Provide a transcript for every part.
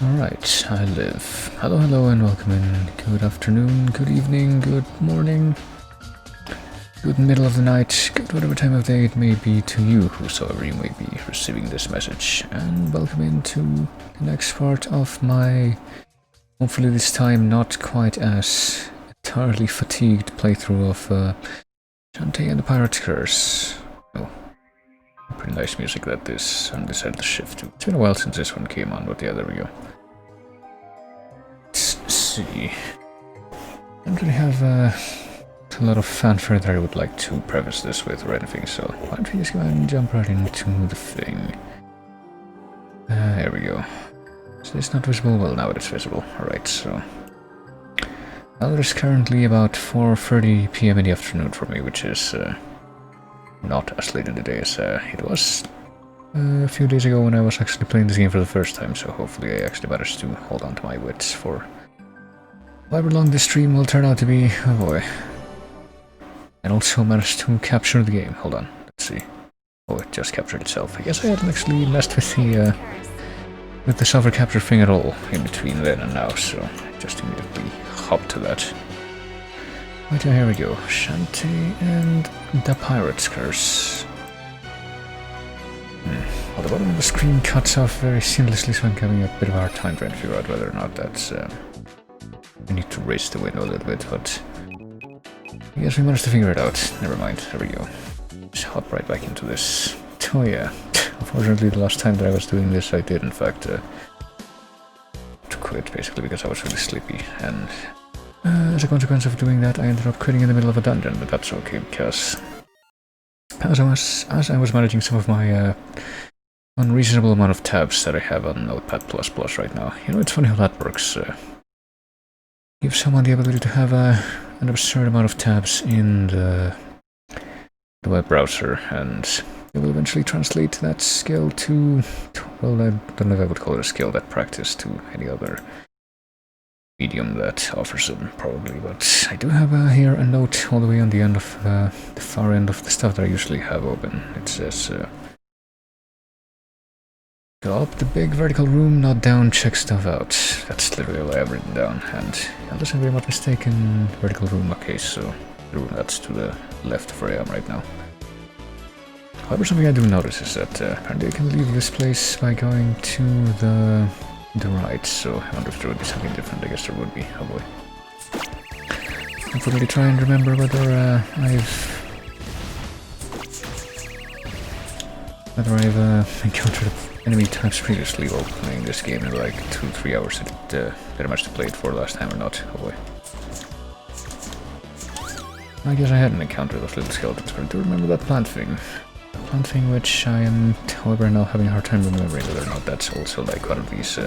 Alright, I live. Hello, hello, and welcome in. Good afternoon, good evening, good morning, good middle of the night, good whatever time of day it may be to you, whosoever you may be receiving this message. And welcome into the next part of my, hopefully this time not quite as entirely fatigued playthrough of Shantae and the Pirate's Curse. Oh, pretty nice music that is on this side of the shift too. It's been a while since this one came on, but yeah, there we go. Let's see. I don't really have a lot of fanfare that I would like to preface this with or anything, so why don't we just go ahead and jump right into the thing. There we go. Is this not visible? Well, now it is visible. Alright, so... Well, it is currently about 4:30 PM in the afternoon for me, which is not as late in the day as it was a few days ago when I was actually playing this game for the first time, so hopefully I actually managed to hold on to my wits for however long this stream will turn out to be. Oh boy. And also managed to capture the game. Hold on, let's see. Oh, it just captured itself. I guess I hadn't actually messed with the software capture thing at all in between then and now, so I just immediately hopped to that. Right, here we go. Shantae and the Pirate's Curse. Well, the bottom of the screen cuts off very seamlessly, so I'm having a bit of a hard time trying to figure out whether or not that's... I need to raise the window a little bit, but... I guess we managed to figure it out. Never mind, there we go. Just hop right back into this. Oh yeah, unfortunately the last time that I was doing this I did in fact to quit, basically because I was really sleepy, and as a consequence of doing that I ended up quitting in the middle of a dungeon, but that's okay because as I was managing some of my unreasonable amount of tabs that I have on Notepad++ right now. You know, it's funny how that works. Give someone the ability to have an absurd amount of tabs in the web browser, and it will eventually translate that skill to, well, I don't know if I would call it a skill, that practice to any other medium that offers them, probably, but I do have here a note all the way on the end of the far end of the stuff that I usually have open. It says, go up the big vertical room, not down, check stuff out. That's literally all I have written down, and unless I'm very much mistaken, vertical room, okay, so the room that's to the left of where I am right now. However, something I do notice is that apparently I can leave this place by going to the right, so I wonder if there would be something different. I guess there would be. Oh boy. I'm going to try and remember whether I've encountered enemy types previously while playing this game in like 2-3 hours that I managed to play it for last time or not. Oh boy. I guess I hadn't encountered those little skeletons, but I do remember that plant thing. One thing which I am, however, now having a hard time remembering whether or not that's also like one of these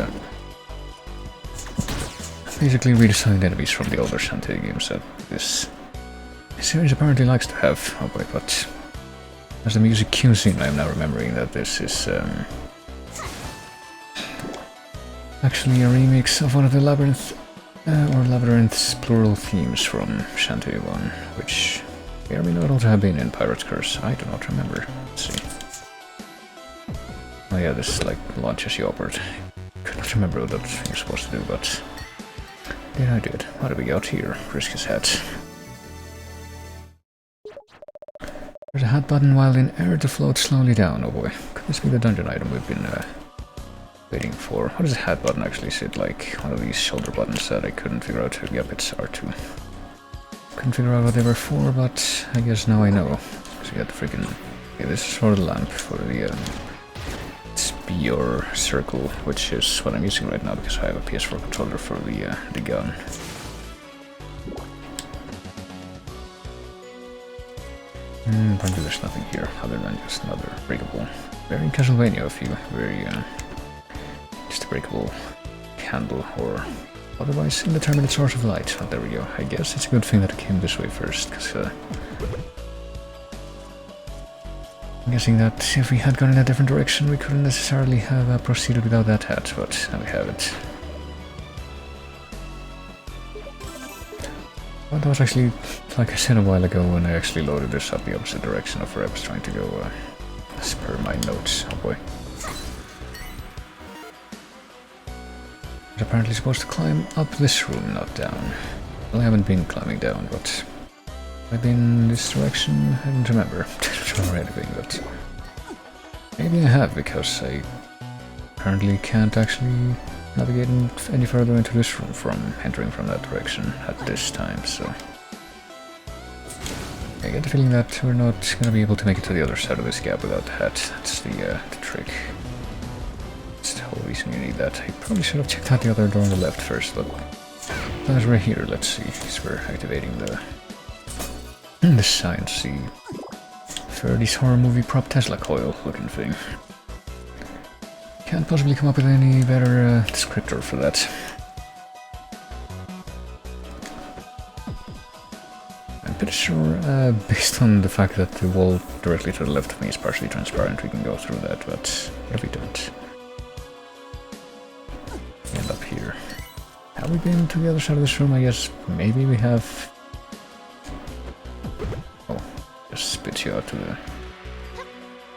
basically redesigned enemies from the older Shantae games that this series apparently likes to have. Oh boy, but as the music cues in, I'm now remembering that this is actually a remix of one of the Labyrinth's plural themes from Shantae 1, which may or may not also have been in Pirate's Curse. I do not remember. Let's see. Oh yeah, this is like launch as you operate. Could not remember what that thing was supposed to do, but then I did. What do we got here? Risk his hat. There's a hat button while in air to float slowly down. Oh boy. Could this be the dungeon item we've been waiting for? What does a hat button actually sit like? One of these shoulder buttons that I couldn't figure out. Yep, it's R2. Couldn't figure out what they were for, but I guess now I know. So we got the freaking... Okay, this is for the lamp, for the spear circle, which is what I'm using right now because I have a PS4 controller for the gun. Apparently there's nothing here other than just another breakable. Very Castlevania of you, very just a breakable candle or otherwise indeterminate source of light. Oh, there we go. I guess it's a good thing that it came this way first, because I'm guessing that if we had gone in a different direction we couldn't necessarily have proceeded without that hat, but now we have it. Well, that was actually, like I said a while ago, when I actually loaded this up the opposite direction of where I was trying to go, as per my notes. Oh boy. I'm apparently supposed to climb up this room, not down. Well, I haven't been climbing down, but I've been in this direction. I don't remember. I don't remember anything, but maybe I have, because I apparently can't actually navigate any further into this room from entering from that direction at this time, so I get the feeling that we're not gonna be able to make it to the other side of this gap without that. That's the trick. That's the whole reason you need that. I probably should have checked out the other door on the left first, but as we're here, let's see, because we're activating the science, the 30s horror movie prop Tesla coil looking thing. Can't possibly come up with any better descriptor for that. I'm pretty sure, based on the fact that the wall directly to the left of me is partially transparent, we can go through that, but what if we don't? We end up here. Have we been to the other side of this room? I guess maybe we have. Oh, just spits you out to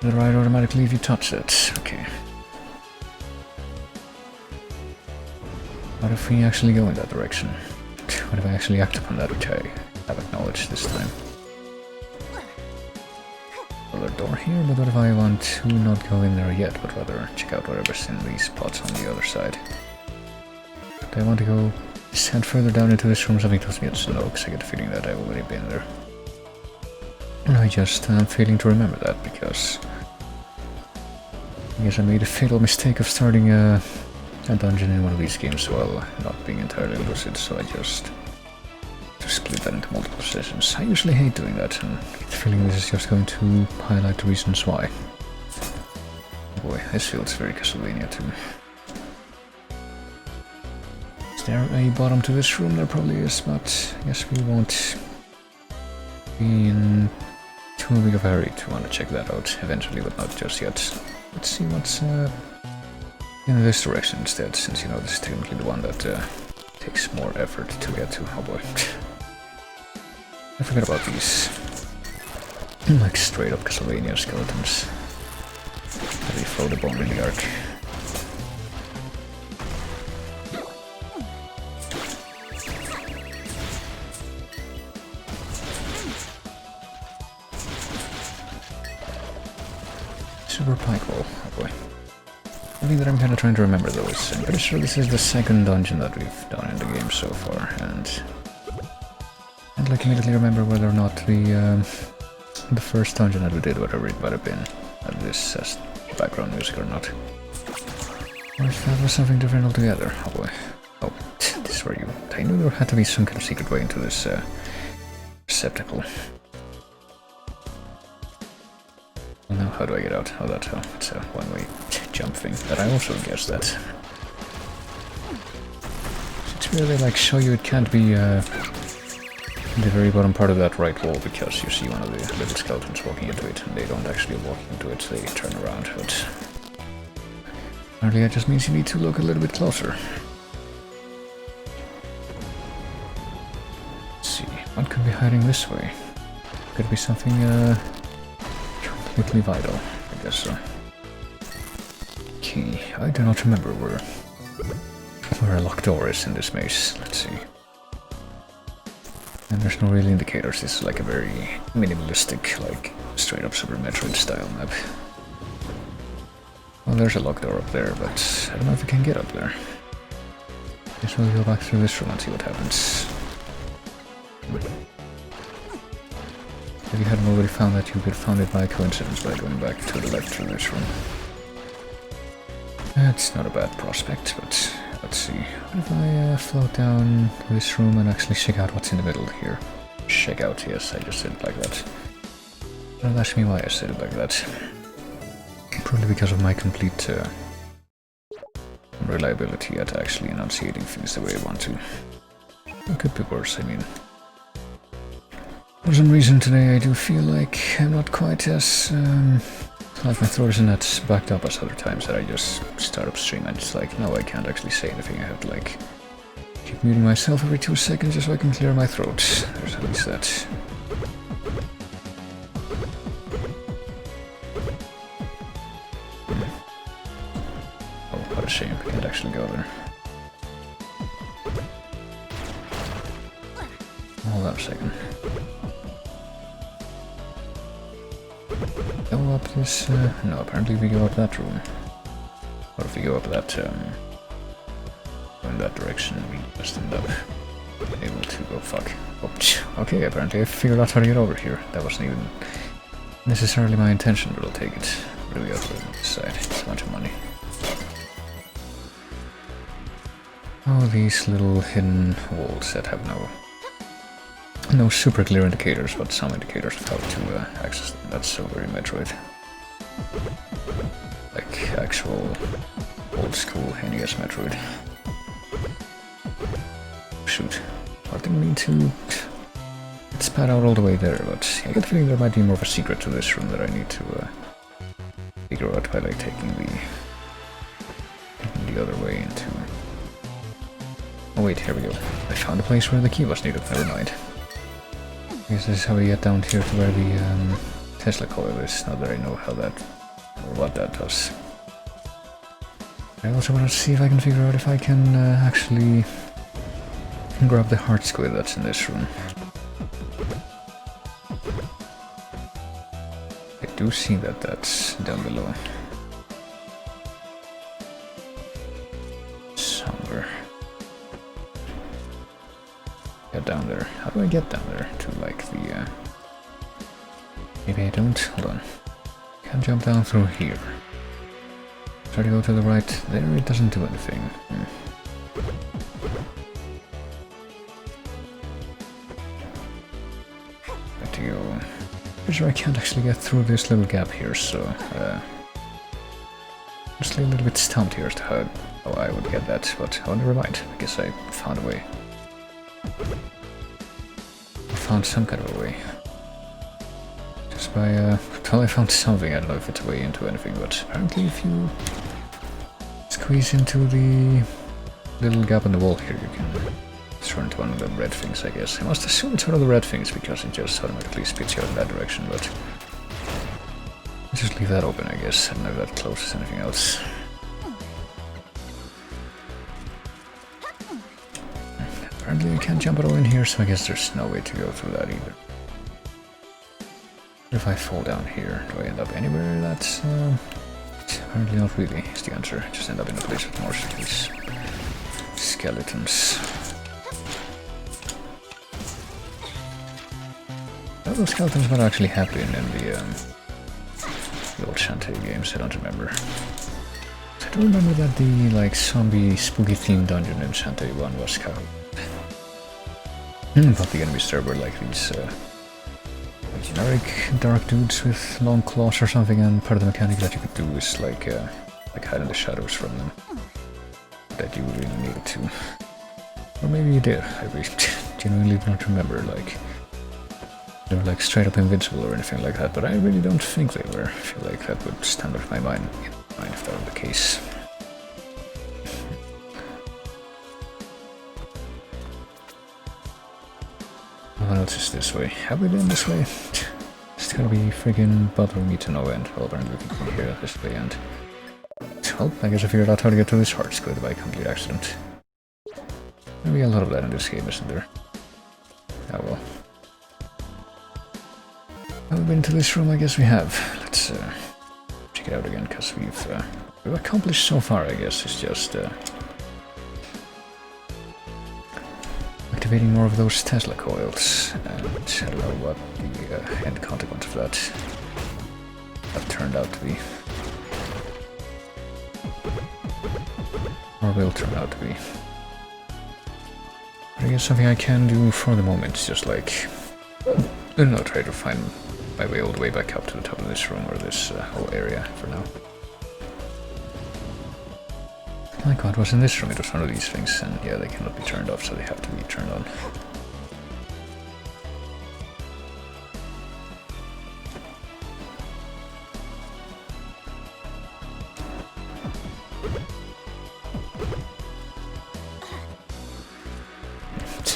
the right automatically if you touch it. Okay. What if we actually go in that direction? What if I actually act upon that, which I have acknowledged this time? Another door here, but what if I want to not go in there yet, but rather check out whatever's in these pots on the other side? Do I want to go descend further down into this room? Something tells me it's no, because I get the feeling that I've already been there. And I just am failing to remember that, because I guess I made a fatal mistake of starting a dungeon in one of these games while not being entirely lucid, so I just split that into multiple sessions. I usually hate doing that, and I get the feeling this is just going to highlight the reasons why. Boy, this feels very Castlevania to me. Is there a bottom to this room? There probably is, but I guess we won't be in too big of a hurry to want to check that out eventually, but not just yet. Let's see what's in this direction instead, since you know this is technically the one that takes more effort to get to. Oh boy. I forgot about these. Like straight up Castlevania skeletons. How they throw the bone in the arc. Super pike ball. Oh boy. I think that I'm kind of trying to remember those. I'm pretty sure this is the second dungeon that we've done in the game so far, and I'd like immediately remember whether or not the first dungeon that we did, whatever it might have been, had this as background music or not. Or if that was something different altogether. Oh boy. Oh, this is where you... I knew there had to be some kind of secret way into this receptacle. Well, now how do I get out? Oh, that's how. It's a one-way jump thing, but I also guessed that. It's really like show you it can't be the very bottom part of that right wall, because you see one of the little skeletons walking into it, and they don't actually walk into it, they turn around, but apparently that just means you need to look a little bit closer. Let's see, what could be hiding this way? Could be something completely vital, I guess so. Key. I do not remember where a locked door is in this maze. Let's see. And there's no real indicators. This is like a very minimalistic, like straight up Super Metroid style map. Well, there's a locked door up there, but I don't know if we can get up there. Guess we'll go back through this room and see what happens. If you hadn't already found that, you could have found it by coincidence by going back to the left through this room. That's not a bad prospect, but let's see. What if I float down this room and actually check out what's in the middle here? Check out, yes, I just said it like that. Don't ask me why I said it like that. Probably because of my complete reliability at actually enunciating things the way I want to. It could be worse, I mean. For some reason today I do feel like I'm not quite as... like my throat isn't as backed up as other times that I just start up stream and it's like, no, I can't actually say anything. I have to like keep muting myself every 2 seconds just so I can clear my throat. There's at least that. Oh, what a shame. I can't actually go there. Hold on a second. Go up this... no, apparently we go up that room. Or if we go up that... in that direction, we just end up able to go... fuck. Oops. Okay, apparently I figured out how to get over here. That wasn't even necessarily my intention, but I'll take it. Really up on this side. It's a bunch of money. Oh, these little hidden walls that have no super clear indicators, but some indicators of how to access them. That's so very Metroid. Like actual old school NES Metroid. Shoot. I didn't mean to spat out all the way there, but I get the feeling there might be more of a secret to this room that I need to figure out by like taking the other way into... Oh wait, here we go. I found a place where the key was needed, never mind. I guess this is how we get down here to where the Tesla coil is, now that I know how that, or what that does. I also want to see if I can figure out if I can actually grab the heart squid that's in this room. I do see that that's down below. Somewhere. Get down there. How do I get down there to like the maybe I don't? Hold on. Can't jump down through here. Try to go to the right. There it doesn't do anything. Got to go. Pretty sure I can't actually get through this little gap here, so just a little bit stumped here as to how I would get that, but oh, never mind. I guess I found a way. I found some kind of a way. Just by, well, I found something. I don't know if it's a way into anything, but apparently if you squeeze into the little gap in the wall here, you can turn into one of the red things, I guess. I must assume it's one of the red things, because it just automatically spits you out in that direction, but let's just leave that open, I guess. I don't know if that closes anything else. Apparently I can't jump at all in here, so I guess there's no way to go through that either. If I fall down here, do I end up anywhere? That's apparently not really, is the answer. Just end up in a place with more of these skeletons. Oh, those skeletons were actually happening in the old Shantae games, I don't remember. I do remember that the like zombie spooky themed dungeon in Shantae 1 was kind of but the enemies there were like these generic dark dudes with long claws or something, and part of the mechanic that you could do is like hide in the shadows from them. That you really needed to. Or maybe you did. I really genuinely don't remember, like they were like straight up invincible or anything like that, but I really don't think they were. I feel like that would stand with my mind if that were the case. What else is this way? Have we been this way? It's gonna be freaking bothering me to no end. Well, apparently we can come here at this way, and well, I guess I figured out how to get to this heart squid by complete accident. Maybe a lot of that in this game, isn't there? Oh well. Have we been to this room? I guess we have. Let's check it out again, because we've accomplished so far, I guess. It's just activating more of those Tesla coils, and I don't know what the end consequence of that turned out to be. Or will turn out to be. But I guess something I can do for the moment is just like, I don't know, try to find my way all the way back up to the top of this room, or this whole area for now. Like what was in this room, it was one of these things, and yeah, they cannot be turned off, so they have to be turned on.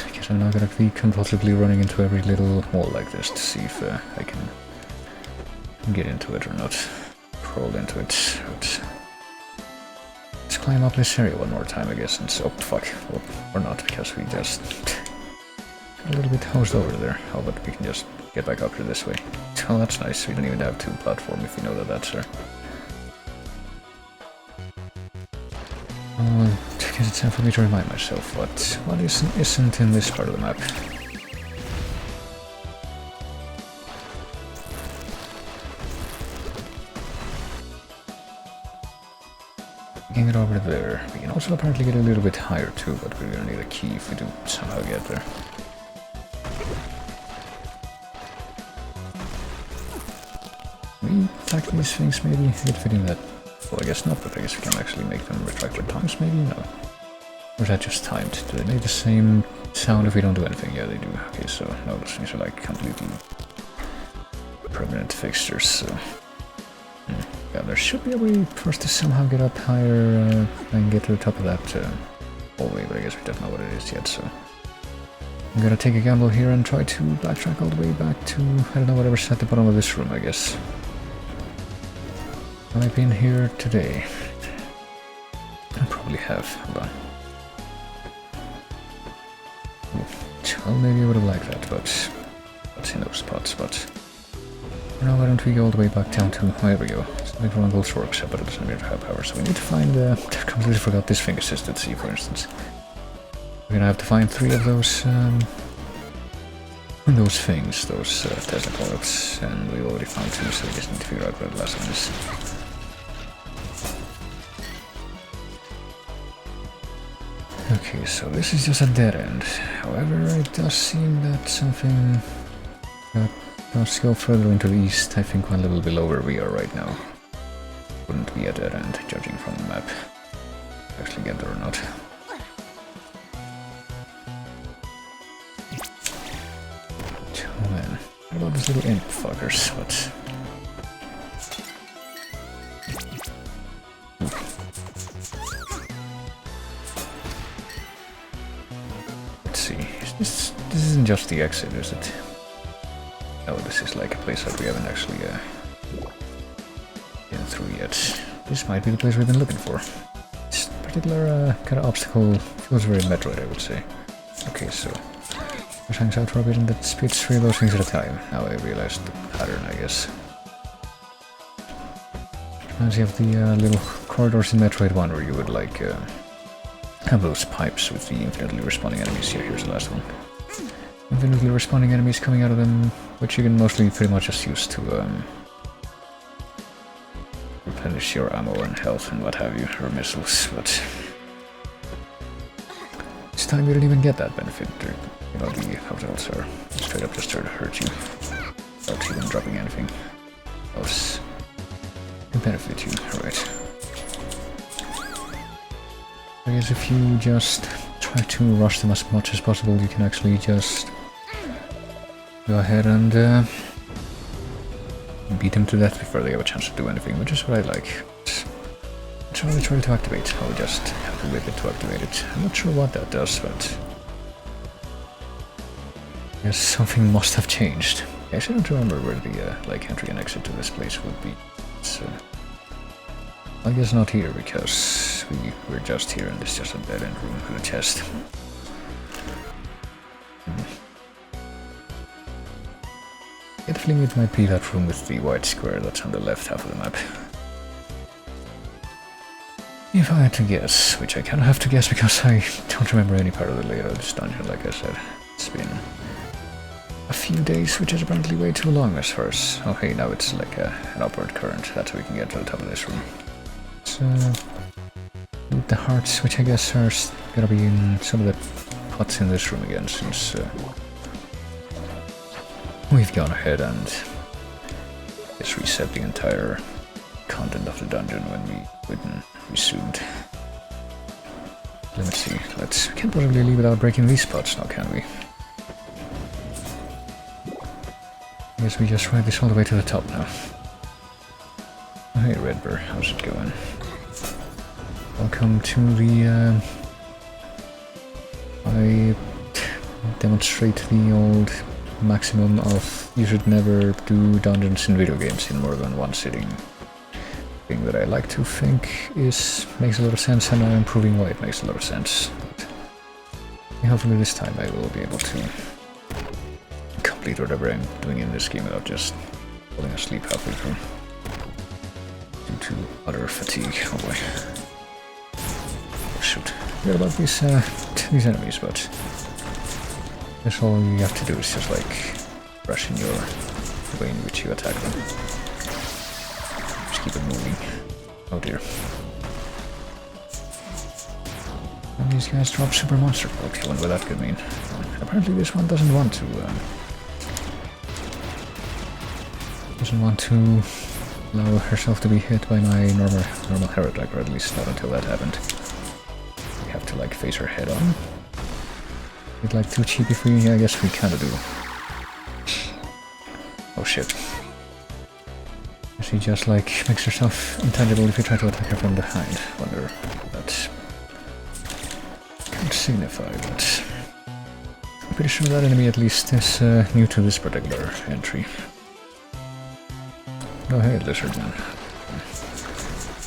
I guess I'm now gonna be compulsively running into every little wall like this to see if I can get into it or not. Crawl into it. But let's climb up this area one more time, I guess, and so, fuck, well, or not, because we just a little bit hosed over there. How about we can just get back up here this way? Oh, that's nice. We don't even have 2 platform if you know that that's there. I guess it's time for me to remind myself what isn't in this part of the map. We can get over there. We can also apparently get a little bit higher too, but we're gonna need a key if we do somehow get there. We attack these things, maybe it fit in that. Well, I guess not, but I guess we can actually make them retract their tongues, maybe? No. Or is that just timed? Do they make the same sound if we don't do anything? Yeah, they do. Okay, so no, those things are like completely permanent fixtures, so... Yeah, there should be a way for us to somehow get up higher and get to the top of that hallway, but I guess we don't know what it is yet, so... I'm gonna take a gamble here and try to backtrack all the way back to, I don't know, whatever's at the bottom of this room, I guess. Have I been here today? I probably have. Hold on. Well, maybe I would have liked that, but what's in those spots, but... Now why don't we go all the way back down to... Oh, here we go. Something from Uncle's workshop, but it doesn't appear to have power, so we need to find... I completely forgot this thing-assisted C, for instance. We're gonna have to find 3 of those things, those Tesla coils, and we already found 2, so we just need to figure out where the last one is. Okay, so this is just a dead end. However, it does seem that something that does go further into the east, I think 1 level below where we are right now. Wouldn't be a dead end, judging from the map. Actually get there or not. Oh man, what about these little imp fuckers? What? Let's see. This isn't just the exit, is it? No, this is like a place that we haven't actually been through yet. This might be the place we've been looking for. This particular kind of obstacle feels very Metroid, I would say. Okay, so which hangs out for a bit and that spits 3 of those things at a time. Now I realized the pattern, I guess. As you have the little corridors in Metroid 1 where you would like have those pipes with the infinitely respawning enemies. Here, here's the last one. Infinitely respawning enemies coming out of them, which you can mostly pretty much just use to replenish your ammo and health and what have you, or missiles, but this time you didn't even get that benefit. You know, the hotels are straight up just trying to hurt you without even dropping anything else to benefit you, right? I guess if you just try to rush them as much as possible, you can actually just go ahead and beat them to death before they have a chance to do anything, which is what I like. It's really try to activate. I'll just have to whip it to activate it. I'm not sure what that does, but I guess something must have changed. I actually don't remember where the like entry and exit to this place would be. It's, I guess not here, because we're just here and it's just a dead end room with a chest. I get the feeling it might be that room with the white square that's on the left half of the map. If I had to guess, which I kind of have to guess because I don't remember any part of the layout of this dungeon, like I said. It's been a few days, which is apparently way too long as far as... Oh hey, now it's like an upward current, that's how we can get to the top of this room. It's the hearts, which I guess are gonna be in some of the pots in this room again, since we've gone ahead and just reset the entire content of the dungeon when we resumed. Let's see, we can't possibly leave without breaking these spots now, can we? I guess we just ride this all the way to the top now. Oh, hey Redbur, how's it going? Welcome to the I demonstrate the old maximum of you should never do dungeons in video games in more than one sitting thing that I like to think makes a lot of sense, and I'm proving why it makes a lot of sense. But hopefully this time I will be able to complete whatever I'm doing in this game without just falling asleep halfway through. Due to utter fatigue. Oh boy. Oh shoot. Forget about these enemies, but that's all you have to do is just like brush in your way in which you attack them. Just keep it moving. Oh dear. And these guys drop super monster bulk. I wonder what that could mean. Apparently this one doesn't want to allow herself to be hit by my normal hair attack, or at least not until that happened. We have to like face her head on. It's like too cheap if we, I guess we kinda do. Oh shit. She just like makes herself intangible if you try to attack her from behind. Wonder what that could signify, but I'm pretty sure that enemy at least is new to this particular entry. Oh hey, lizard man.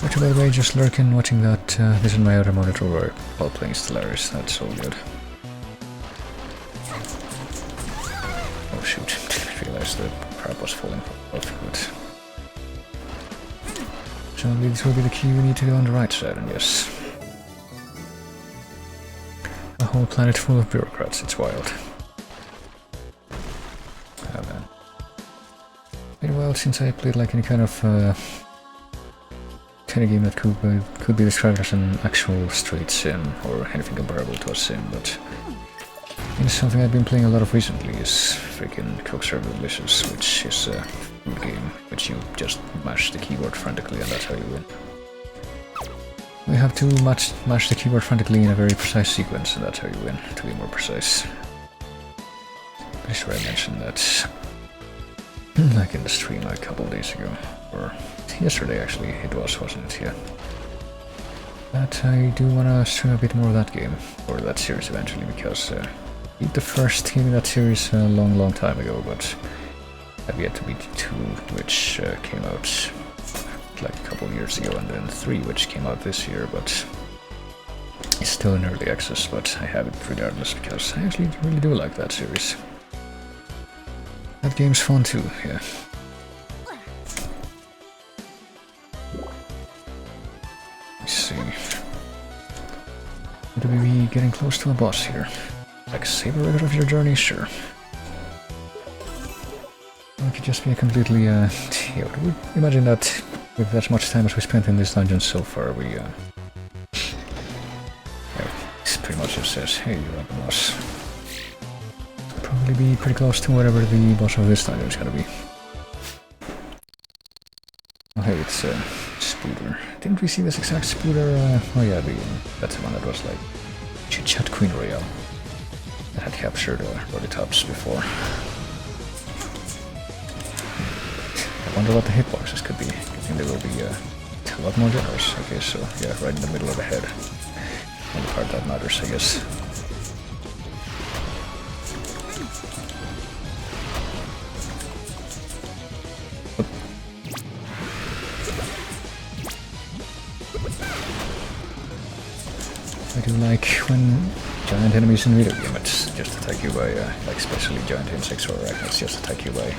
Which, by the way, just lurking watching that this is my other monitor while playing Stellaris. That's so good. Oh shoot, I realized the crab was falling off, but so this will be the key. We need to go on the right side, and yes. A whole planet full of bureaucrats, it's wild. Oh man. Been a while since I played like any kind of game that could be described as an actual straight sim, or anything comparable to a sim, but and something I've been playing a lot of recently is freaking Coke Server Delicious, which is a food game which you just mash the keyboard frantically and that's how you win. We have to mash the keyboard frantically in a very precise sequence and that's how you win, to be more precise. Pretty sure I mentioned that like in the stream like a couple of days ago, or yesterday actually it was, wasn't it? Yeah. But I do want to stream a bit more of that game, or that series eventually, because I beat the first game in that series a long time ago, but I've yet to beat 2, which came out like a couple of years ago, and then 3, which came out this year, but it's still in early access, but I have it regardless, because I actually really do like that series. That game's fun too, yeah. Let's see. Would we be getting close to a boss here? Like save a record of your journey? Sure. Or it could just be a completely, yeah, imagine that with as much time as we spent in this dungeon so far, we, yeah, it pretty much just says, hey, you're the boss. Probably be pretty close to whatever the boss of this dungeon is gonna be. Oh hey, it's Spooter. Didn't we see this exact Spooter? Oh yeah, that's the one that was like Chit-Chat Queen Royale. That had captured Roddy Tops before. I wonder what the hitboxes could be. I think they will be a lot more generous. Okay, so yeah, right in the middle of the head. And the part that matters, I guess. I do like when giant enemies in video games just attack you by, like especially giant insects or arachnids just attack you by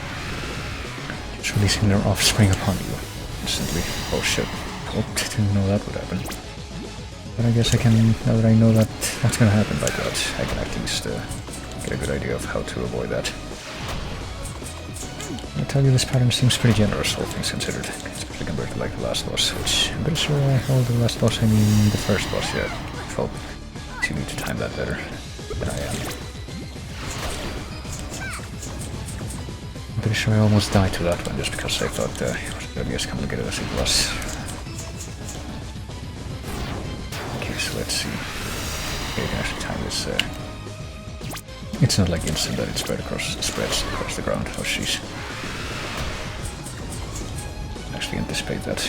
just releasing their offspring upon you instantly. Oh shit, oh, didn't know that would happen. But I guess I can, now that I know that that's gonna happen like that, I can at least get a good idea of how to avoid that. I tell you, this pattern seems pretty generous, all things considered, especially compared to like the last boss, which I'm pretty sure I hold the last boss, I mean the first boss, yeah. Well, you need to time that better than I am. I'm pretty sure I almost died to that one just because I thought it wasn't going to be as complicated as it was. Okay, so let's see. Okay, I can actually time this. It's not like instant that it spreads across the ground. Oh jeez. Actually anticipate that.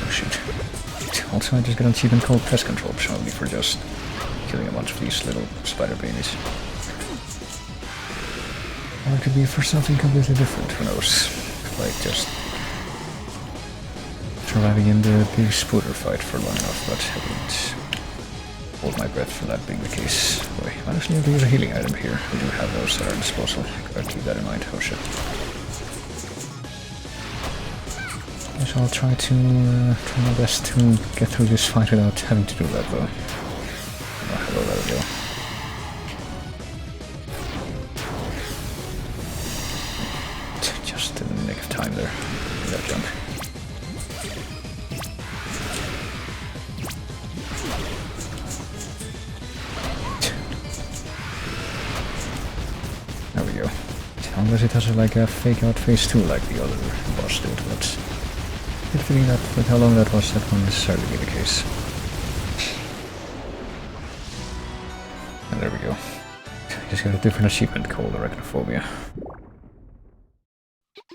Shoot. Also, I just got an achievement called Pest Control, presumably for just killing a bunch of these little spider babies. Or it could be for something completely different, who knows? Like just surviving in the big Spooter fight for long enough, but I wouldn't hold my breath for that being the case. Boy, I actually have to use a healing item here. We do have those at our disposal. Gotta keep that in mind. Oh shit. So I'll try my best to get through this fight without having to do that though. Oh, hello, there we go. Just in the nick of time there. That jump. There we go. Unless it has like a fake out phase 2 like the other boss did, but I had a feeling that with how long that was, that won't necessarily be the case. And there we go. Just got a different achievement called Arachnophobia.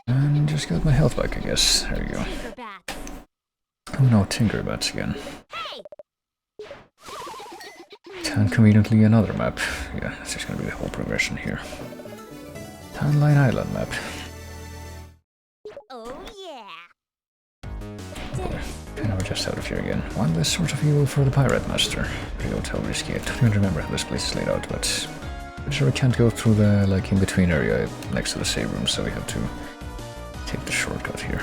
And just got my health back, I guess. There we go. Oh no, Tinker Bats again. And conveniently another map. Yeah, that's just gonna be the whole progression here. Timeline Island map. Oh yeah. Boy, and we're just out of here again. One less source of evil for the Pirate Master. Pretty old, how risky. I don't even remember how this place is laid out, but I'm sure we can't go through the like in-between area next to the save room, so we have to take the shortcut here.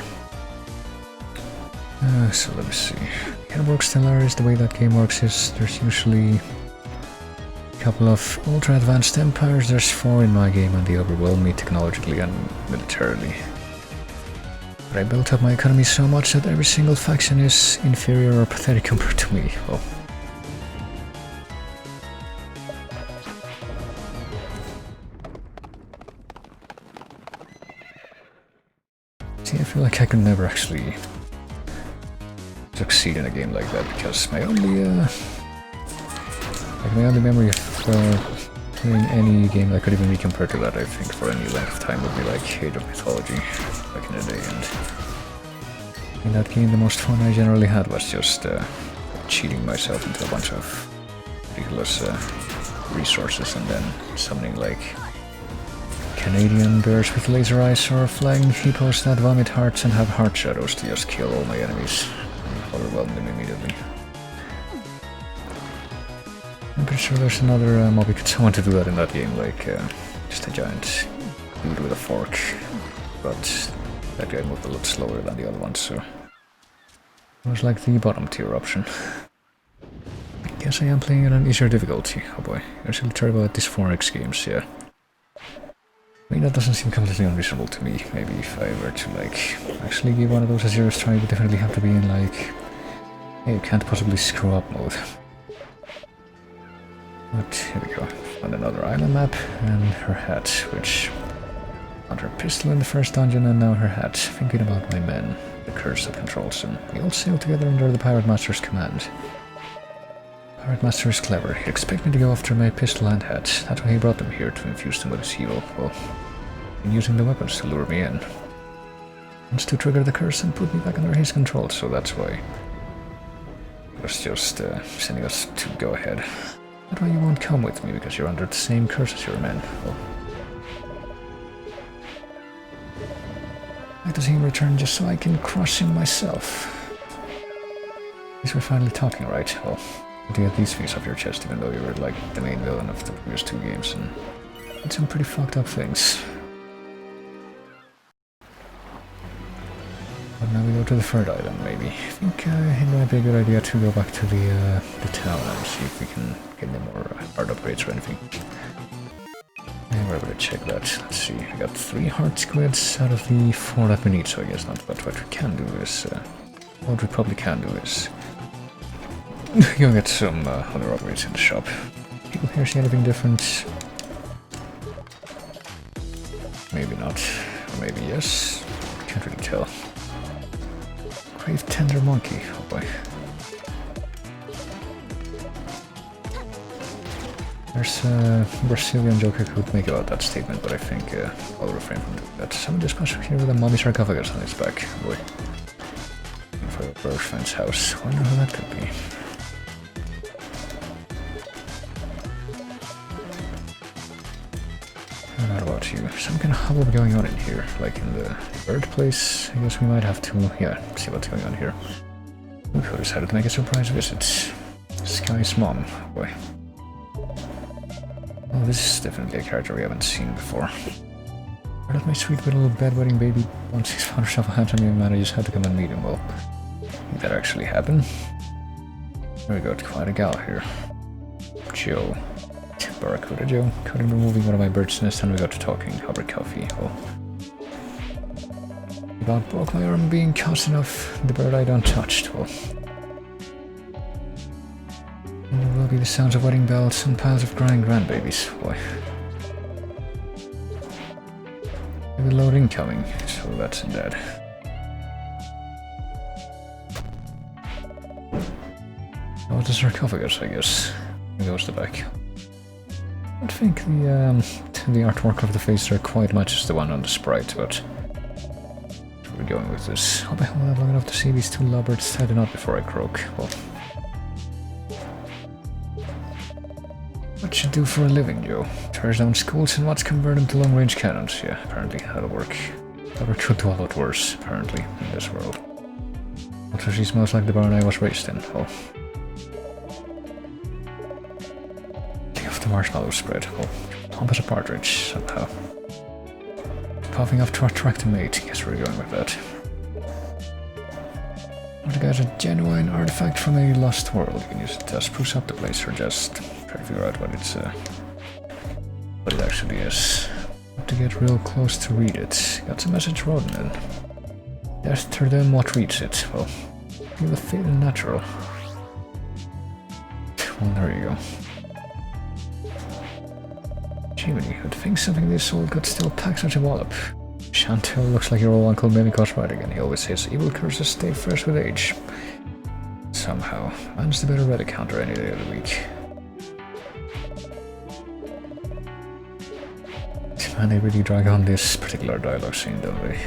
So let me see. Can it work stellar is the way that game works is there's usually a couple of ultra-advanced empires. There's 4 in my game and they overwhelm me technologically and militarily. But I built up my economy so much that every single faction is inferior or pathetic compared to me. Well, see, I feel like I could never actually succeed in a game like that because my only memory of playing any game that could even be compared to that, I think, for any length of time would be like Age of Mythology back in the day, and in that game the most fun I generally had was just cheating myself into a bunch of ridiculous resources and then summoning like Canadian bears with laser eyes or flying hippos that vomit hearts and have heart shadows to just kill all my enemies and overwhelm them immediately. I'm pretty sure there's another mob you could summon to do that in that game, like just a giant dude with a fork, but that guy moved a lot slower than the other ones, so it was like the bottom tier option. I guess I am playing at an easier difficulty. Oh boy, I'm actually terrible at these 4X games, yeah. I mean, that doesn't seem completely unreasonable to me. Maybe if I were to like actually give one of those a serious try, it would definitely have to be in like, hey, you can't possibly screw up mode. But here we go. Found another island map and her hat, which found her pistol in the first dungeon and now her hat. Thinking about my men, the curse that controls them. We all sail together under the Pirate Master's command. Pirate Master is clever. He'd expect me to go after my pistol and hat. That's why he brought them here, to infuse them with his evil. Well, and using the weapons to lure me in. He wants to trigger the curse and put me back under his control, so that's why he was just sending us to go ahead. That's why you won't come with me, because you're under the same curse as your men. Well, why does he return just so I can crush him myself? At least we're finally talking, right? Well, to get these things off your chest, even though you were like the main villain of the previous 2 games and did some pretty fucked up things. But now we go to the third island, maybe. I think it might be a good idea to go back to the town and see if we can get any more hard upgrades or anything. And we're able to check that. Let's see, we got 3 heart squids out of the 4 that we need, so I guess not. But what we can do is, what we probably can do is go get some other upgrades in the shop. People here see anything different? Maybe not, or maybe yes. Can't really tell. Grave Tender Monkey, oh boy. There's a Brazilian joke I could make about that statement, but I think I'll refrain from doing that. Someone just passed here with a mummy sarcophagus on his back, oh boy. Looking for a bird friend's house. Wonder who that could be. What about you? Some kind of hubbub going on in here, like in the bird place. I guess we might have to, yeah, see what's going on here. Who decided to make a surprise visit? Sky's mom. Oh boy. Oh, this is definitely a character we haven't seen before. Where did my sweet little bedwetting baby once he's found herself a handsome young man, I just had to come and meet him? Well, did that actually happen? There we go, quite a gal here. Joe. Barracuda Joe. Caught him removing one of my bird's nests and we got to talking over coffee. Oh. About broke my arm being caught enough, the bird I don't touched. Well. And there will be the sounds of wedding bells and piles of crying grandbabies. Boy. The load incoming, so that's dead. Oh, the sarcophagus, I guess. There goes the back. I don't think the artwork of the face there quite matches the one on the sprite, but we're going with this. Hope I hold out long enough to see these two lovebirds head out before I croak. Well, what should do for a living, Joe? Tears down schools and what's convert them to long-range cannons. Yeah, apparently that'll work. That'll could do a lot worse, apparently, in this world. Also, she smells like the barn I was raised in. Oh. The marshmallow spread. Oh, plump as a partridge, somehow. Puffing off to attract a mate. Guess we're going with that. What the guy's a genuine artifact from a lost world. You can use it to spruce up the place or just try to figure out what it actually is. Have to get real close to read it. Got some message written in. Death to them what reads it. Well, feel the fate and natural. Well, there you go. Jiminy, who'd think something this old could still pack such a wallop? Shantae looks like your old uncle Mimikos right again. He always says evil curses stay fresh with age. Somehow, man's the better Reddit counter any day of the week. Man, they really drag on this particular dialogue scene, don't they?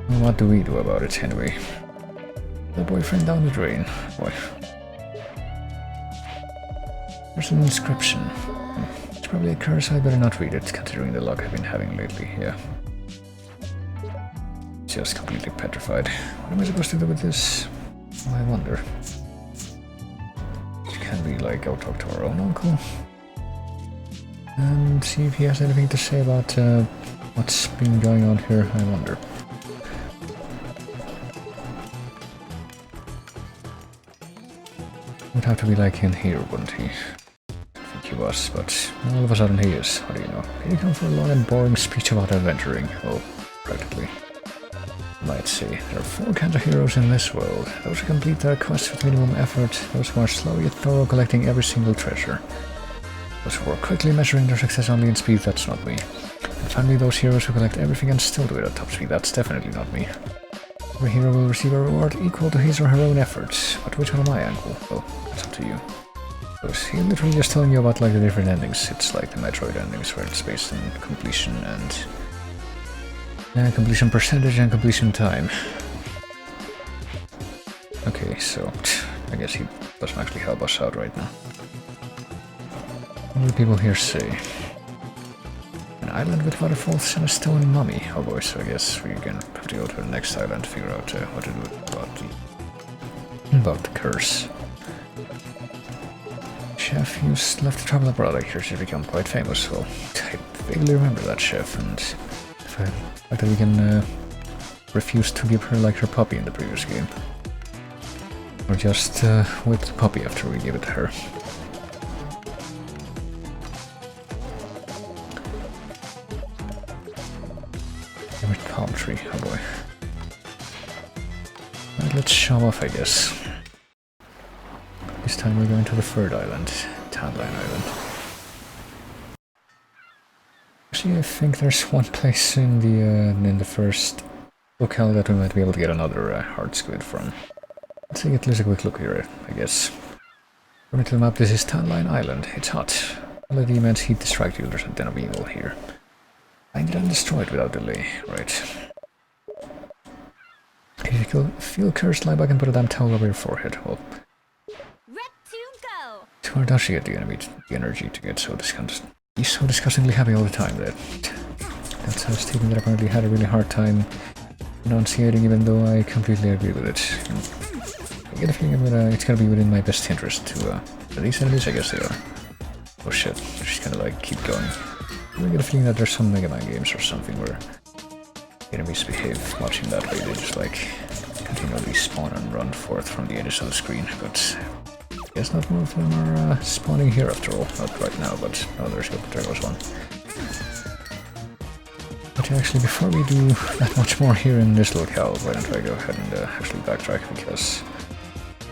Well, what do we do about it anyway? The boyfriend down the drain. Boy. There's an inscription. It's probably a curse, I better not read it, considering the luck I've been having lately, yeah. Just completely petrified. What am I supposed to do with this? Oh, I wonder. Can we, like, go talk to our own uncle? And see if he has anything to say about what's been going on here, I wonder. Would have to be like in here, wouldn't he? I think he was, but all of a sudden he is. How do you know? Here you come for a long and boring speech about adventuring. Well, practically. Might say, there are 4 kinds of heroes in this world. Those who complete their quests with minimum effort, those who are slow yet thorough collecting every single treasure. Those who are quickly measuring their success only in speed, that's not me. And finally those heroes who collect everything and still do it at top speed, that's definitely not me. Every hero will receive a reward equal to his or her own efforts, but which one am I, uncle? Well, it's up to you. Because he's literally just telling you about like the different endings. It's like the Metroid endings where it's based on completion and completion percentage and completion time. Okay, so I guess he doesn't actually help us out right now. What do people here say? An island with waterfalls and a stone mummy. Oh boy, so I guess we can have to go to the next island to figure out what to do about the curse. Chef used left to travel abroad. I hear she's become quite famous. Well, I vaguely remember that chef, and the fact that we can refuse to give her like her puppy in the previous game. Or just whip the puppy after we give it to her. Favorite palm tree, oh boy. Right, let's show off, I guess. This time we're going to the third island, Tadline Island. Actually, I think there's one place in the first locale that we might be able to get another hard squid from. Let's take at least a quick look here, I guess. According to the map, this is Tadline Island. It's hot. Don't let the immense heat distract you, there's a den of evil here. Find it and destroy it without delay. Right. If you feel cursed, lie back and put a damn towel over your forehead. Well, to where does she get the energy to get so disgustingly happy all the time? That a statement that apparently had a really hard time enunciating, even though I completely agree with it. I get a feeling it's gonna be within my best interest to... Are these enemies? I guess they are. Oh shit, they're just gonna like keep going. I get a feeling that there's some Mega Man games or something where enemies behave much in that way. They just like continually spawn and run forth from the edges of the screen, but I guess not more of them are spawning here after all. Not right now, but oh, there goes one. But actually, before we do that much more here in this locale, why don't I go ahead and actually backtrack, because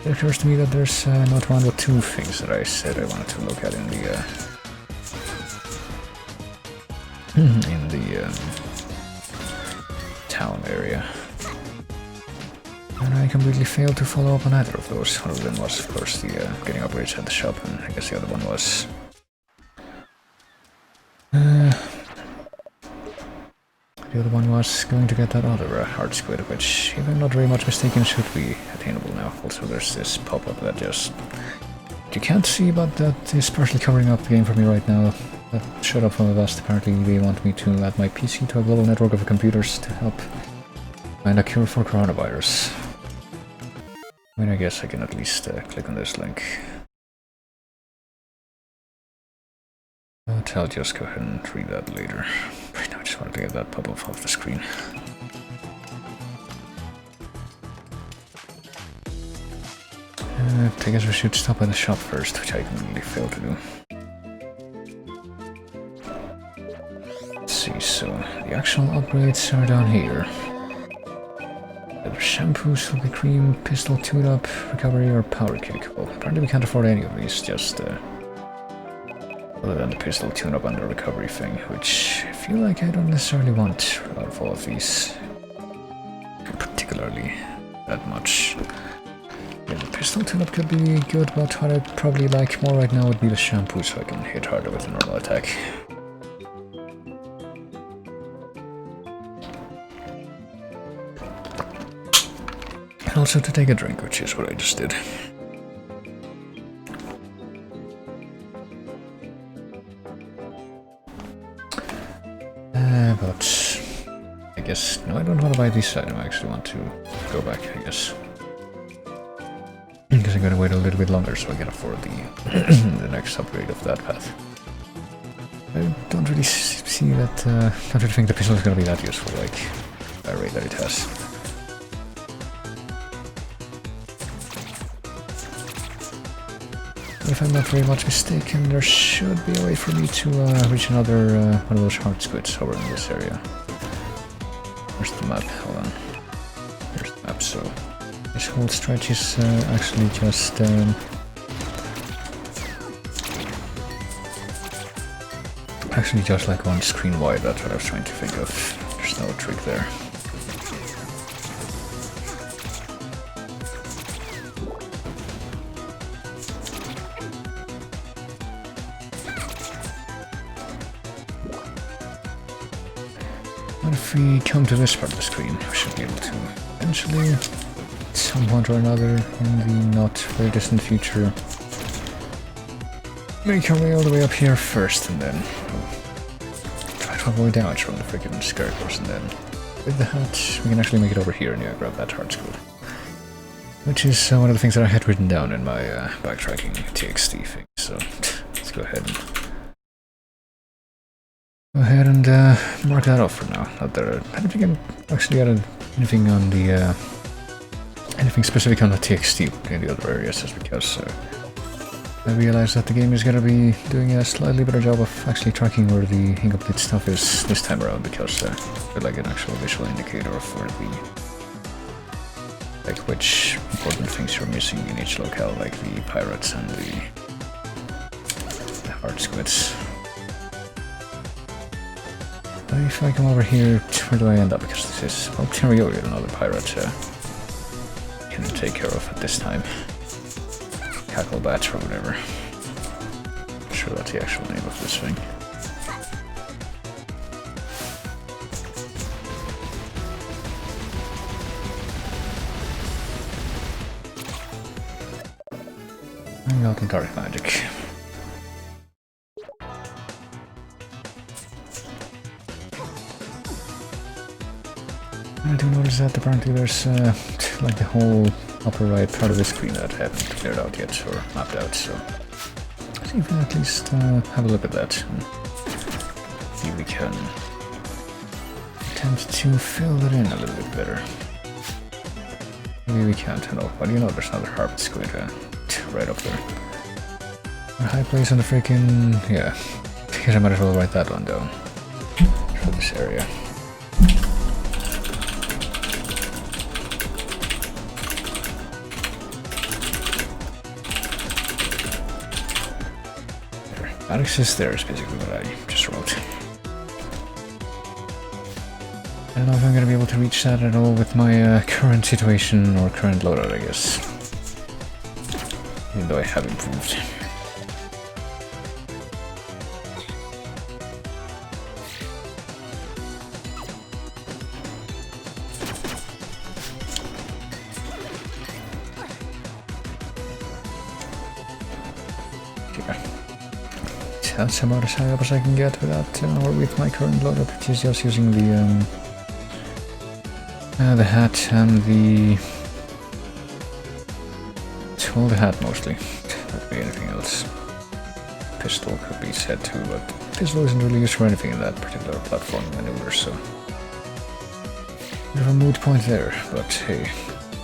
it occurs to me that there's not one but two things that I said I wanted to look at in the town area. And I completely failed to follow up on either of those. One of them was, of course, the getting upgrades at the shop, and I guess the other one was... the other one was going to get that other hard squid, which, if I'm not very much mistaken, should be attainable now. Also, there's this pop-up that just... you can't see, but that is partially covering up the game for me right now. That showed up from the vast. Apparently they want me to add my PC to a global network of computers to help find a cure for coronavirus. I mean, I guess I can at least click on this link. But I'll just go ahead and read that later. Right now I just wanted to get that pop-up off the screen. I guess we should stop at the shop first, which I completely failed to do. Let's see, so the actual upgrades are down here. Either shampoo, silky cream, pistol tune-up, recovery, or power kick. Well, apparently we can't afford any of these, just other than the pistol tune-up and the recovery thing, which I feel like I don't necessarily want out of all of these particularly that much. Yeah, the pistol tune-up could be good, but what I'd probably like more right now would be the shampoo, so I can hit harder with a normal attack. And also to take a drink, which is what I just did. But I guess, no, I don't want to buy this item. I actually want to go back, I guess. Because I'm going to wait a little bit longer so I can afford the, the next upgrade of that path. I don't really see that, don't really think the pistol is going to be that useful, like, the rate that it has. But if I'm not very much mistaken, there should be a way for me to reach another one of those hard squids over in this area. Where's the map? Hold on. Here's the map, so this whole stretch is actually just like one screen wide. That's what I was trying to think of. There's no trick there. But if we come to this part of the screen, we should be able to eventually, at some point or another, in the not very distant future, make our way all the way up here first, and then try to avoid damage from the freaking scarecrows, and then with the hat we can actually make it over here and yeah, grab that hard squid. Which is one of the things that I had written down in my backtracking TXT thing, so let's go ahead and mark that off for now. Not that I don't think I'm actually added anything on the anything specific on the TXT in the other areas, just because I realized that the game is gonna be doing a slightly better job of actually tracking where the incomplete stuff is this time around, because I feel like an actual visual indicator of where the which important things you're missing in each locale, like the pirates and the hard squids. If I come over here, where do I end up? Because this is... well, here we go, yet another pirate can take care of at this time. Cacklebat or whatever. I'm sure that's the actual name of this thing. I got the dark magic. I do notice that apparently there's like the whole upper right part of the screen that I haven't cleared out yet or mapped out, so let's see if we can at least have a look at that and see if we can attempt to fill that in a little bit better. Maybe we can't, no, but you know there's another harvest squid right up there. A high place on the freaking... yeah, I guess I might as well write that one down for this area. Alex is there is basically what I just wrote. I don't know if I'm gonna be able to reach that at all with my current situation or current loadout, I guess. Even though I have improved. That's about as high up as I can get with that, or with my current loadout, which is just using the hat and the... well, the hat mostly. Could be anything else. Pistol could be said too, but pistol isn't really used for anything in that particular platform maneuver, so... bit of a moot point there, but hey,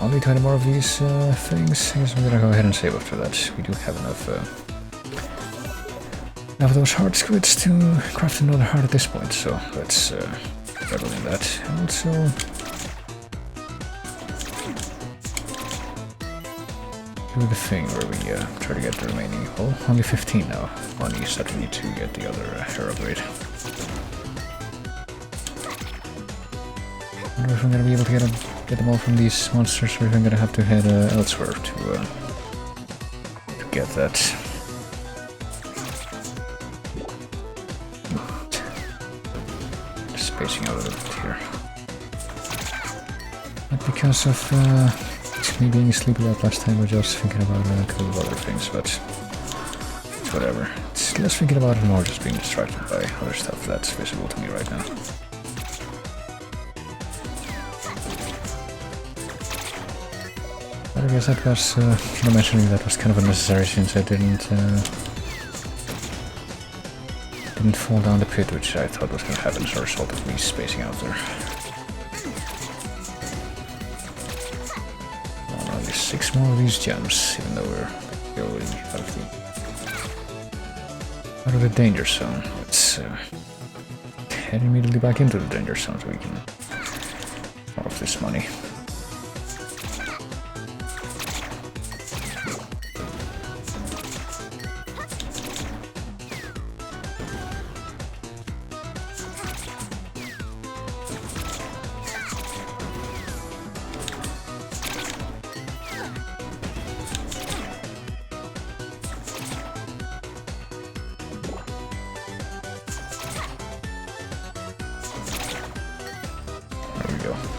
only 20 more of these things. I guess I'm gonna go ahead and save after that. We do have enough of those hard squids to craft another heart at this point, so let's start doing that. And also do the thing where we try to get the remaining, well, only 15 now, monies that we need to get the other hair upgrade. I wonder if I'm gonna be able to get them all from these monsters, or if I'm gonna have to head elsewhere to get that. Spacing out a little bit here. Not because of me being sleepy like last time, or just thinking about a couple of other things, but it's whatever. It's less thinking about it, more just being distracted by other stuff that's visible to me right now. But I guess that was, mentioning that was kind of unnecessary since I didn't fall down the pit, which I thought was going to happen as a result of me spacing out there. Well, only 6 more of these gems, even though we're already out of the danger zone. Let's head immediately back into the danger zone so we can more of this money.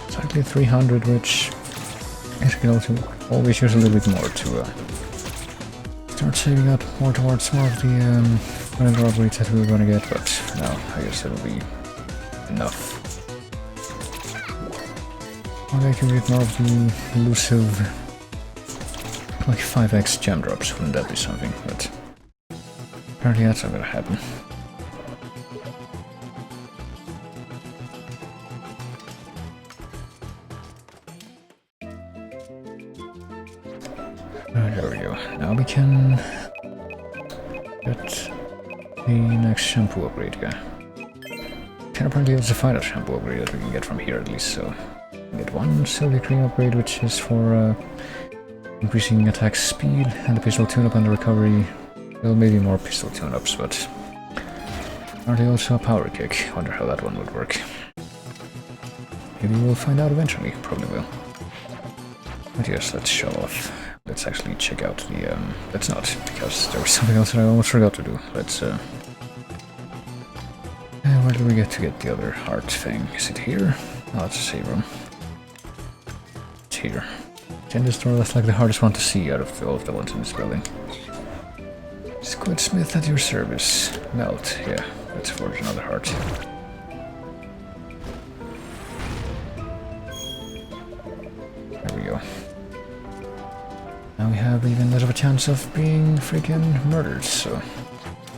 Exactly 300, which I can also always use a little bit more to start saving up more towards more of the random upgrades that we were gonna get, but for now I guess it'll be enough. Maybe I can get more of the elusive, like 5x gem drops, wouldn't that be something? But apparently that's not gonna happen. There we go. Now we can get the next shampoo upgrade, yeah. Can apparently also find a shampoo upgrade that we can get from here at least, so we get one silver cream upgrade, which is for increasing attack speed, and the pistol tune-up and the recovery. Well, maybe more pistol tune-ups, but apparently also a power kick. Wonder how that one would work. Maybe we'll find out eventually, probably will. But yes, let's show off. Let's actually check out the, let's not, because there was something else that I almost forgot to do. Let's, where do we get to get the other heart thing? Is it here? Oh, it's a save room. It's here. In this door, that's like the hardest one to see out of all of the ones in this building. Squid Smith at your service. Melt, yeah, let's forge another heart. There we go. have even less of a chance of being freaking murdered, so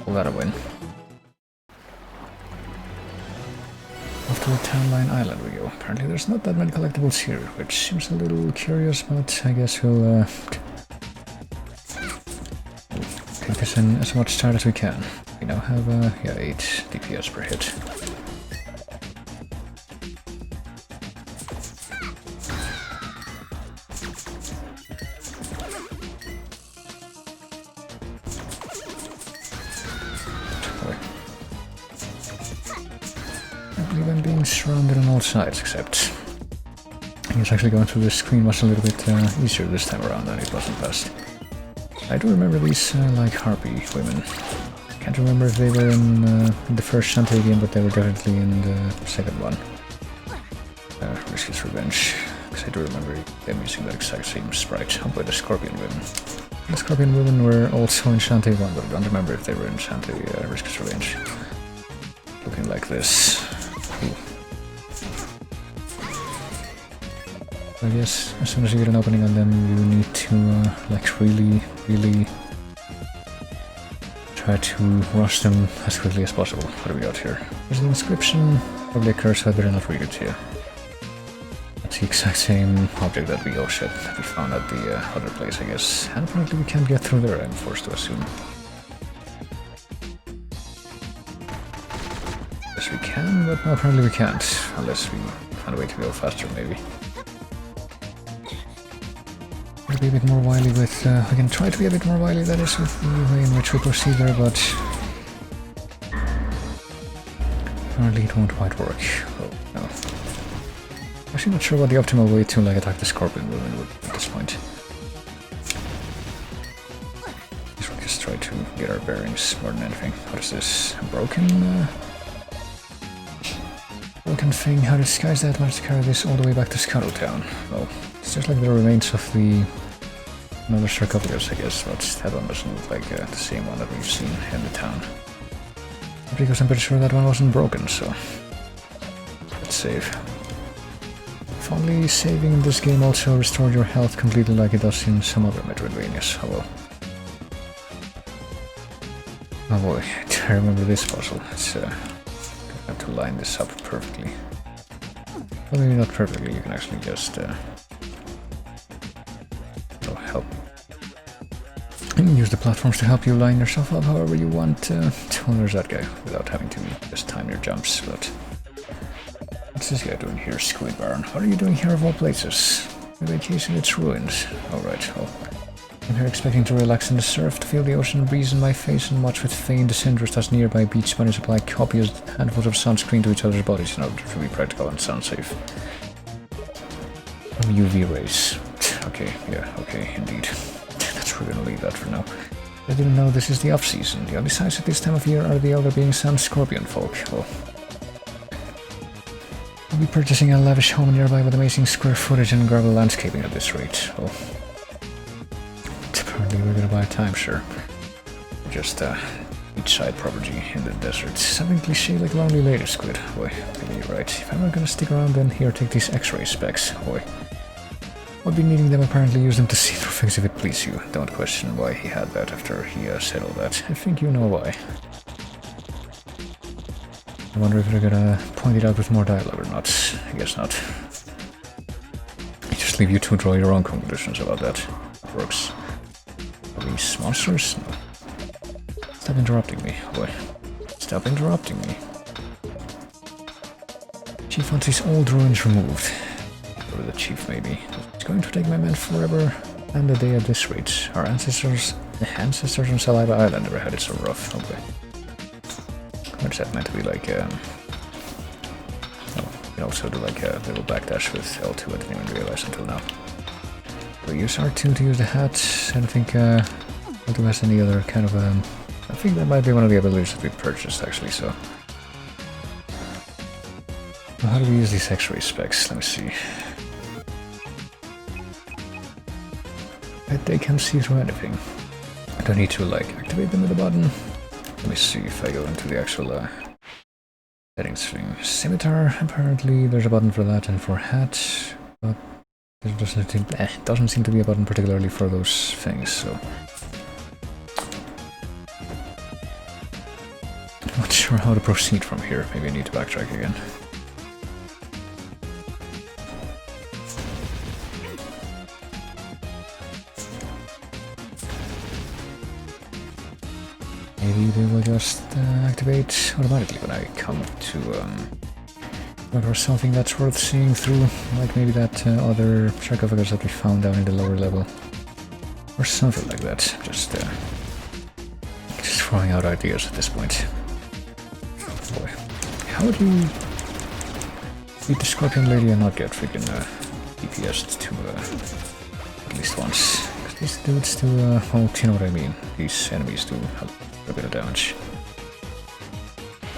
all that a win. Off to the Townline Island we go. Apparently there's not that many collectibles here, which seems a little curious, but I guess we'll take this in as much time as we can. We now have, yeah, 8 DPS per hit. I believe I'm being surrounded on all sides, except I guess actually going through this screen was a little bit easier this time around than it was in the past. I do remember these, like, harpy women. Can't remember if they were in the first Shantae game, but they were definitely in the second one. Risk Revenge, because I do remember them using that exact same sprite. Oh boy, the Scorpion women. The Scorpion women were also in Shantae 1, but I don't remember if they were in Shantae Risk Revenge. Looking like this. Ooh. I guess as soon as you get an opening on them, you need to like really try to rush them as quickly as possible. What do we got here? There's an inscription, probably a curse, so I better not read it here. That's the exact same object that we that we found at the other place, I guess. And apparently we can't get through there, I'm forced to assume. Yes, we can, but no, apparently we can't, unless we find a way to go faster, maybe. We'll be a bit more wily with, we can try to be a bit more wily, that is, with the way in which we proceed there, but apparently it won't quite work. Oh, no. Actually not sure what the optimal way to, like, attack the Scorpion woman would be at this point. Guess we'll just try to get our bearings more than anything. What is this? A broken thing? How disguised that managed to carry this all the way back to Scuttletown? Oh, it's just like the remains of the another sarcophagus, I guess, but that one doesn't look like the same one that we've seen in the town. Because I'm pretty sure that one wasn't broken, so let's save. If only saving in this game also restored your health completely like it does in some other Metroidvanias. Oh well. Oh boy, I remember this puzzle. It's have to line this up perfectly. Well, maybe not perfectly, you can actually just help. You can use the platforms to help you line yourself up however you want. Well, there's that guy, without having to just time your jumps, but what's this guy doing here, Squid Baron? What are you doing here of all places? Your vacation, it's ruined. Alright, well, I'm here expecting to relax in the surf, to feel the ocean breeze in my face and watch with feigned disinterest as nearby beach bunnies apply copious handfuls of sunscreen to each other's bodies in order to be practical and sound safe. UV rays. Okay, yeah, okay, indeed. We're gonna leave that for now. I didn't know this is the off-season. The only sights at this time of year are the elder being some Scorpion folk. Well, I'll be purchasing a lavish home nearby with amazing square footage and gravel landscaping at this rate. Well, apparently we're gonna buy a timeshare. Just beachside property in the desert. Something cliche like Lonely Lady Squid. Boy, maybe you're right. If I'm not gonna stick around, then here, take these X-ray specs. Boy. I'll be needing them, apparently use them to see through things if it please you. Don't question why he had that after he said all that. I think you know why. I wonder if they're gonna point it out with more dialogue or not. I guess not. I just leave you to draw your own conclusions about that. It works. Are these monsters? No. Stop interrupting me, boy. Stop interrupting me. Chief wants his old ruins removed. Or the chief, maybe. It's going to take my men forever and a day at this rate. Our ancestors on Saliva Island never had it so rough. Okay. What's that meant to be like, oh, you can also do like a little backdash with L2, I didn't even realize until now. We'll use R2 to use the hat. I don't think L2 has any other kind of, I think that might be one of the abilities that we purchased actually, so. Well, how do we use these X-ray specs? Let me see. They can see through anything. I don't need to like activate them with a button. Let me see if I go into the actual settings thing. Scimitar, apparently there's a button for that and for hat, but Doesn't seem to be a button particularly for those things, so... Not sure how to proceed from here. Maybe I need to backtrack again. Maybe they will just activate automatically when I come to or something that's worth seeing through, like maybe that other sarcophagus that we found down in the lower level, or something like that. Just throwing out ideas at this point. Boy, how would you beat the Scorpion Lady and not get freaking DPS'd to at least once? Because these dudes do, well, you know what I mean. These enemies do a bit of damage.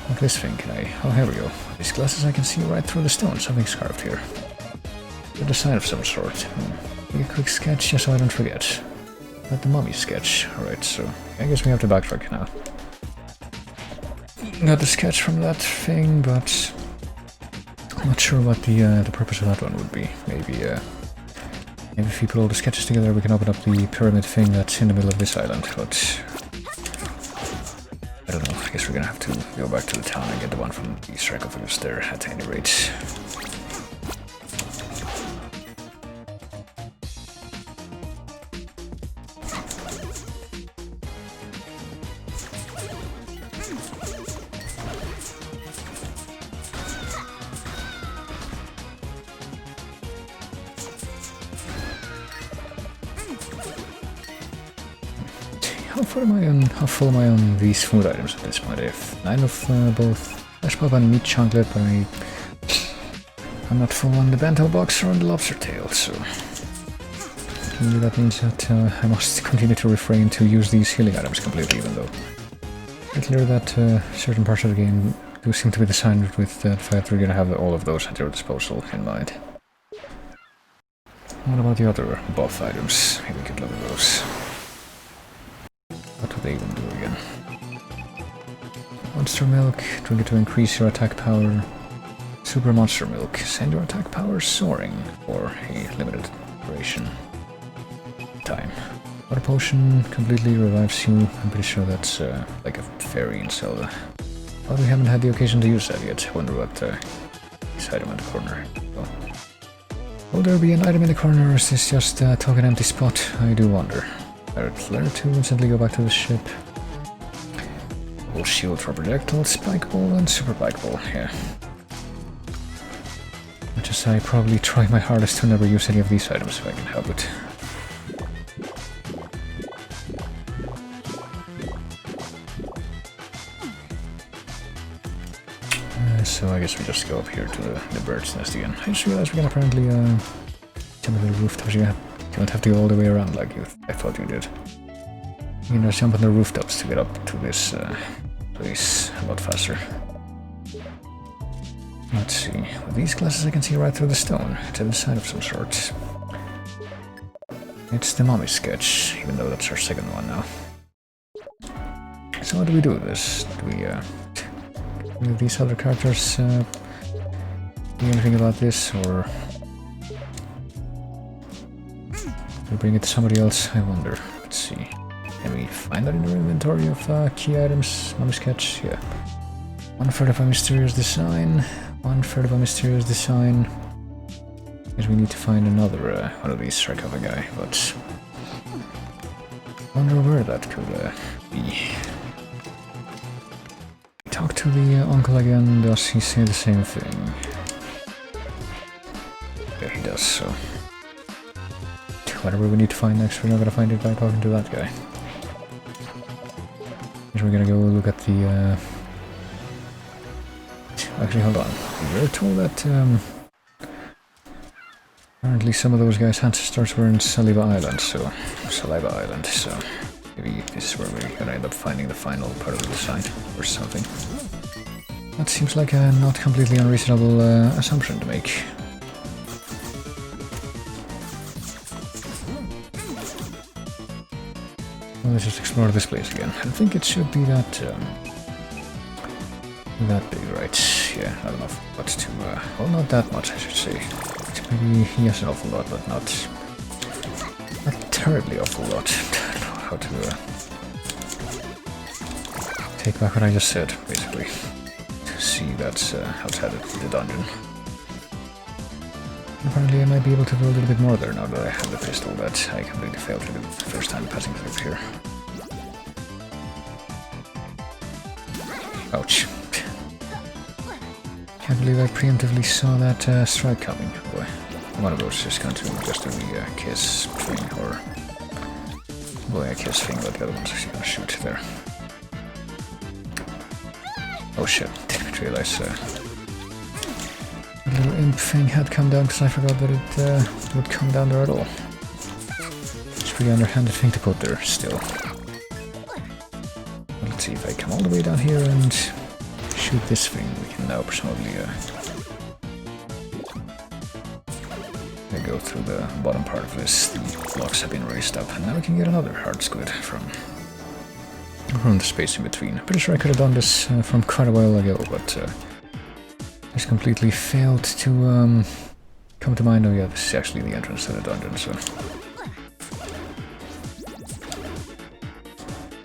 Like this thing, can I... Oh, here we go. These glasses I can see right through the stone. Something's carved here. A design of some sort. Make a quick sketch just so I don't forget. Not the mummy sketch. Alright, so I guess we have to backtrack now. Got the sketch from that thing, but... I'm not sure what the purpose of that one would be. Maybe if we put all the sketches together we can open up the pyramid thing that's in the middle of this island, but... I don't know, I guess we're gonna have to go back to the town and get the one from the sarcophagus there at any rate. How full am I on these food items at this point? I have 9 of both flesh pop and meat chunklet, but I'm not full on the bento box or on the lobster tail, so maybe that means that I must continue to refrain to use these healing items completely, even though it's clear that certain parts of the game do seem to be designed with the fact that we're going to have all of those at your disposal in mind. What about the other buff items? Maybe we could look at those. What do they even do again? Monster milk, drink it to increase your attack power. Super monster milk, send your attack power soaring for a limited duration. Time. Water potion completely revives you. I'm pretty sure that's like a fairy in Zelda. But we haven't had the occasion to use that yet. I wonder what this item in the corner. Oh. Will there be an item in the corner, or is this just a token empty spot? I do wonder. Flare to instantly go back to the ship. Double shield for projectile, spike ball, and super bike ball. Yeah. Much as I probably try my hardest to never use any of these items if I can help it. So I guess we just go up here to the bird's nest again. I just realized we can apparently jump to the rooftops. You don't have to go all the way around like I thought you did. You can just jump on the rooftops to get up to this place a lot faster. Let's see. With these glasses I can see right through the stone. It's a design of some sort. It's the mummy sketch, even though that's our second one now. So how do we do this? Do we do these other characters do anything about this, or do we bring it to somebody else? I wonder. Let's see. Can we find that in our inventory of key items? Mummy sketch? Yeah. 1/3 of a mysterious design. 1/3 of a mysterious design. Guess we need to find another one of these sarcophagi, but I wonder where that could be. Talk to the uncle again. Does he say the same thing? Yeah, he does, so whatever we need to find next, we're not gonna find it by talking to that guy. Guess we're gonna go look at the actually, hold on. We were told that apparently some of those guys' ancestors were in Saliva Island, so maybe this is where we're gonna end up finding the final part of the design or something. That seems like a not completely unreasonable assumption to make. Well, let's just explore this place again. I think it should be that that big, right? Yeah, not enough. But to, well, not that much, I should say. Maybe, yes, an awful lot, but not terribly awful lot. I don't know how to, take back what I just said, basically. To see that's, outside of the dungeon. Apparently I might be able to do a little bit more there now that I have the pistol that I completely failed to do the first time passing through here. Ouch. Can't believe I preemptively saw that strike coming. Boy, one of those is going to just do the kiss thing, or... Boy, a kiss thing, but the other one's actually going to shoot there. Oh shit, didn't realize the little imp thing had come down because I forgot that it would come down there at all. It's a pretty underhanded thing to put there, still. Let's see if I come all the way down here and shoot this thing. We can now presumably go through the bottom part of this. The blocks have been raised up, and now we can get another hard squid from the space in between. I'm pretty sure I could have done this from quite a while ago, but just completely failed to come to mind. Oh yeah, this is actually the entrance to the dungeon, so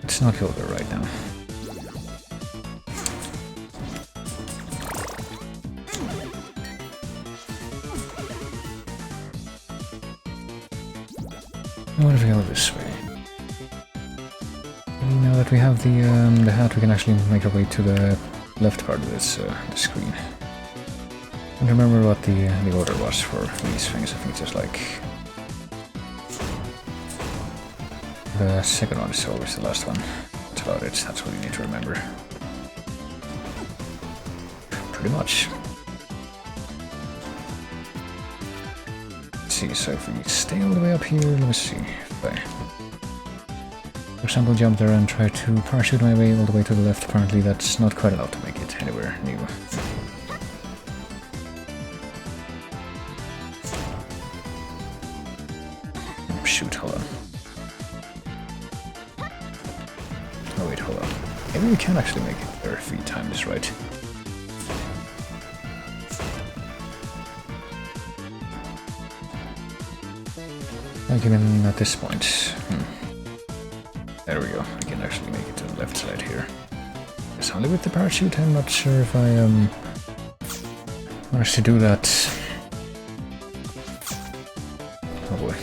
let's not go there right now. What if we go this way? Now that we have the hat, we can actually make our way to the left part of this the screen. And remember what the order was for these things. I think it's just like the second one is always the last one. That's about it. That's what you need to remember. Pretty much. Let's see. So if we stay all the way up here, let me see. If I, for example, jump there and try to parachute my way all the way to the left. Apparently, that's not quite enough to make it anywhere new. Shoot, hold on. Oh wait, hold on. Maybe we can actually make it there if we time this right. Like even at this point. There we go. We can actually make it to the left side here. It's only with the parachute. I'm not sure if I managed to do that. Oh boy.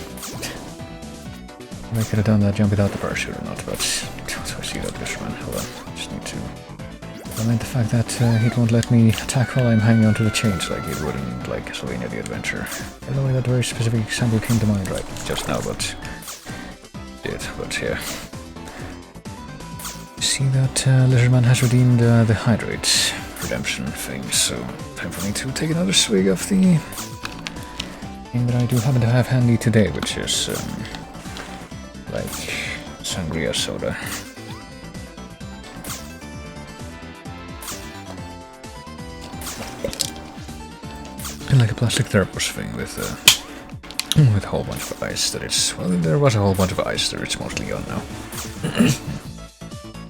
I could have done that jump without the parachute or not, but so I see that Fisherman. Hold on, just need to lament the fact that it won't let me attack while I'm hanging onto the chains like it would in like Castlevania the Adventure. I don't know why that very specific example came to mind right just now, but did, but yeah. See that Lizardman has redeemed the hydrate redemption thing, so time for me to take another swig of the thing that I do happen to have handy today, which is like sangria soda. And like a plastic thermos thing with a whole bunch of ice that it's, well, there was a whole bunch of ice there, it's mostly gone now.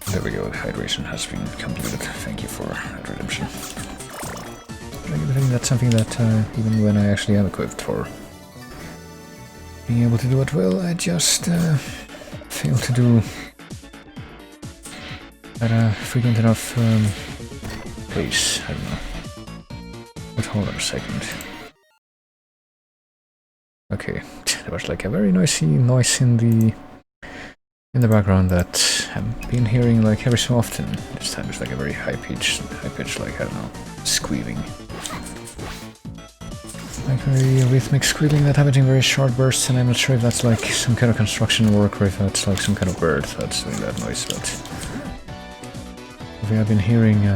There we go, the hydration has been completed. Thank you for that redemption. I think that's something that even when I actually am equipped for being able to do it well, I just fail to do at a frequent enough pace. I don't know. But hold on a second. Okay, there was like a very noisy noise in the background that I've been hearing like every so often. This time it's like a very high pitch, like, I don't know, squealing. Like very rhythmic squealing that happens in very short bursts, and I'm not sure if that's like some kind of construction work or if that's like some kind of bird that's doing that noise, but we have been hearing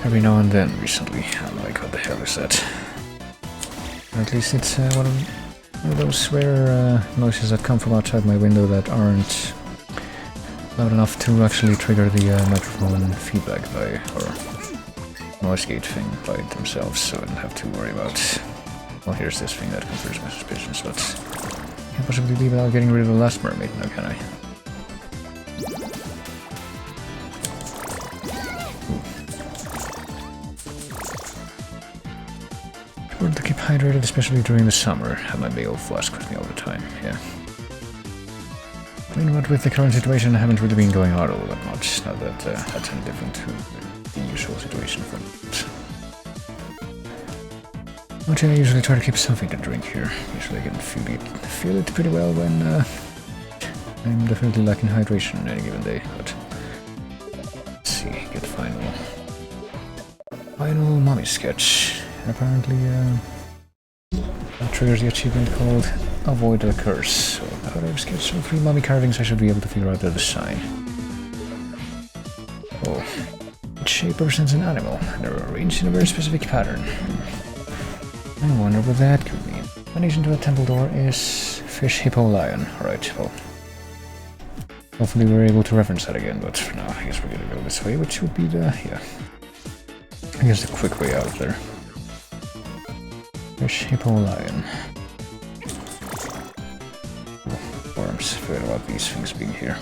every now and then recently. I'm like, what the hell is that? Or at least it's one of those rare noises that come from outside my window that aren't loud enough to actually trigger the microphone feedback by, or noise gate thing by themselves, so I don't have to worry about, well, here's this thing that confirms my suspicions, but I can't possibly leave without getting rid of the last mermaid now, can I? hydrated, especially during the summer. Have my big old flask with me all the time, yeah. I mean, what with the current situation, I haven't really been going out all that much. Not that that's any different to the usual situation for me. But I usually try to keep something to drink here. Usually I can feel it pretty well when I'm definitely lacking hydration on any given day. But let's see, get final mommy sketch. And apparently that triggers the achievement called Avoid a Curse. So now that I've sketched all 3 mummy carvings, I should be able to figure out the design. Oh, each shape represents an animal, and they're arranged in a very specific pattern. I wonder what that could mean. Combination to a temple door is fish, hippo, lion. Alright, well. Hopefully we're able to reference that again, but for now I guess we're gonna go this way, which would be the, yeah. I guess the quick way out of there. Fish, hippo, lion. Worms, forget about these things being here.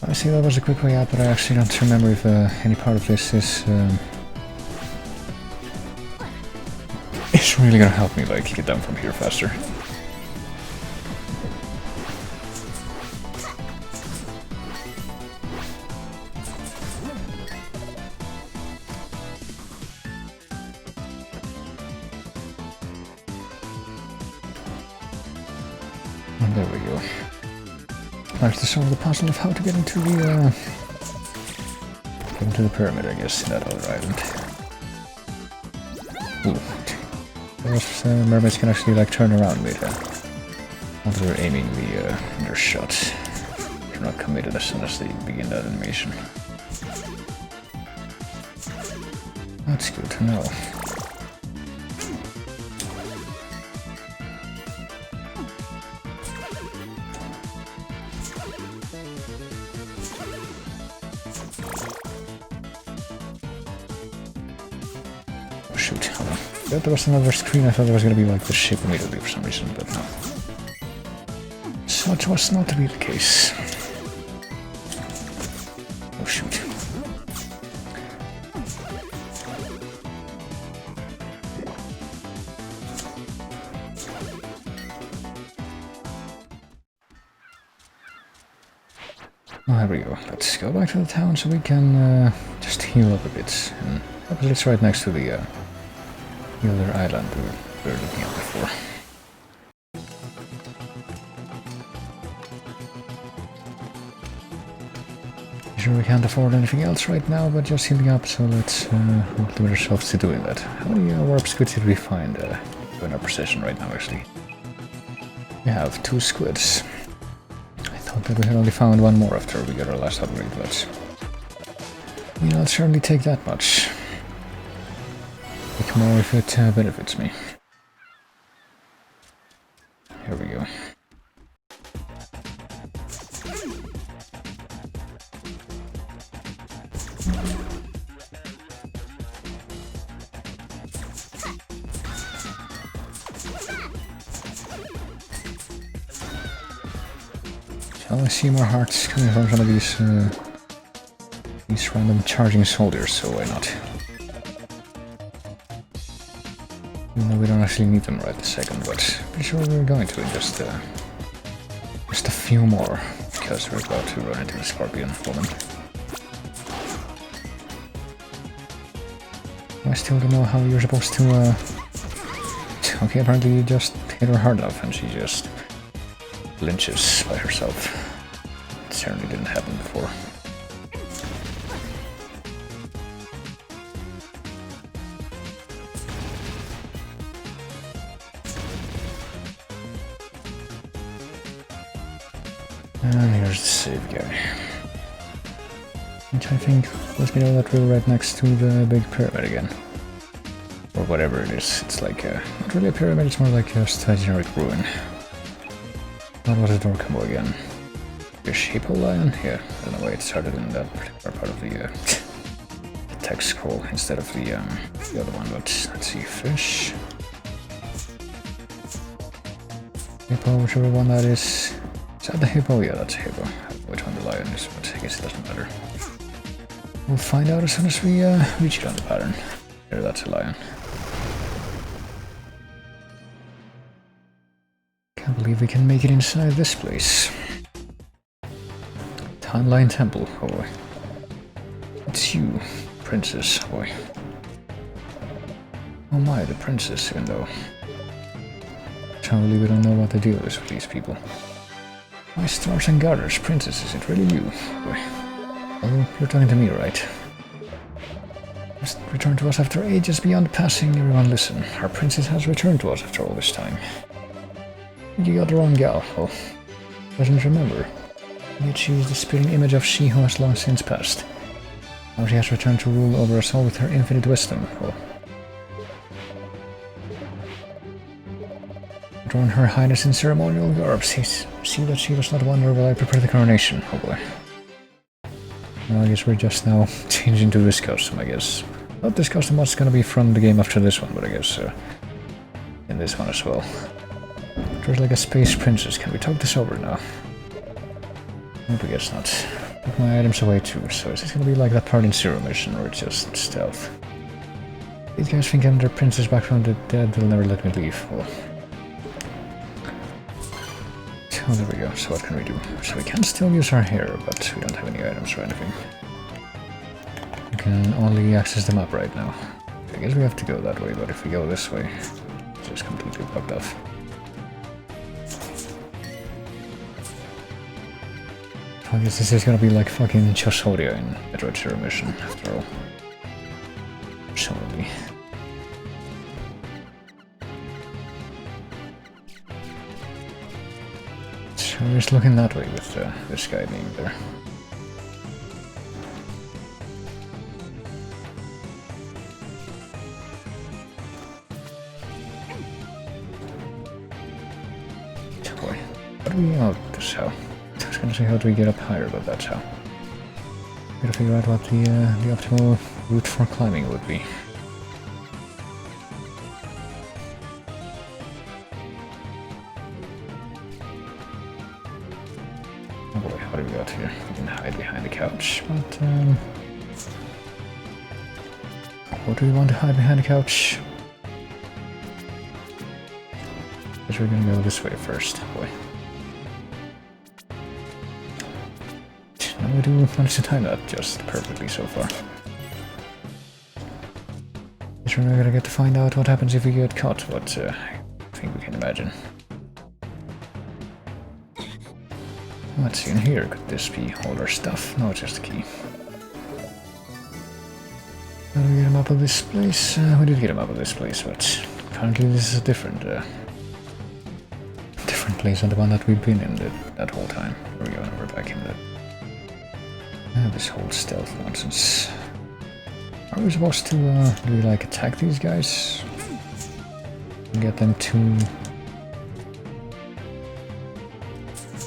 I see that was a quick way out, but I actually don't remember if any part of this is it's really gonna help me, like, get down from here faster. And there we go. Now to solve the puzzle of how to get into the pyramid, I guess, in that other island. Ooh. Those mermaids can actually, like, turn around mid after they're aiming their shots. They're not committed as soon as they begin that animation. That's good to know. Oh shoot, hold on. There was another screen. I thought there was gonna be like the ship immediately for some reason, but no. Such was not to be the case. Oh shoot. Oh, there we go. Let's go back to the town so we can just heal up a bit. And it's right next to the other island we were looking at before. Sure, we can't afford anything else right now, but just healing up, so let's limit ourselves to doing that. How many warp squids did we find in our possession right now, actually? We have 2 squids. I thought that we had only found 1 more after we got our last upgrade, but you know, I'll certainly take that much. Take more if it benefits me. Here we go. Shall I see more hearts coming from some of these random charging soldiers, so why not? Even though we don't actually need them right this second, but pretty sure we're going to in just a few more, because we're about to run into the scorpion woman. I still don't know how you're supposed to okay, apparently you just hit her hard enough and she just lynches by herself. It certainly didn't happen before. And here's the save guy. Which I think lets me know that we're right next to the big pyramid again. Or whatever it is. It's like not really a pyramid, it's more like just a generic ruin. What was the door combo again? Fish, hippo, lion? Yeah, I don't know why it started in that particular part of the text scroll instead of the other one, but let's see. Fish. Hippo, whichever one that is. Is that the hippo? Yeah, that's a hippo. I don't know which one the lion is, but I guess it doesn't matter. We'll find out as soon as we reach it on the pattern. There, that's a lion. Can't believe we can make it inside this place. Timeline Temple, oh boy. It's you, Princess, oh boy. Oh my, the princess, even though... Can't believe we don't know what the deal is with these people. My stars and garters, princess, is it really you? Boy. Oh, you're talking to me, right? Just returned to us after ages beyond passing. Everyone listen, our princess has returned to us after all this time. You got the wrong gal. Oh, doesn't remember. Yet she is the spitting image of she who has long since passed. Now she has returned to rule over us all with her infinite wisdom. Oh. Drawn her highness in ceremonial garb. See that she does not wonder while I prepare the coronation. Oh boy. Well, I guess we're just now changing to this costume, I guess. Not this costume what's gonna be from the game after this one, but I guess in this one as well. There's like a space princess. Can we talk this over now? Nope, I guess not. Put my items away too, so is this gonna be like that part in Zero Mission, or just stealth? These guys think I'm their princess back from the dead, they'll never let me leave. Well... Oh, there we go. So what can we do? So we can still use our hair, but we don't have any items or anything. We can only access the map right now. I guess we have to go that way, but if we go this way, it's just completely blocked off. I guess this is gonna be like fucking Chosodia in Metroid Zero Mission, after all. Surely. So we're just looking that way with this guy being there. Boy, how do we... Oh, this how. I was gonna say how do we get up higher, but that's how. Gotta figure out what the optimal route for climbing would be. Oh boy, what do we got here? We can hide behind the couch, but what do we want to hide behind the couch? Guess we're gonna go this way first, boy. We do manage to time that just perfectly so far. Guess we're not gonna get to find out what happens if we get caught, but I think we can imagine. Let's see in here. Could this be all our stuff? No, it's just a key. How do we get a map of this place? We did get a map of this place, but apparently this is a different place than the one that we've been in that whole time. There we go, now we're back in the... this whole stealth nonsense. Are we supposed to, do we like attack these guys? And get them to...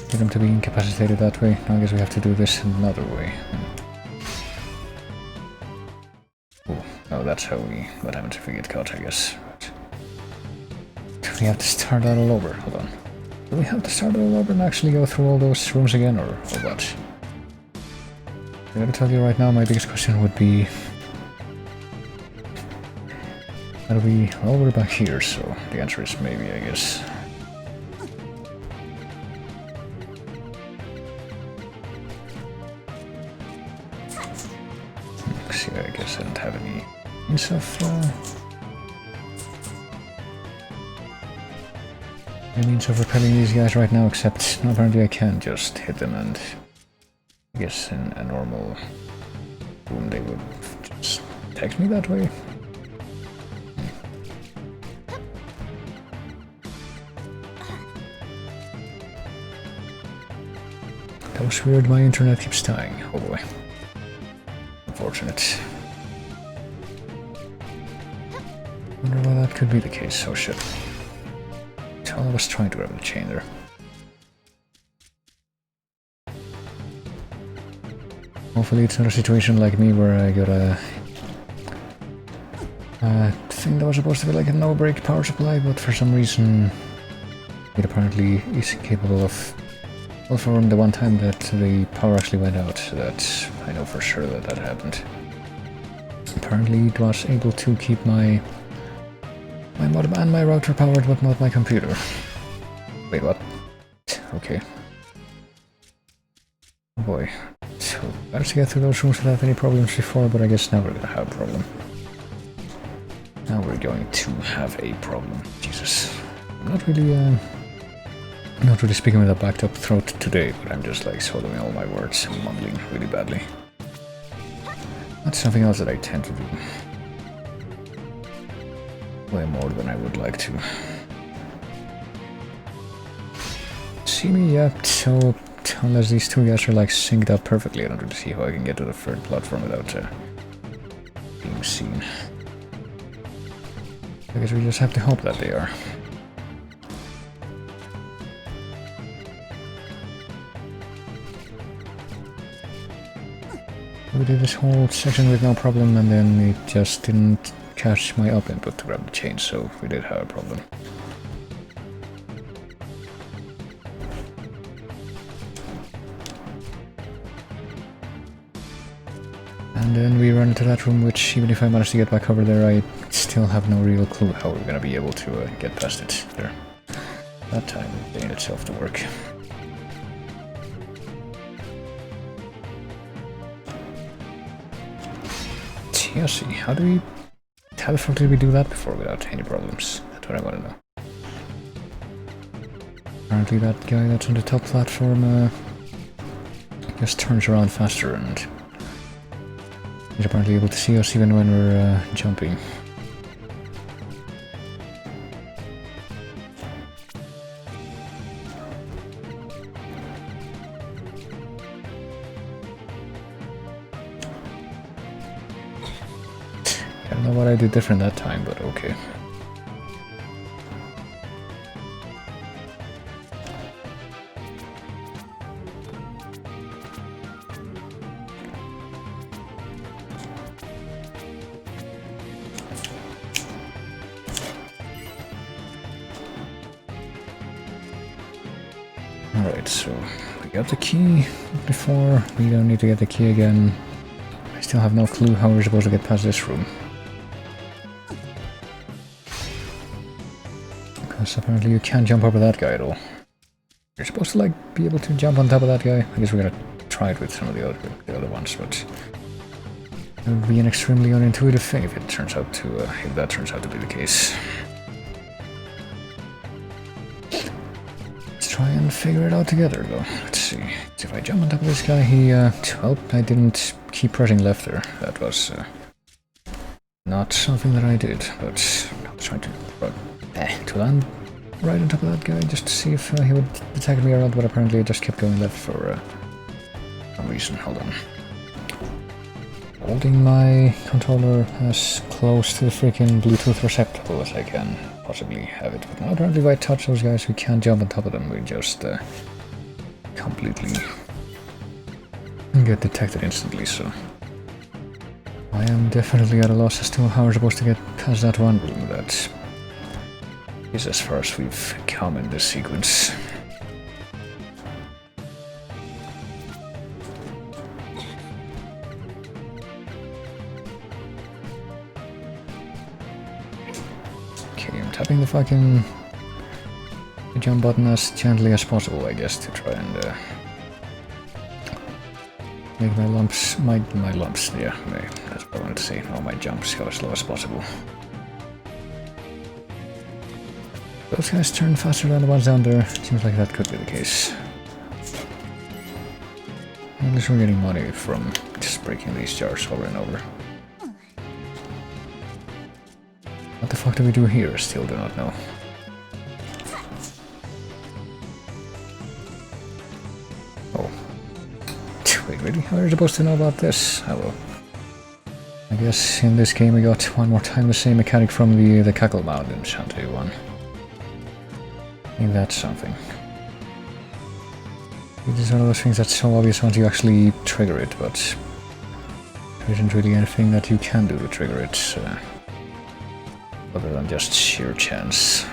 Get them to be incapacitated that way? No, I guess we have to do this another way. Oh, that's how we... What happens if we get caught, I guess. Do we have to start that all over? Hold on. Do we have to start it all over and actually go through all those rooms again, or what? I gotta tell you right now, my biggest question would be... How do we... Well, we're back here, so the answer is maybe, I guess. See, I guess I don't have any means of... any means of repelling these guys right now, except apparently I can just hit them and... I guess in a normal room they would just text me that way. That was weird, my internet keeps dying. Oh boy. Unfortunate. Wonder why that could be the case. Oh shit. So I was trying to grab the chain there. Hopefully it's not a situation like me where I got a thing that was supposed to be like a no-break power supply, but for some reason it apparently is capable of... Well, from the one time that the power actually went out, that I know for sure that that happened. Apparently it was able to keep my modem and my router powered, but not my computer. Wait, what? Okay. Oh boy. So, managed to get through those rooms without any problems before, but I guess now we're gonna have a problem. Now we're going to have a problem. Jesus. I'm not really speaking with a backed up throat today, but I'm just like swallowing all my words and mumbling really badly. That's something else that I tend to do. Way more than I would like to. See me? Yeah, so unless these two guys are like synced up perfectly, I don't really see how I can get to the third platform without being seen. I guess we just have to hope that they are. We did this whole section with no problem, and then it just didn't catch my up input to grab the chain, so we did have a problem. And then we run into that room, which even if I manage to get back over there, I still have no real clue how we're gonna be able to get past it there. That time in itself to work. Yeah, see, how the fuck did we do that before without any problems? That's what I want to know. Apparently that guy that's on the top platform just turns around faster and he's apparently able to see us even when we're jumping. I don't know what I did different that time, but okay. Alright, so we got the key before, we don't need to get the key again. I still have no clue how we're supposed to get past this room. Because apparently you can't jump over that guy at all. You're supposed to like be able to jump on top of that guy. I guess we're gonna try it with some of the other ones, but it would be an extremely unintuitive thing if it turns out to if that turns out to be the case. Let's try and figure it out together though. Let's see. So if I jump on top of this guy, he well, I didn't keep pressing left there. That was not something that I did, but I was trying to land right on top of that guy just to see if he would detect me or not, but apparently I just kept going left for some reason. Hold on. Holding my controller as close to the freaking Bluetooth receptacle as I can possibly have it. But apparently if I touch those guys, we can't jump on top of them. We just completely get detected instantly, so I am definitely at a loss as to how we're supposed to get past that one room. That is as far as we've come in this sequence. Okay, I'm tapping the fucking jump button as gently as possible, I guess, to try and make my lumps, yeah, that's what I wanted to say, all my jumps go as slow as possible. Those guys turn faster than the ones down there. Seems like that could be the case. At least we're getting money from just breaking these jars over and over. What the fuck do we do here? Still do not know. Oh. Wait, really? How are you supposed to know about this? Oh well. I guess in this game we got one more time the same mechanic from the Cackle Mound in Shantae 1. I think that's something. It is one of those things that's so obvious once you actually trigger it, but there isn't really anything that you can do to trigger it, other than just sheer chance.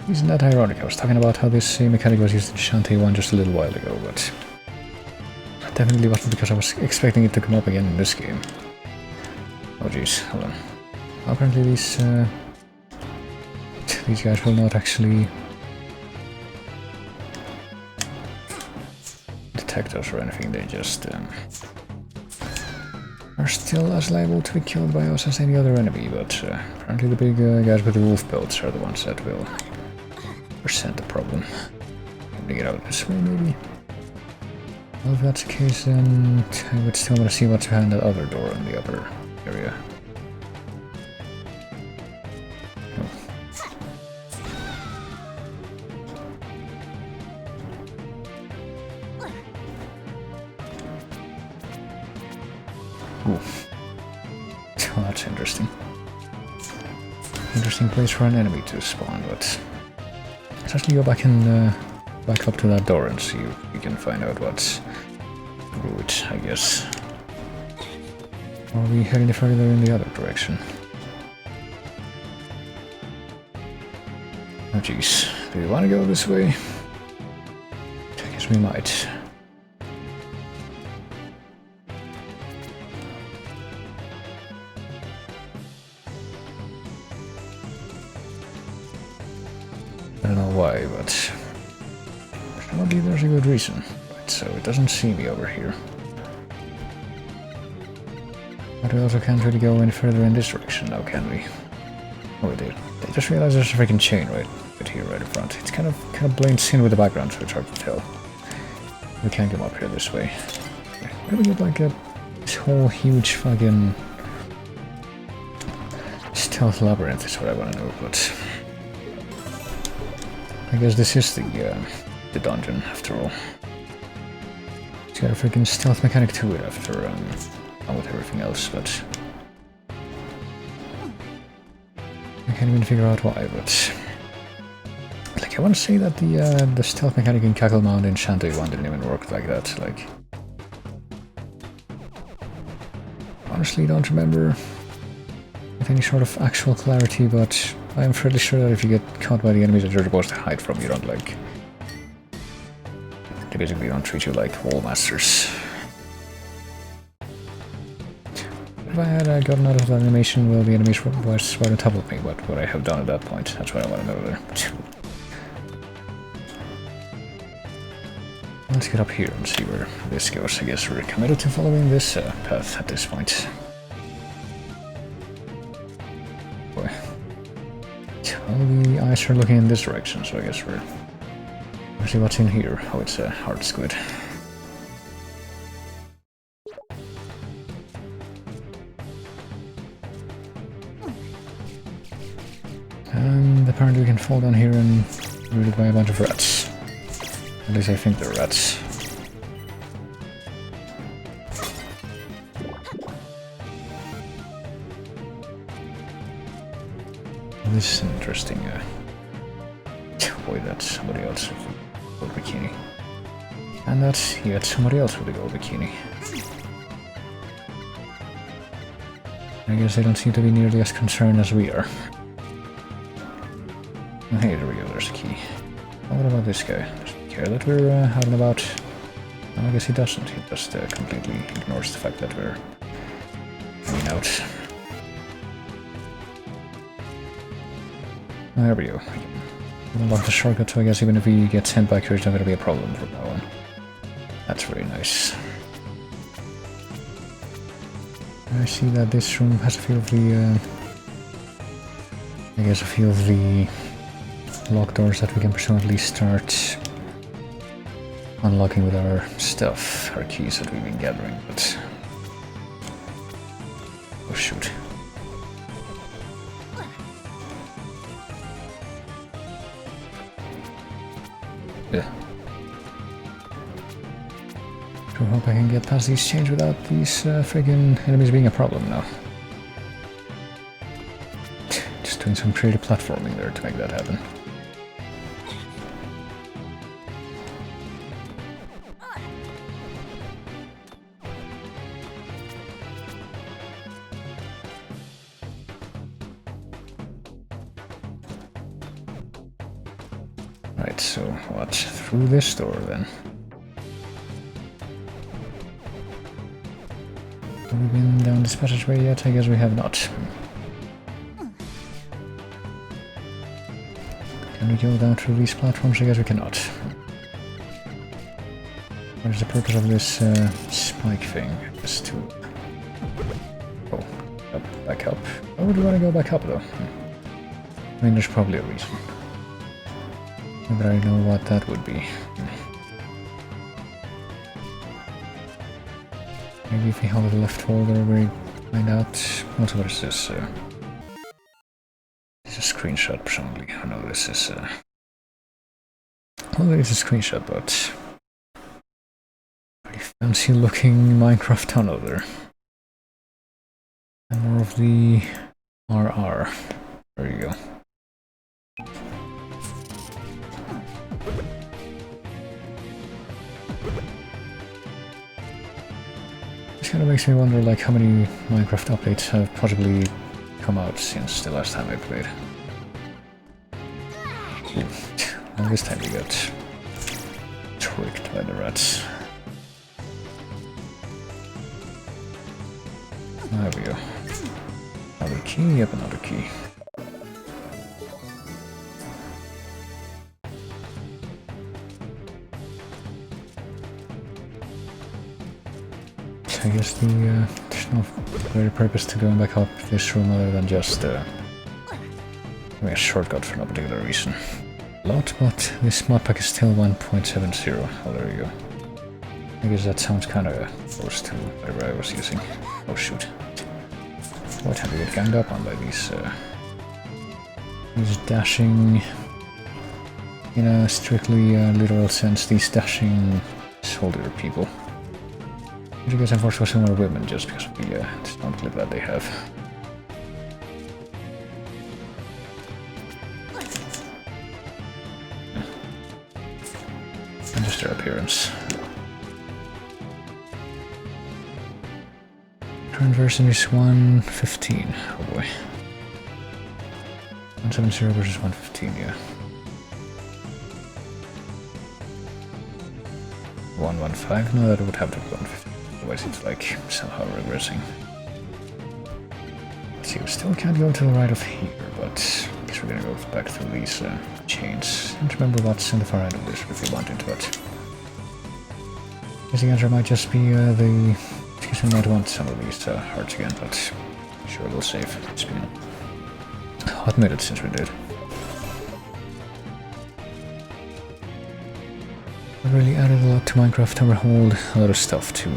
Isn't that ironic? I was talking about how this same mechanic was used in Shantae 1 just a little while ago, but that definitely wasn't because I was expecting it to come up again in this game. Oh jeez, hold on. Apparently these these guys will not actually detect us or anything, they just are still as liable to be killed by us as any other enemy, but apparently the big guys with the wolf belts are the ones that will present the problem. Can we get out this way, maybe? Well, if that's the case, then I would still want to see what's behind that other door in the upper area. Ooh. Oh, that's interesting. Interesting place for an enemy to spawn, but let's actually go back and back up to that door and see if we can find out what's through it, I guess. Or are we heading further in the other direction? Oh jeez, do we want to go this way? I guess we might. I don't know why, but probably there's a good reason. Right, so it doesn't see me over here. But we also can't really go any further in this direction now, can we? Oh, we did. I just realized there's a freaking chain right here, right in front. It's kind of blends in with the background, so it's hard to tell. We can't come up here this way. Why do we get like a whole huge fucking stealth labyrinth is what I want to know, but I guess this is the dungeon after all. It's got a freaking stealth mechanic to it after along with everything else, but I can't even figure out why, but like I want to say that the stealth mechanic in Cackle Mound in Shantae 1 didn't even work like that, like honestly don't remember with any sort of actual clarity, but I am fairly sure that if you get caught by the enemies that you're supposed to hide from, you don't like... They basically don't treat you like wall masters. If I had gotten out of that animation, well, the enemies were right on top of me, what would I have done at that point? That's what I want to know there. Let's get up here and see where this goes. I guess we're committed to following this path at this point. Boy. Well, the eyes are looking in this direction, so I guess we're... Let's see what's in here. Oh, it's a hard squid. And apparently we can fall down here and rooted by a bunch of rats. At least I think they're rats. This is an interesting... Boy, that's somebody else with a gold bikini. And that's yet somebody else with a gold bikini. I guess they don't seem to be nearly as concerned as we are. Oh, hey, there we go, there's a key. Oh, what about this guy? Does he care that we're out and about? No, I guess he doesn't. He just completely ignores the fact that we're hanging out. Oh, there we go. We unlock the shortcut, so I guess even if we get sent back here, it's not going to be a problem from now on. That's very nice. I see that this room has a few of the... I guess a few of the locked doors that we can presumably start unlocking with our stuff, our keys that we've been gathering, but... Oh shoot. Yeah. I hope I can get past these chains without these friggin' enemies being a problem now. Just doing some creative platforming there to make that happen. Right, so what? Through this door then? Have we been down this passageway yet? I guess we have not. Can we go down through these platforms? I guess we cannot. What is the purpose of this spike thing? Just to... Oh, up, back up. Why would we want to go back up though? I mean, there's probably a reason. But I know what that would be. Maybe if we hold the left folder, we find out. What is this? It's a screenshot, presumably. I know this is. Well, it's a screenshot, but pretty fancy-looking Minecraft tunnel there. And more of the RR. There you go. This kind of makes me wonder, like, how many Minecraft updates have possibly come out since the last time I played. Well, this time we got tricked by the rats. There we go. Another key, yep, another key. I guess there's no very purpose to going back up this room other than just a shortcut for no particular reason. A lot, but this modpack is still 1.70. Oh, there you go. I guess that sounds kind of close to whatever I was using. Oh shoot. What have we get ganged up on by these dashing, in a strictly literal sense, these dashing soldier people. I guess unfortunately some more women just because of the sound clip that they have. And just their appearance. Current version is 1.15. Oh boy. 1.70 versus 1.15, yeah. 1.15? No, that would have to be 1.15. Otherwise it's like somehow regressing. See, we still can't go to the right of here, but I guess we're gonna go back through these chains. I don't remember what's in the far end of this if we wanted, but I guess the answer might just be the... Because we might want some of these hearts again, but sure we'll save. It's been a hot minute since we did. I really added a lot to Minecraft Overhauled, a lot of stuff too.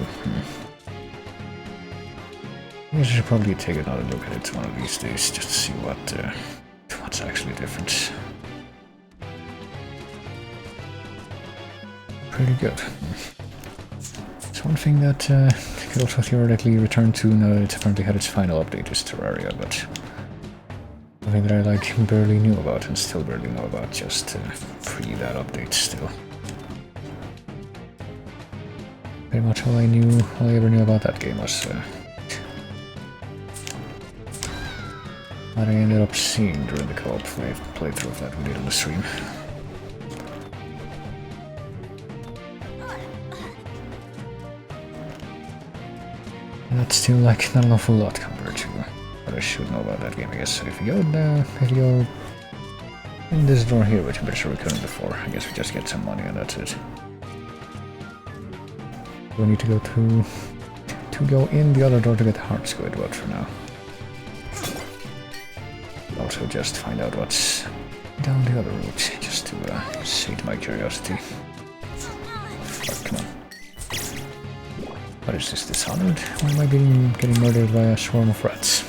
I guess I should probably take another look at it one of these days, just to see what's actually different. Pretty good. It's one thing that could also theoretically return to now that it's apparently had its final update is Terraria, but something that I like barely knew about and still barely know about, just pre that update still. Pretty much all I ever knew about that game was what I ended up seeing during the co-op playthrough that we did on the stream. And that's still like not an awful lot compared to what I should know about that game, I guess. So if you go in this door here, which I'm pretty sure we couldn't before, I guess we just get some money and that's it. We need to go to go in the other door to get the heart squid, but for now. Also just find out what's down the other route, just to sate my curiosity. Fuck, come on. What is this, Dishonored? Why am I getting murdered by a swarm of rats?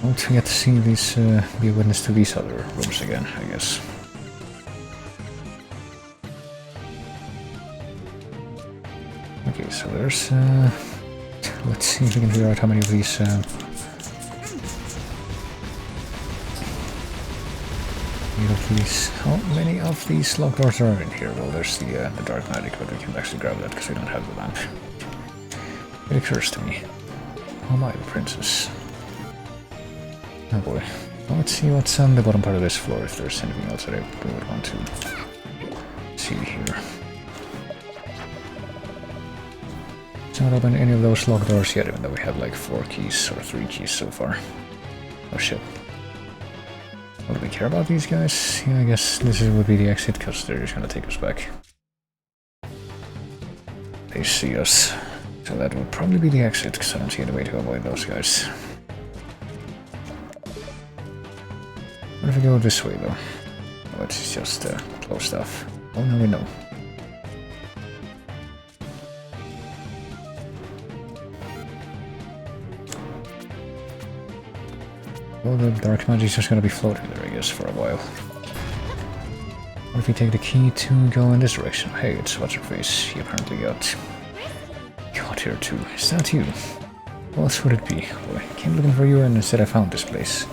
I won't get to see these, be a witness to these other rooms again, I guess. Okay, so there's, let's see if we can figure out how many of these, how many of these locked doors are in here? Well, there's the dark magic, but we can't actually grab that because we don't have the lamp. It occurs to me. How am I the princess? Oh boy. Well, let's see what's on the bottom part of this floor, if there's anything else that I would want to see here. It's not open any of those locked doors yet, even though we have like 4 keys or 3 keys so far. Oh shit. What do we care about these guys? Yeah, I guess this would be the exit because they're just gonna take us back. They see us. So that would probably be the exit because I don't see any way to avoid those guys. What if we go this way though? Oh, it's just closed off. Oh, now we know. Well, the dark magic's just gonna be floating there, I guess, for a while. What if we take the key to go in this direction? Hey, it's what's-her-face. He apparently got here too. Is that you? What else would it be? Well, I came looking for you and instead I found this place.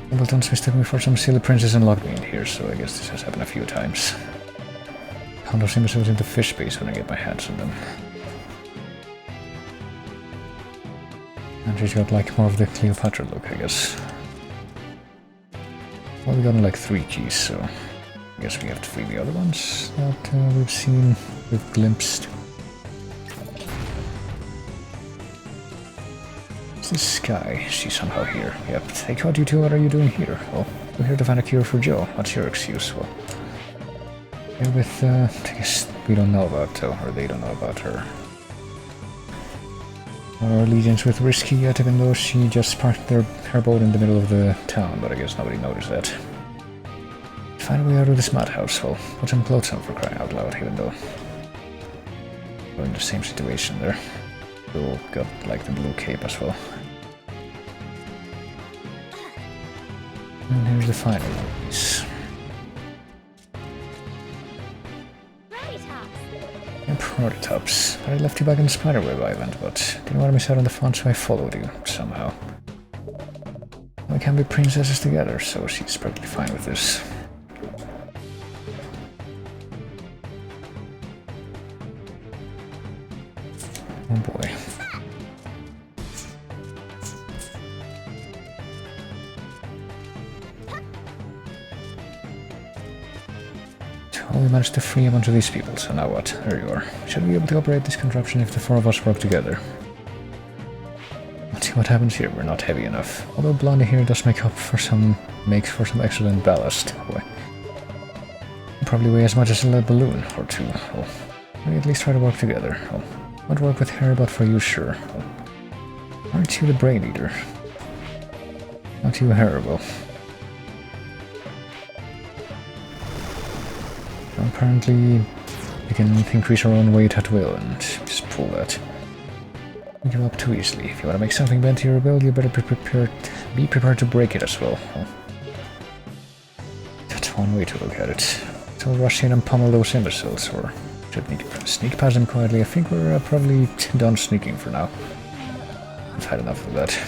Wimbledon's mistook me for some silly princess and locked me in here, so I guess this has happened a few times. Pound those imbeciles into fish space when I get my hands on them. And she's got like more of the Cleopatra look, I guess. Well, we got like 3 keys, so I guess we have to free the other ones that we've seen, we've glimpsed. What's this guy? She's somehow here. Yep, they caught you too, what are you doing here? Well, we're here to find a cure for Joe. What's your excuse? Well, here with, I guess we don't know about, or they don't know about her. Our allegiance with Risky yet, even though she just parked her boat in the middle of the town, but I guess nobody noticed that. Find a way out of this madhouse. Well, put some clothes on for crying out loud, even though we're in the same situation there. We all got like the blue cape as well. And here's the final one. Piece. Prototypes. I left you back in the Spiderweb Island, but didn't want to miss out on the fun, so I followed you, somehow. We can be princesses together, so she's perfectly fine with this. Oh boy. We managed to free a bunch of these people, so now what? There you are. Should we be able to operate this contraption if the 4 of us work together? Let's see what happens here. We're not heavy enough. Although Blondie here does makes for some excellent ballast. Boy. Probably weigh as much as a lead balloon or 2. Oh. We at least try to work together. Oh. Won't work with her, but for you, sure. Oh. Aren't you the brain eater? Not you, Harrible. Apparently, we can increase our own weight at will and just pull that. We give up too easily. If you want to make something bend to your will, you better be prepared to break it as well. Oh. That's one way to look at it. So rush in and pummel those imbeciles, or should we sneak past them quietly? I think we're probably done sneaking for now. I've had enough of that.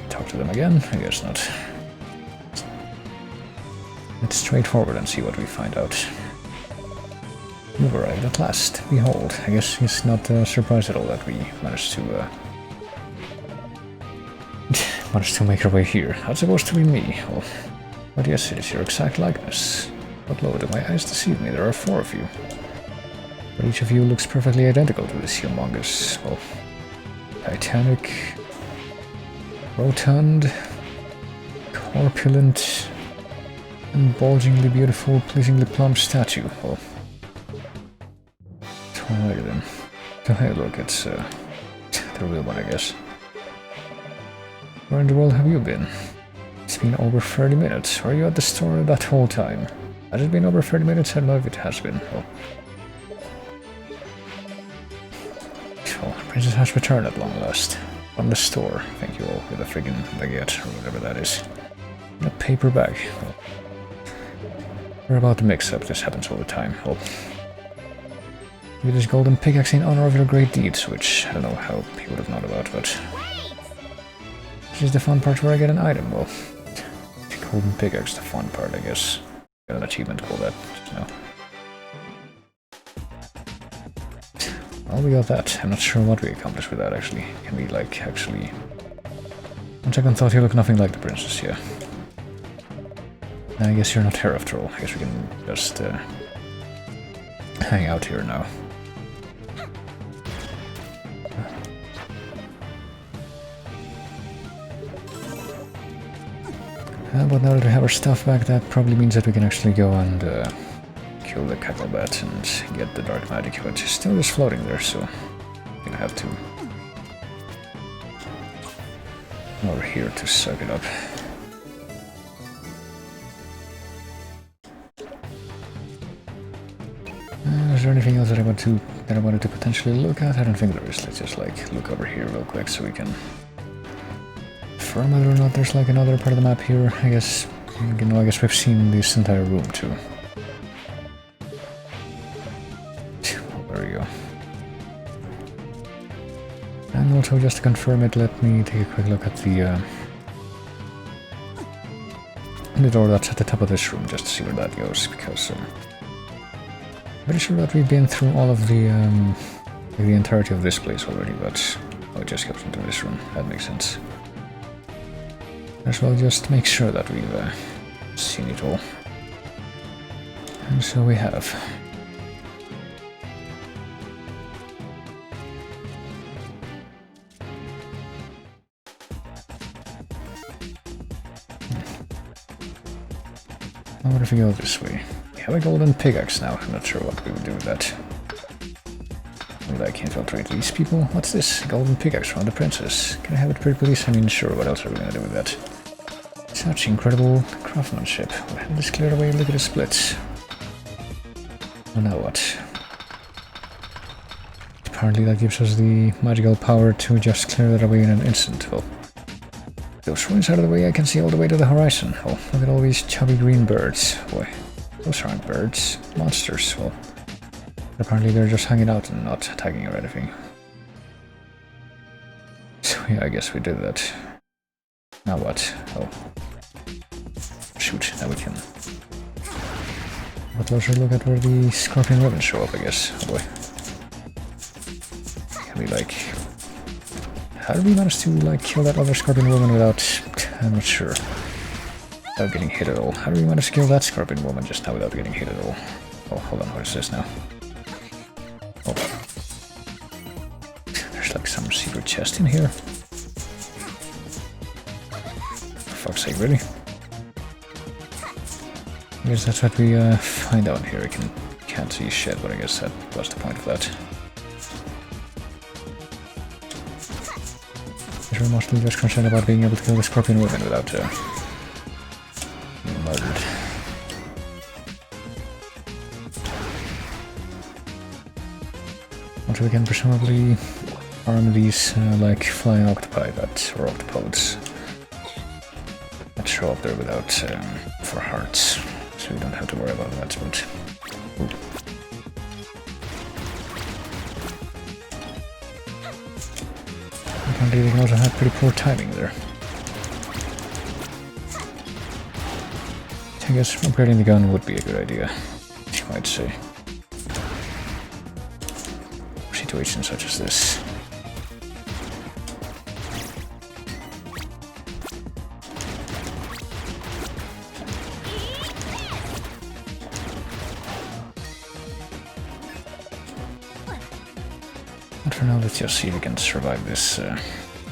Talk to them again? I guess not. Let's straightforward and see what we find out. We've arrived at last. Behold, I guess it's not surprised at all that we managed to make our way here. That's supposed to be me. Well, but yes, it is your exact likeness. But Lord, do my eyes deceive me? There are 4 of you. But each of you looks perfectly identical to this humongous, well, titanic, rotund, corpulent, and bulgingly beautiful, pleasingly plump statue. Oh. Alright then. So hey, look, it's the real one, I guess. Where in the world have you been? It's been over 30 minutes. Were you at the store that whole time? Has it been over 30 minutes? I don't know if it has been. Oh. So, Princess has returned at long last. From the store. Thank you all, with a friggin' baguette, or whatever that is. In a paper bag. Oh. We're about to mix up, this happens all the time. Oh. With this golden pickaxe in honor of your great deeds, which I don't know how he would have known about, but... This is the fun part where I get an item, well... The golden pickaxe, the fun part, I guess. Got an achievement called that, no. Well, we got that. I'm not sure what we accomplished with that, actually. Can we, like, actually... On second thought, you look nothing like the princess, yeah. I guess you're not here after all. I guess we can just hang out here now. But now that we have our stuff back, that probably means that we can actually go and kill the Cacklebat and get the dark magic, which is still just floating there, so we're gonna have to over here to suck it up. Is there anything else that I wanted to potentially look at? I don't think there is. Let's just like look over here real quick so we can confirm whether or not there's like another part of the map here. I guess, you know, I guess we've seen this entire room too. There we go. And also, just to confirm it, let me take a quick look at the door that's at the top of this room, just to see where that goes, because I'm pretty sure that we've been through all of the entirety of this place already, but it just goes into this room. That makes sense. As well, just make sure that we've seen it all. And so we have. Now what if we go this way? We have a golden pickaxe now. I'm not sure what we would do with that. Maybe I can infiltrate these people. What's this? Golden pickaxe from the princess. Can I have it, pretty please? I mean, sure, what else are we gonna do with that? Such incredible craftsmanship. We have this cleared away. Look at the splits. Well, now what? Apparently that gives us the magical power to just clear that away in an instant. Well, those ruins out of the way, I can see all the way to the horizon. Oh, look at all these chubby green birds. Boy, those aren't birds. Monsters. Well, apparently they're just hanging out and not attacking or anything. So yeah, I guess we did that. Now what? Oh. Shoot, now we can have a closer look at where the scorpion ribbons show up, I guess. Oh boy. Can we like... How did we manage to like kill that other scorpion woman without... I'm not sure. Without getting hit at all. How did we manage to kill that scorpion woman just now without getting hit at all? Oh, hold on, what is this now? Oh. There's like some secret chest in here. For fuck's sake, really? I guess that's what we find out here. We can't see shit, but I guess that was the point of that. We're mostly just concerned about being able to kill the scorpion woman without being murdered. Also, we can presumably arm these like flying octopi or octopods that show up there without for hearts. So we don't have to worry about that, but... Ooh. Apparently they can also have pretty poor timing there. I guess upgrading the gun would be a good idea, you might say. For situations such as this. But for now, let's just see if we can survive this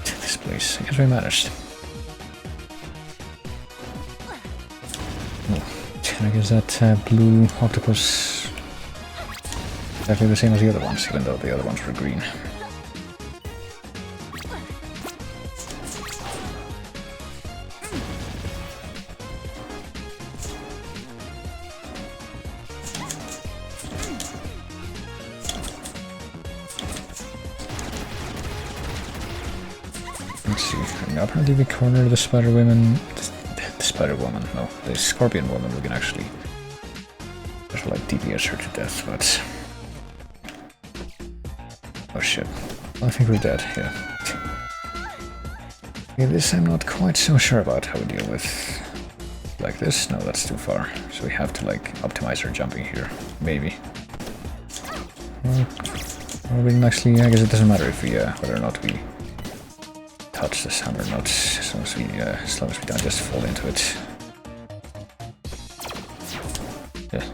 this place. I guess we managed. Oh, I guess that blue octopus exactly the same as the other ones, even though the other ones were green. Let's see. Apparently we cornered the spider woman. The spider woman, no, the scorpion woman. We can actually just like DPS her to death, but oh shit! I think we're dead. Yeah. Okay, this I'm not quite so sure about how we deal with. Like this? No, that's too far. So we have to like optimize our jumping here, maybe. Or we can actually. I guess it doesn't matter if we whether or not we touch the sun or not, as long as we don't just fall into it. Yeah.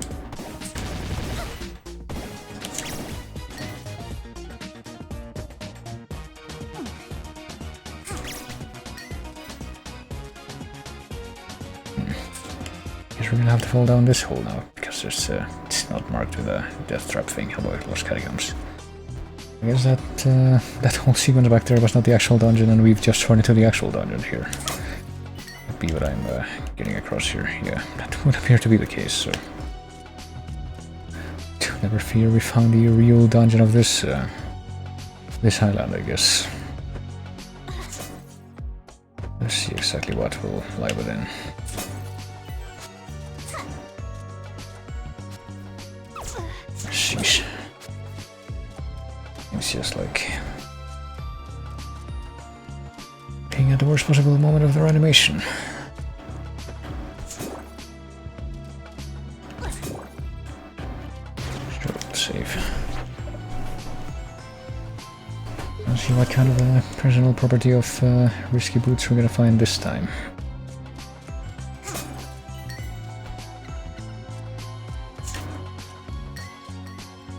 guess we're gonna have to fall down this hole now, because there's, it's not marked with a death trap thing. How about Lost Catacombs? I guess that that whole sequence back there was not the actual dungeon, and we've just run into the actual dungeon here. That'd be what I'm getting across here. Yeah, that would appear to be the case, so... Never fear, we found the real dungeon of this this island, I guess. Let's see exactly what will lie within. Sheesh. It's just like being at the worst possible moment of their animation. Save. Let's see what kind of a personal property of risky boots we're gonna find this time.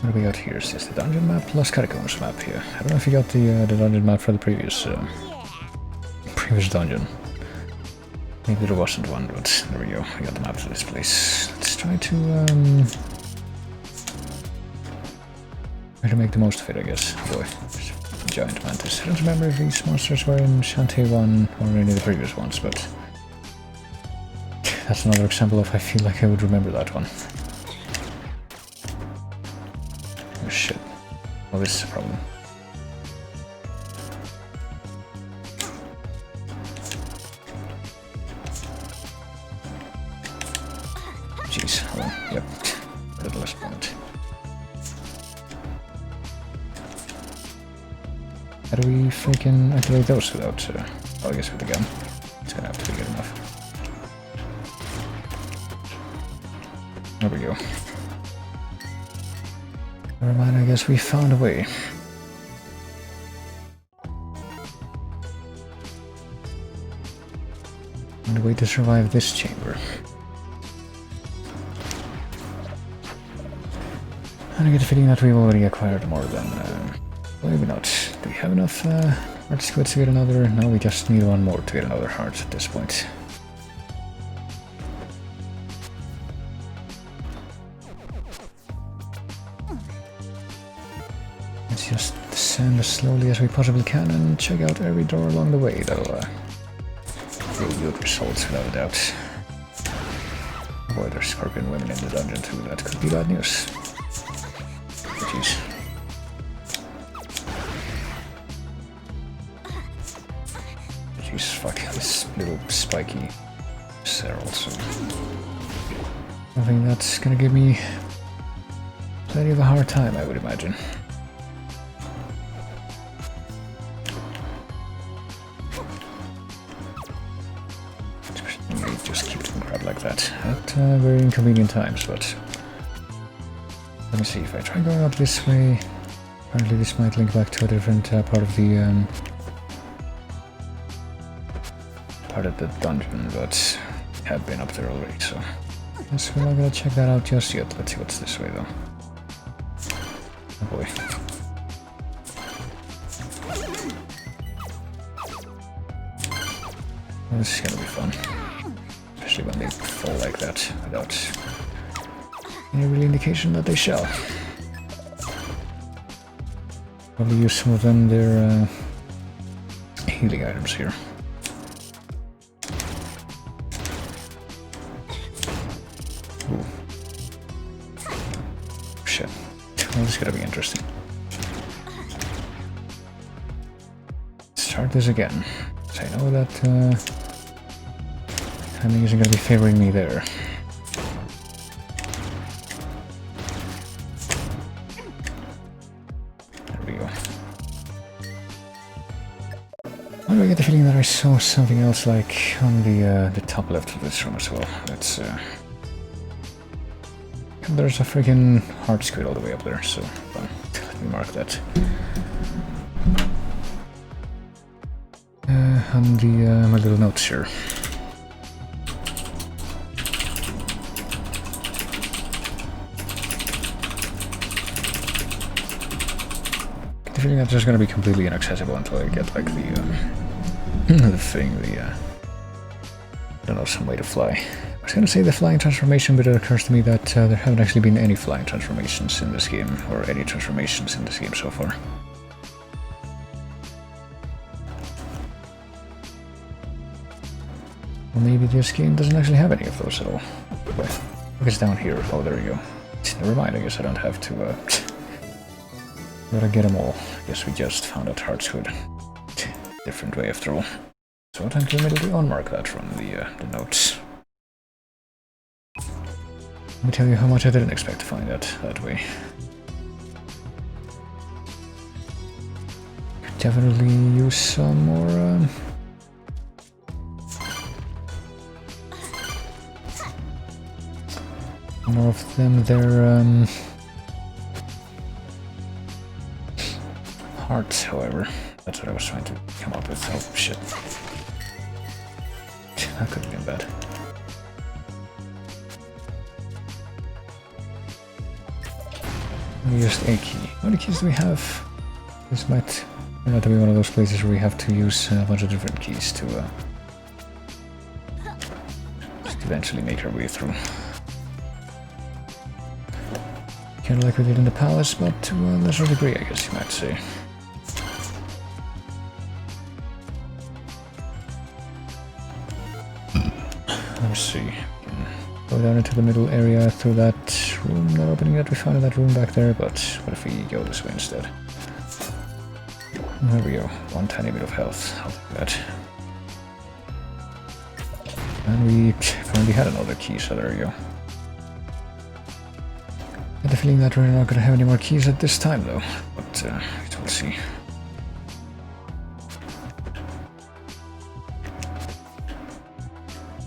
What do we got here? Is this the dungeon map? Lost Catacombs map here. I don't know if you got the dungeon map for the previous dungeon. Maybe there wasn't one, but there we go. We got the map for this place. Let's try to try to make the most of it, I guess. Boy, giant mantis. I don't remember if these monsters were in Shantae 1 or any of the previous ones, but that's another example of I feel like I would remember that one. Oh shit. Well, this is a problem. Jeez, hold on. Yep. Little less point. How do we freaking activate those without, well, I guess with the gun. It's gonna have to be good enough. There we go. Never mind, I guess we found a way. And a way to survive this chamber. And I get the feeling that we've already acquired more than... maybe not. Do we have enough heart squids to get another? No, we just need one more to get another heart at this point. Let's just descend as slowly as we possibly can and check out every door along the way. That'll yield good results without a doubt. Boy, there's scorpion women in the dungeon too. That could be bad news. Jeez. Jeez, fuck, this little spiky cell also. Something that's gonna give me plenty of a hard time, I would imagine. Just keep doing crap like that at very inconvenient times, but let me see, if I try going up this way, apparently this might link back to a different part of the dungeon, but I have been up there already, so I guess we're not gonna check that out just yet. Let's see what's this way though. Oh boy. Well, this is gonna be fun. Especially when they fall like that without any real indication that they shall. Probably use some of them, their healing items here. Ooh. Shit. Well, this is gonna be interesting. Let's start this again. So I know that timing isn't gonna be favoring me there. There we go. Why do I get the feeling that I saw something else like on the top left of this room as well? That's there's a freaking heart squid all the way up there, so let me mark that. On the my little notes here. The feeling that's just gonna be completely inaccessible until I get like the thing, I don't know, some way to fly. was gonna say the flying transformation, but it occurs to me that there haven't actually been any flying transformations in this game, or any transformations in this game so far. Or maybe this game doesn't actually have any of those at all. Wait, look, it's down here. Oh, there you go. Never mind, I guess I don't have to, gotta get them all. I guess we just found out Heartswood. Different way after all. So what time to immediately unmark that from the notes. Let me tell you how much I didn't expect to find that way. Could definitely use some more, more of them. They're, hearts, however. That's what I was trying to come up with. Oh, shit. That could have been bad. We used a key. How many keys do we have? This might turn out to be one of those places where we have to use a bunch of different keys to just eventually make our way through. Kind of like we did in the palace, but to a lesser degree, I guess you might say. Let's see. Go down into the middle area through that room, that opening that we found in that room back there, but what if we go this way instead? There we go. One tiny bit of health. I'll do that. And we apparently had another key, so there we go. I had the feeling that we're not going to have any more keys at this time, though, but we'll see.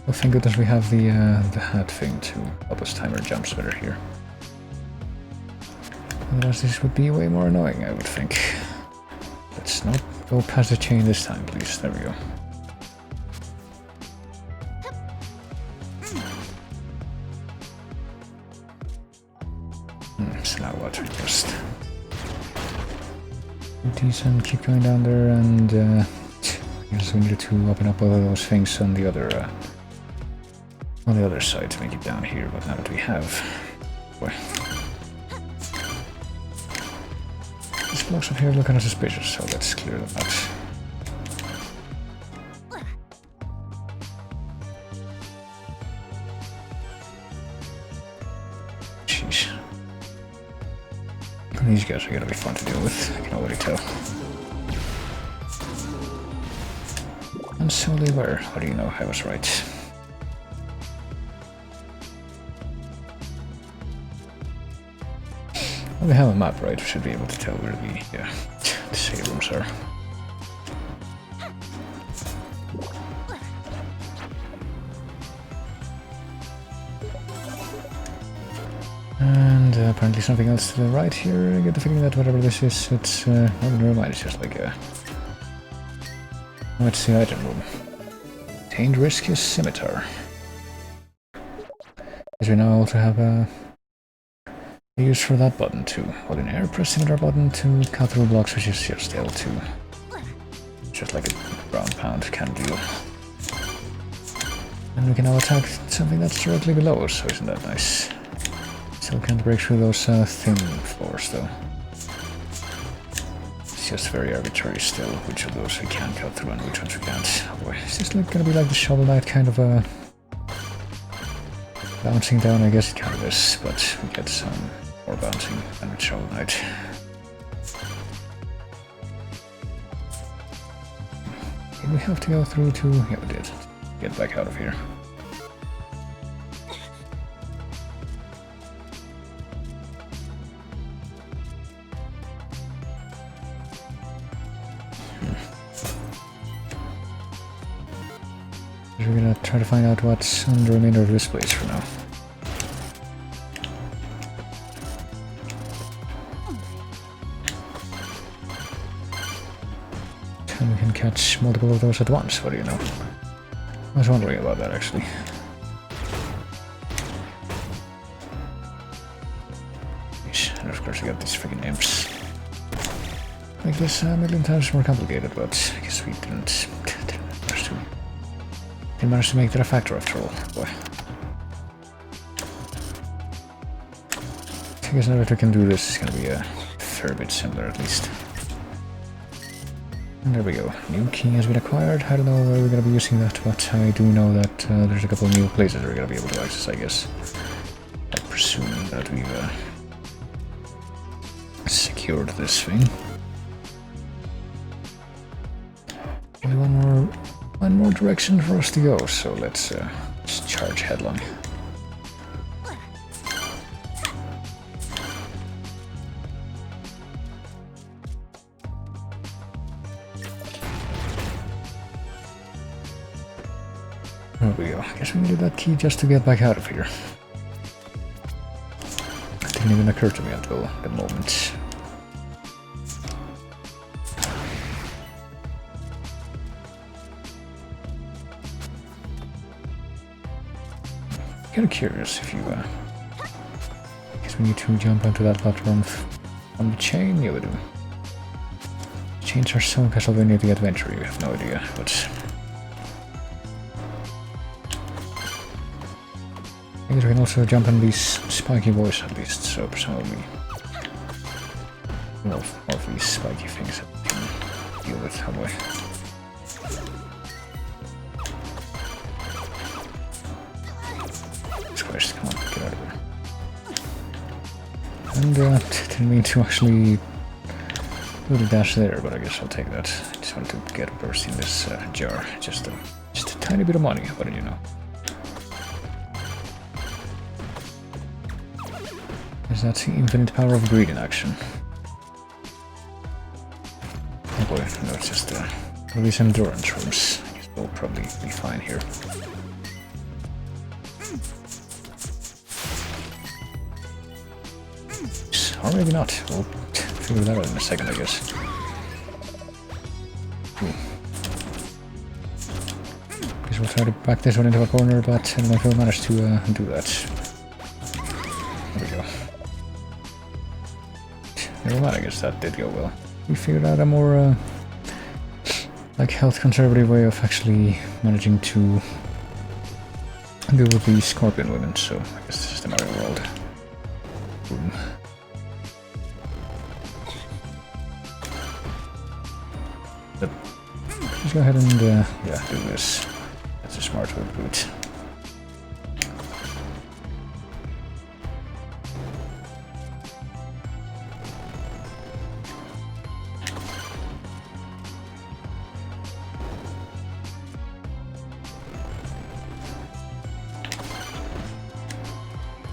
Well, thank goodness we have the hat thing to help us time our jumps better here. Otherwise this would be way more annoying, I would think. Let's not go past the chain this time, please. There we go. So now what? We just decent, keep going down there, and I guess we needed to open up all of those things on the other side to make it down here. But now that we have, boy, these blocks up here look kind of suspicious, so let's clear them out. Jeez. These guys are gonna be fun to deal with, I can already tell. And so they were. How do you know I was right? Well, we have a map, right? We should be able to tell where the save rooms are. And apparently something else to the right here. I get the feeling that whatever this is, it's... oh, never mind, it's just like a... What's the item room? Obtained Riskiest Scimitar. Because we now also have a use for that button too. Hold in air, press Scimitar button to cut through blocks, which is just L2. Just like a ground pound can do. And we can now attack something that's directly below us, so isn't that nice? Still can't break through those thin floors though. It's just very arbitrary still, which of those we can cut through and which ones we can't. Oh boy, is this like gonna be like the Shovel Knight kind of a... bouncing down? I guess it kind of is, but we get some more bouncing than with Shovel Knight. Did we have to go through to... yeah, we did. Get back out of here. We're gonna try to find out what's on the remainder of this place for now. And we can catch multiple of those at once, what do you know? I was wondering about that actually. And of course we got these freaking imps. Make this a million times more complicated, but I guess we didn't manage to make that a factor after all. Boy. I guess now that we can do this, it's gonna be a fair bit similar at least. And there we go. New key has been acquired. I don't know where we're gonna be using that, but I do know that there's a couple of new places we're gonna be able to access, I guess. I presume that we've secured this thing. Only one more direction for us to go, so let's just charge headlong. There we go. I guess we needed that key just to get back out of here. It didn't even occur to me until the moment. Kind of curious if you I guess we need to jump onto that platform on the chain. Yeah, we do. Chains are so Castlevania the Adventure, you have no idea, but I guess we can also jump on these spiky boys at least, so presumably more of these spiky things that we can deal with. Oh boy. Christ, come on, get out of here. And didn't mean to actually do the dash there, but I guess I'll take that. I just wanted to get a burst in this jar. Just a tiny bit of money, what did you know? Is that the infinite power of greed in action? Oh boy, no, it's just all these endurance rooms. I guess we'll probably be fine here. Or maybe not. We'll figure that out in a second, I guess. Guess we'll try to back this one into a corner, but I don't know if we'll manage to do that. There we go. Never mind, I guess that did go well. We figured out a more like health conservative way of actually managing to deal with the scorpion women, so I guess this is the Mario world. Boom. Let's go ahead and yeah, do this. That's a smart way to do it.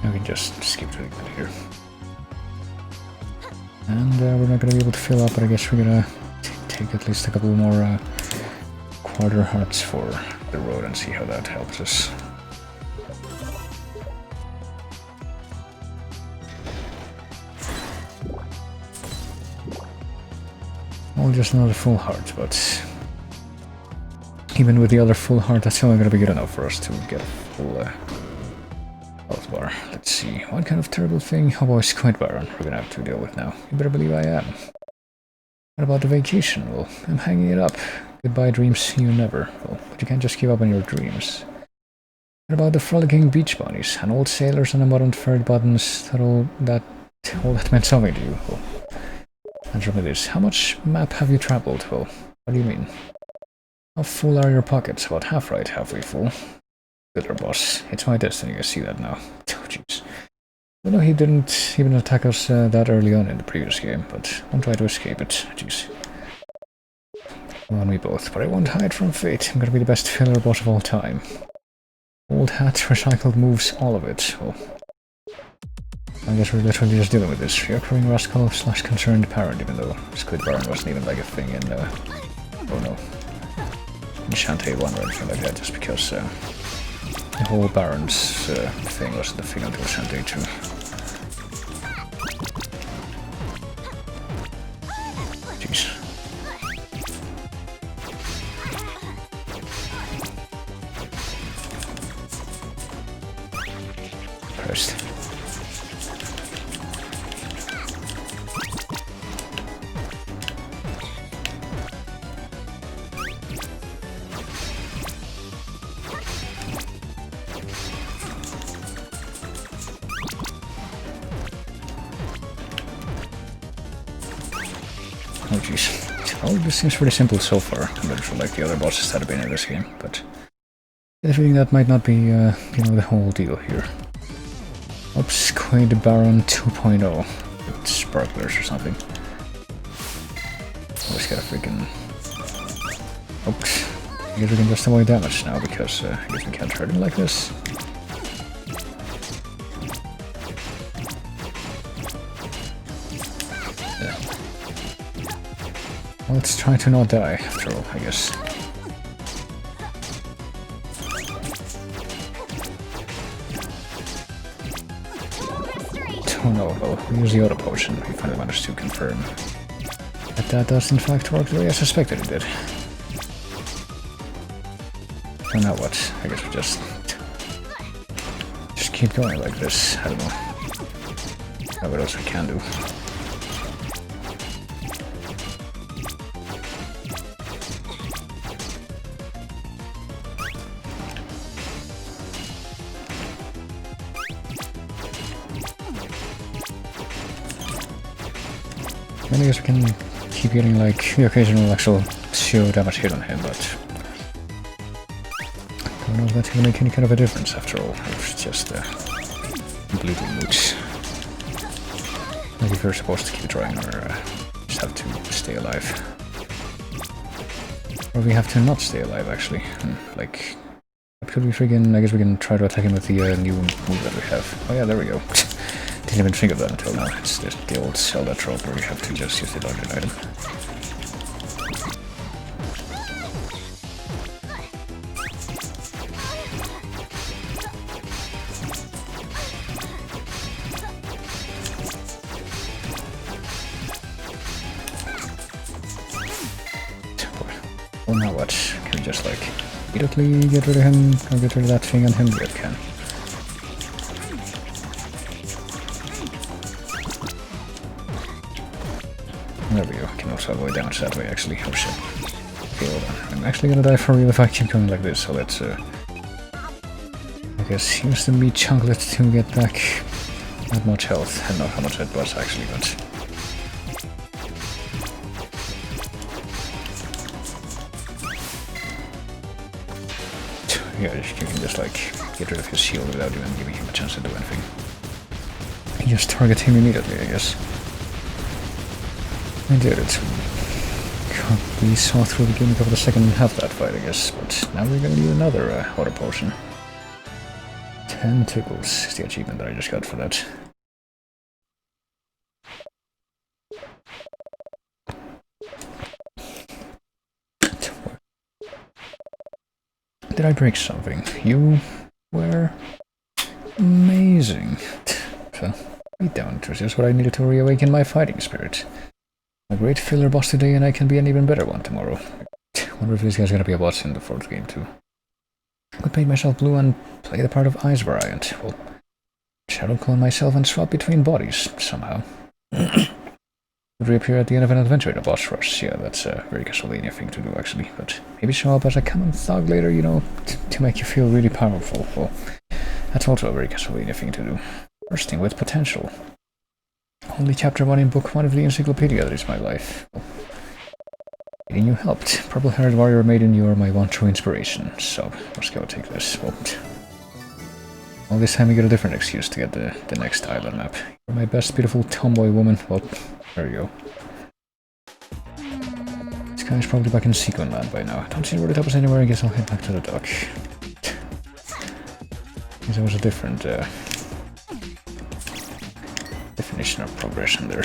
I can just skip to the good here. And we're not going to be able to fill up, but I guess we're going to take at least a couple more quarter hearts for the road and see how that helps us. Well, just another full heart, but even with the other full heart, that's only going to be good enough for us to get a full health bar. Let's see, what kind of terrible thing? Oh boy, Squid Baron we're going to have to deal with now. You better believe I am. What about the vacation? Well, I'm hanging it up. Goodbye dreams, see you never. Well, but you can't just give up on your dreams. What about the frolicking beach bunnies, and old sailors and the modern furred buttons, all that meant something to you? Well, answer me this. How much map have you traveled? Well, what do you mean? How full are your pockets? About half right, halfway full. Good, boss. It's my destiny, I see that now. Oh, jeez. I know he didn't even attack us that early on in the previous game, but I'll try to escape it. Jeez. You and me both, but I won't hide from fate. I'm gonna be the best filler boss of all time. Old hat, recycled moves, all of it. Well, I guess we're literally just dealing with this reoccurring rascal / concerned parent, even though Squid Baron wasn't even like a thing in, oh no, in Shantae 1 or anything like that, just because the whole Baron's thing wasn't a thing until Shantae 2. Jeez. First. Oh jeez. Well, this seems pretty simple so far, compared to like the other bosses that have been in this game, but I think that might not be, you know, the whole deal here. Oops, Quaid Baron 2.0. With sparklers or something. Always gotta freaking... Oops. I guess we can just avoid damage now, because I guess we can't hurt him like this. Yeah. Well, let's try to not die, after all, I guess. Oh no, well, we use the auto potion. We finally managed to confirm that that does in fact work the way I suspected it did. So now what? I guess we just keep going like this. I don't know. What else we can do? I guess we can keep getting like the occasional actual zero damage hit on him, but I don't know if that's gonna make any kind of a difference after all. It's just completely moot. Like if you're supposed to keep trying or just have to stay alive. Or we have to not stay alive actually. Like, could we friggin', I guess we can try to attack him with the new move that we have. Oh yeah, there we go. Didn't even think of that until now. It's just the old Zelda trope where you have to just use the target item. Well, now what? Can we just like immediately get rid of him or get rid of that thing on him? We can. There we go, can also avoid damage that way actually. Oh shit. Okay, hold on. I'm actually gonna die for real if I keep going like this, so let's I guess use the meat chunklet to get back not much health. I don't know how much that was actually, but yeah, you can just like get rid of his shield without even giving him a chance to do anything. You just target him immediately, I guess. I did it. We saw through the gimmick of the second half of that fight, I guess, but now we're gonna need another water potion. 10 tickles is the achievement that I just got for that. Did I break something? You were amazing. So, wait down, it was just what I needed to reawaken my fighting spirit. A great filler boss today, and I can be an even better one tomorrow. Wonder if this guy's gonna be a boss in the 4th game too. I could paint myself blue and play the part of Ice Variant. Well, shadow clone myself and swap between bodies, somehow. Would reappear at the end of an adventure in a boss rush. Yeah, that's a very Castlevania thing to do actually, but maybe show up as a common thug later, you know, to make you feel really powerful. Well, that's also a very Castlevania thing to do. Bursting with potential. Only chapter 1 in book 1 of the encyclopedia that is my life. Well, meeting you helped. Purple-haired warrior maiden, you are my one true inspiration. So, let's go take this. Well, this time we get a different excuse to get the next island map. You're my best beautiful tomboy woman. Well, there you go. This guy's probably back in Sequin Land by now. I don't see where the top is anywhere. I guess I'll head back to the dock. Because there was a different definition of progression there.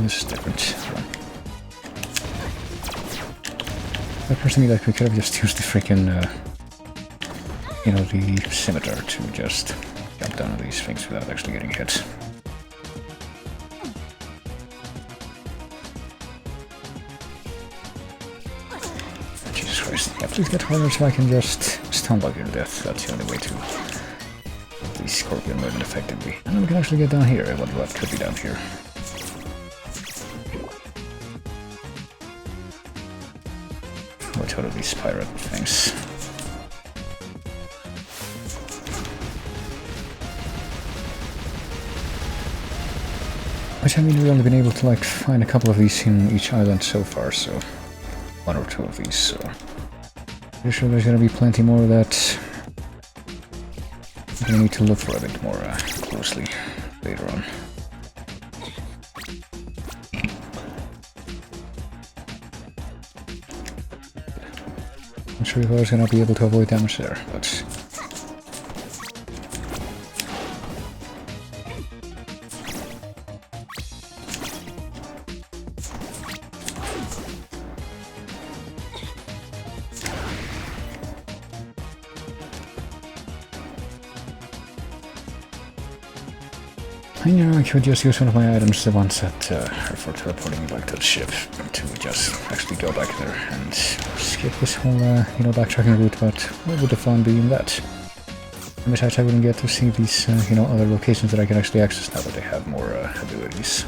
This is different. That person that we could have just used the freaking, you know, the scimitar to just jump down on these things without actually getting hit. Jesus Christ. Yeah, please get harder so I can just stun bug you to death. That's the only way to the scorpion moving effectively. And then we can actually get down here. I wonder what could be down here. Watch out of these pirate things. Which I mean, we've only been able to like find a couple of these in each island so far, so one or two of these, so pretty sure there's gonna be plenty more that I'm gonna need to look for a bit more closely later on. Not sure if I was gonna be able to avoid damage there, but I know I could just use one of my items, the ones that are for teleporting back to the ship, to just actually go back there and skip this whole, backtracking route, but what would the fun be in that? And besides, I wouldn't get to see these, other locations that I can actually access now that they have more abilities.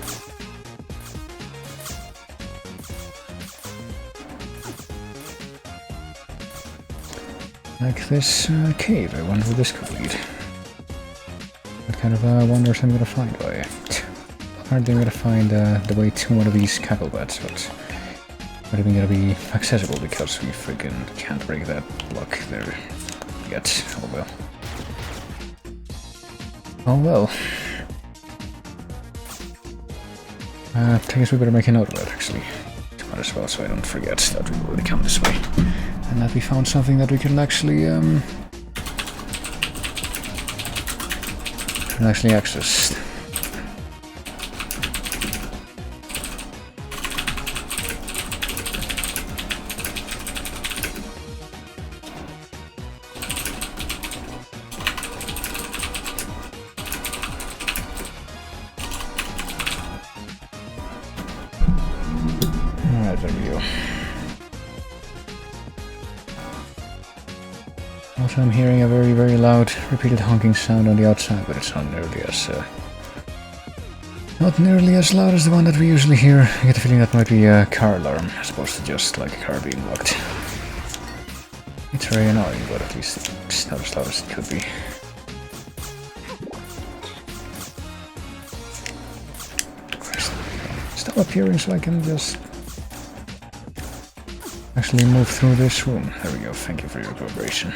Like this cave, I wonder where this could lead. What kind of wonders I'm gonna find by it. Apparently I'm gonna find the way to one of these cackle bats, but not even gonna be accessible because we freaking can't break that block there yet. Oh well. Oh well. I guess we better make a note of that actually. Might as well, so I don't forget that we already come this way. And that we found something that we can actually access. Alright, there we go. Also, I'm hearing a very, very loud, repeated honking sound on the outside, but it's not nearly as loud as the one that we usually hear. I get the feeling that might be a car alarm, as opposed to just like a car being locked. It's very annoying, but at least it's not as loud as it could be. Stop appearing so I can just actually move through this room. There we go, thank you for your cooperation.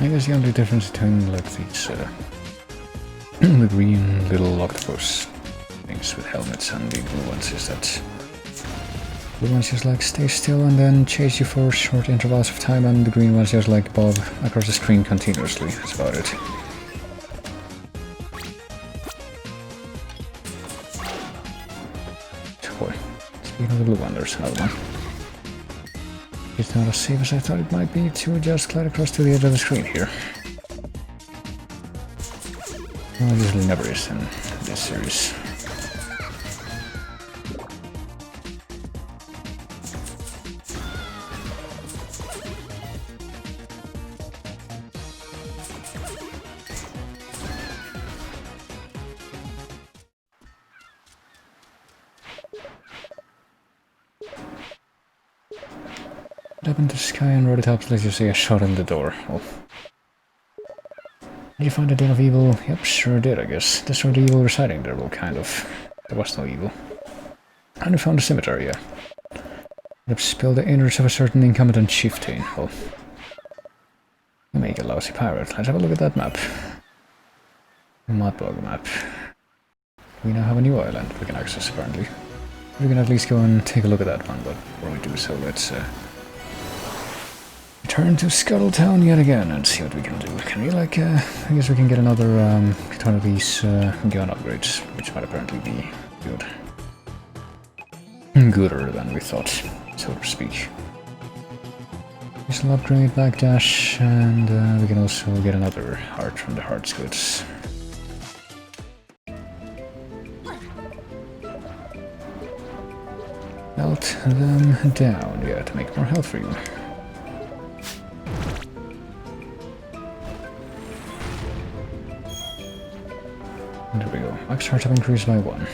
I guess the only difference between like these the green little octopus things with helmets and the blue ones is that blue ones just like stay still and then chase you for short intervals of time, and the green ones just like bob across the screen continuously. That's about it. Boy, speaking of the blue one, there's another one. It's not as safe as I thought it might be to just glide across to the edge of the screen here. Well, it usually never is in this series. Up into the sky and rode it up, let's just say a shot in the door. Oh. Did you find a den of evil? Yep, sure did, I guess. That's where the evil residing there, well, kind of. There was no evil. And we found a cemetery, yeah. Yep, spilled the innards of a certain incompetent chieftain. Well, you make a lousy pirate. Let's have a look at that map. Mudbog map. We now have a new island we can access, apparently. We can at least go and take a look at that one, but before we do so, let's return to Scuttletown yet again and see what we can do. Can we, like, I guess we can get another one of these gun upgrades, which might apparently be good. gooder than we thought, so to speak. This will upgrade backdash, and we can also get another heart from the heart's goods. Melt them down, yeah, to make more health for you. And there we go. Max hearts have increased by 1.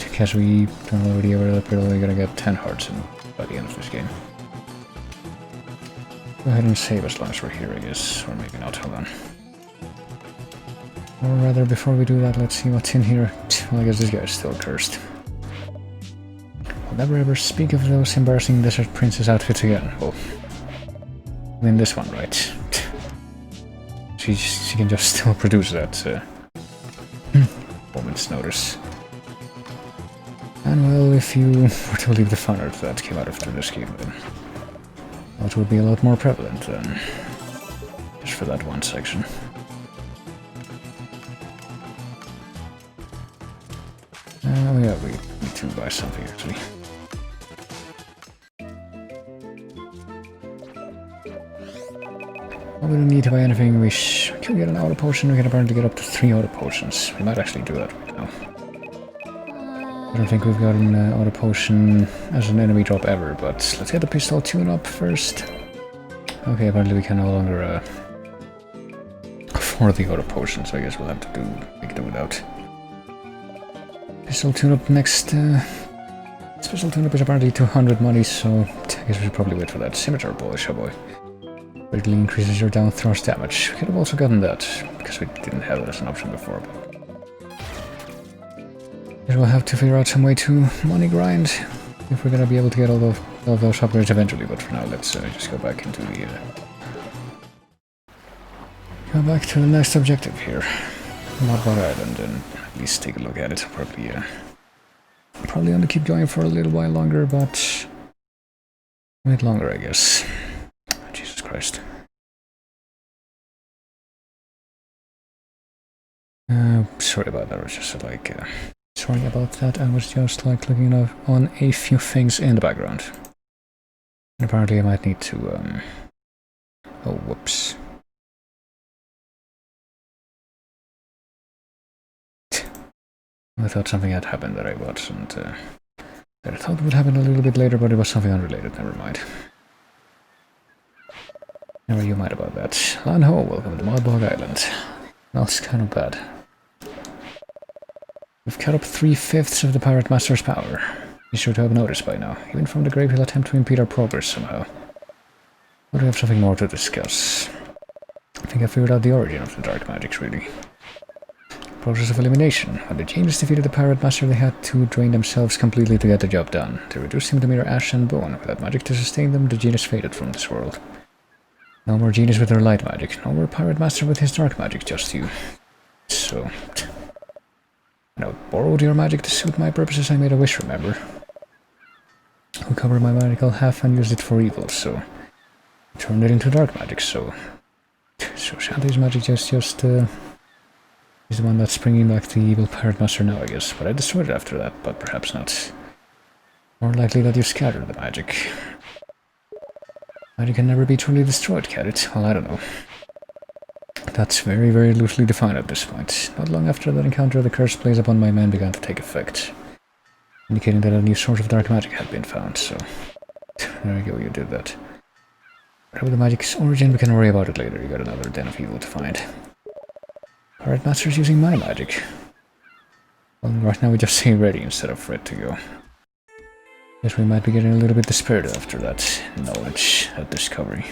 In case we don't already ever that we're only gonna get 10 hearts by the end of this game. Go ahead and save as long as we're here, I guess. Or maybe not, hold on. Or rather, before we do that, let's see what's in here. Well, I guess this guy is still cursed. I'll never ever speak of those embarrassing desert princess outfits again. Well, in this one, right? She can just still produce that moment's notice. And well, if you were to believe the fan art that came out after this game, then that would be a lot more prevalent than just for that one section. Oh yeah, we need to buy something actually. Well, we don't need to buy anything. We can get an auto potion. We can apparently get up to 3 auto potions. We might actually do that right now. I don't think we've got an auto potion as an enemy drop ever, but let's get the pistol tune-up first. Okay, apparently we can no longer afford the auto potion, so I guess we'll have to make do without. Pistol tune-up next. Special tune-up is apparently 200 money, so I guess we should probably wait for that. Scimitar boy, shall we? Greatly increases your down thrust damage. We could have also gotten that, because we didn't have it as an option before. But we'll have to figure out some way to money grind if we're gonna be able to get all of those upgrades eventually. But for now, let's just go back into the go back to the next objective here, Modbot Island, and at least take a look at it. Probably only keep going for a little while longer, but a bit longer, I guess. Jesus Christ. Sorry about that. I was just like, sorry about that. I was just like looking on a few things in the background. And apparently, I might need to. Oh, whoops. I thought something had happened that I wasn't. That I thought would happen a little bit later, but it was something unrelated. Never mind. Never you mind about that. Lan Ho, welcome to Modbog Island. Smells kind of bad. We've cut up 3/5 of the Pirate Master's power. Be sure to have noticed by now. Even from the grave, he'll attempt to impede our progress somehow. But we have something more to discuss. I think I figured out the origin of the dark magics, really. Process of elimination. When the Genies defeated the Pirate Master, they had to drain themselves completely to get the job done. They reduced him to mere ash and bone. Without magic to sustain them, the Genies faded from this world. No more Genies with their light magic. No more Pirate Master with his dark magic, just you. So... I borrowed your magic to suit my purposes. I made a wish, remember? I covered my magical half and used it for evil, so... I turned it into dark magic, so Shantae's magic just is the one that's bringing back the evil Pirate Master now, I guess. But I destroyed it after that, but perhaps not. More likely that you scattered the magic. Magic can never be truly destroyed, can it? Well, I don't know. That's very, very loosely defined at this point. Not long after that encounter, the curse placed upon my man began to take effect, indicating that a new source of dark magic had been found, so... There you go, you did that. Whatever the magic's origin, we can worry about it later. You got another den of evil to find. Pirate Master's using my magic. Well, right now we just say ready instead of ready to go. Guess we might be getting a little bit dispirited after that knowledge, that discovery.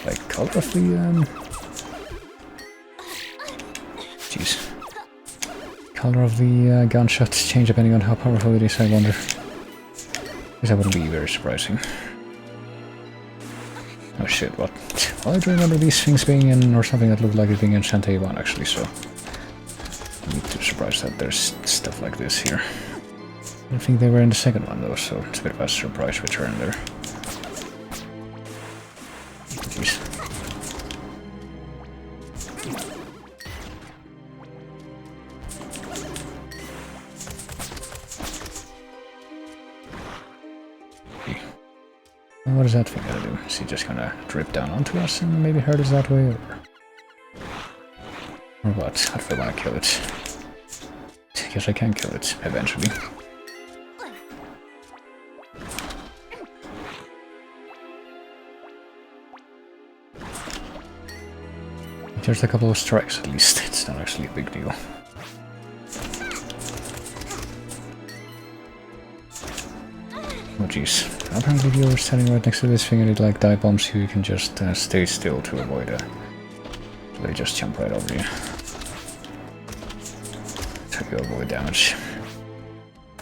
Like color of the jeez. Color of the gunshots change depending on how powerful it is, I wonder. Guess that wouldn't be very surprising. Oh shit, what? Well, I do remember these things being in, or something that looked like it being in Shantae 1 actually, so... I'm a bit surprised that there's stuff like this here. I don't think they were in the second one though, so it's a bit of a surprise return there. Jeez. What is that thing gonna do? Is he just gonna drip down onto us and maybe hurt us that way, or what? I feel like I kill it. I guess I can kill it eventually. There's a couple of strikes at least. It's not actually a big deal. Oh jeez. Apparently if you're standing right next to this thing and it like dive bombs you, you can just stay still to avoid it. So they just jump right over you. So you avoid damage.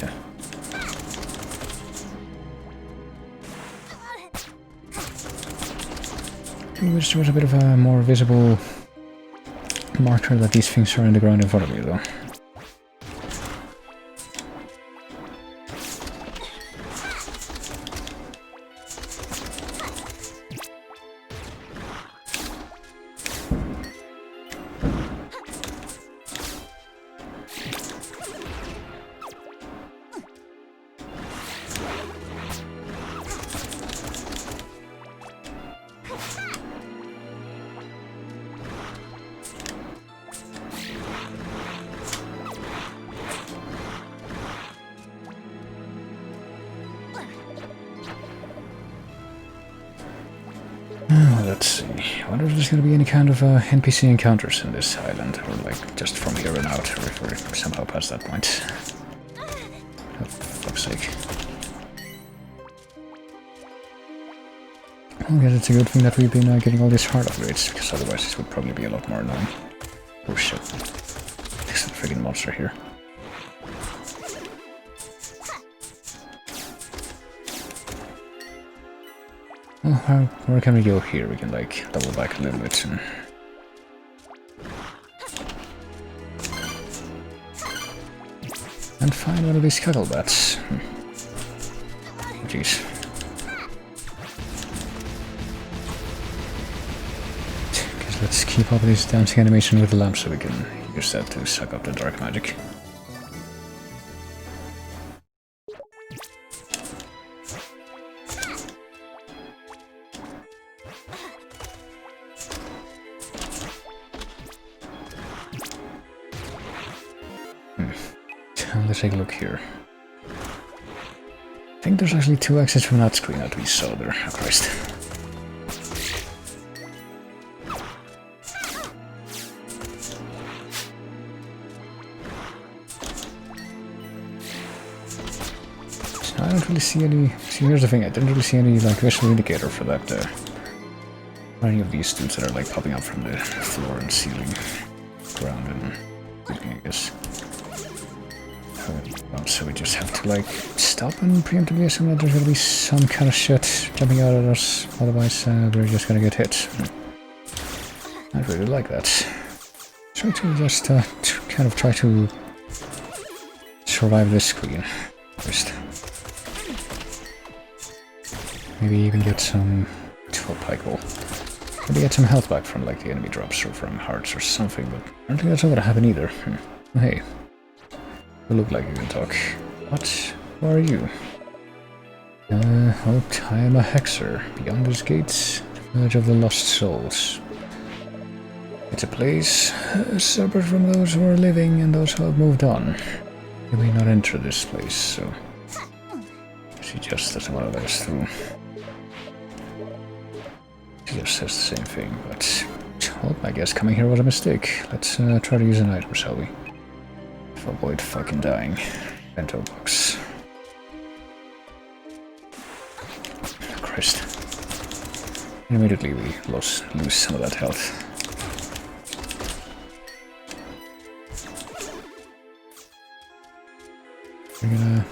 Yeah. I wish there was a bit of a more visible marker that these things are in the ground in front of you though. Let's see. I wonder if there's going to be any kind of NPC encounters in this island, or like just from here on out, or if we're somehow past that point. Oh, for fuck's sake. I guess it's a good thing that we've been getting all these hard upgrades, because otherwise this would probably be a lot more annoying. Oh shit. There's a friggin' monster here. Well, where can we go here? We can like double back a little bit and find one of these scuttlebats. Jeez. Guess let's keep up this dancing animation with the lamp so we can use that to suck up the dark magic. Let's take a look here. I think there's actually 2 exits from that screen that we saw there. Oh Christ. So I don't really see any... See, here's the thing, I didn't really see any like visual indicator for that. Any of these dudes that are like popping up from the floor and ceiling, ground and everything, I guess. So we just have to like stop and preemptively assume that there's gonna be some kind of shit jumping out at us, otherwise we're just gonna get hit. I really like that. Try to just to kind of try to survive this screen first. Maybe even get some 12 pike roll. Maybe get some health back from like the enemy drops or from hearts or something, but I don't think that's not gonna happen either. Oh, hey. You look like you can talk. What? Who are you? Oh, I am a hexer. Beyond these gates, the village of the lost souls. It's a place separate from those who are living and those who have moved on. You may not enter this place, so... She just doesn't want to let us through. She just says the same thing, but... Well, I guess coming here was a mistake. Let's try to use an item, shall we? Avoid fucking dying. Bento box. Christ. Immediately we lose some of that health. We're gonna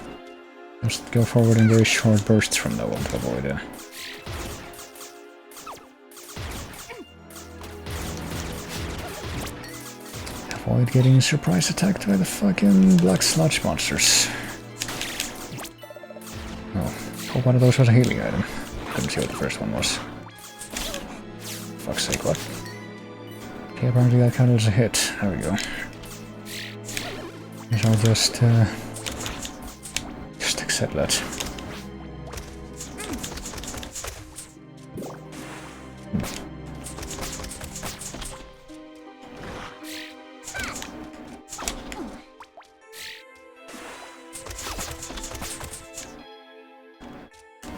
just go forward in very short bursts from now on to avoid avoid getting surprise attacked by the fucking black sludge monsters. Oh, hope one of those was a healing item. Couldn't see what the first one was. Fuck's sake, what? Okay, apparently that counted as a hit. There we go. Guess I'll just accept that.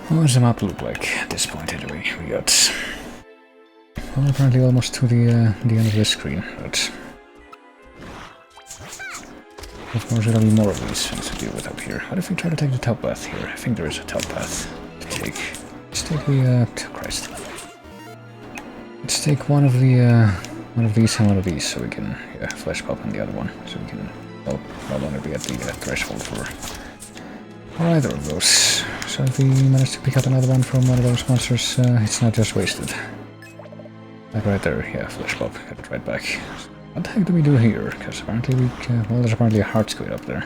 What does the map look like at this point anyway? We got... well, apparently almost to the end of this screen, but... of course there'll be more of these things to deal with up here. What if we try to take the top path here? I think there is a top path to take. Let's take the... Christ. Let's take one of these and one of these, so we can flesh pop on the other one, so we can no longer be at the threshold for either of those. So if we manage to pick up another one from one of those monsters, it's not just wasted. Like right there, yeah, flesh pop, get it right back. What the heck do we do here? Because apparently we well, there's apparently a heart squid up there.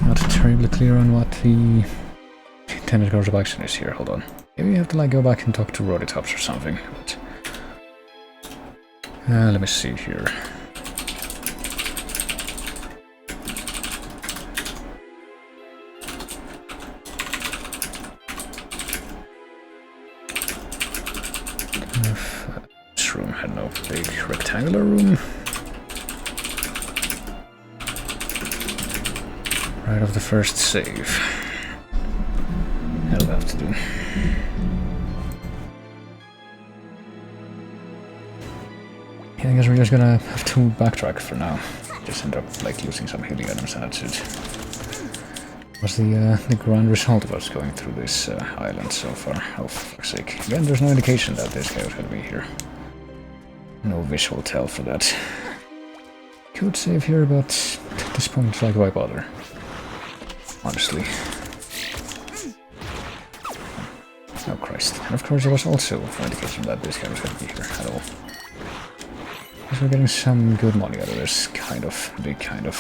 Not terribly clear on what the intended course of action is here. Hold on. Maybe we have to like go back and talk to Roditops or something. But let me see here. This room had no big rectangular room. Right off the first save. That'll have to do. I guess we're just gonna have to backtrack for now. Just end up like losing some healing items and that's it. What's the grand result of us going through this island so far? Oh, for fuck's sake. Again, there's no indication that this guy was gonna be here. No visual tell for that. Could save here, but at this point, like, why bother? Honestly. Oh Christ. And of course there was also no indication that this guy was gonna be here at all. Because we're getting some good money out of this, kind of. Big kind of.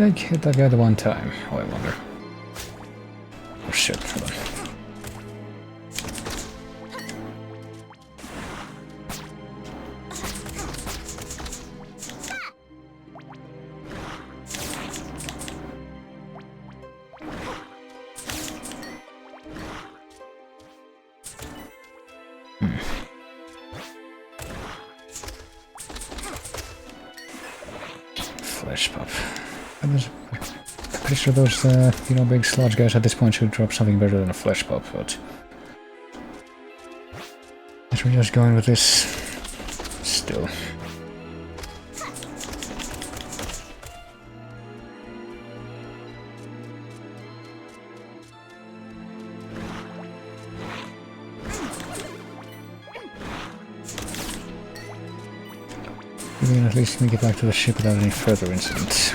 I hit that guy the one time. Oh, I wonder. Oh shit, hold on. Flesh pop. I'm pretty sure those, big sludge guys at this point should drop something better than a flesh pop, but... I guess we're just going with this... still. We can at least make it back to the ship without any further incidents.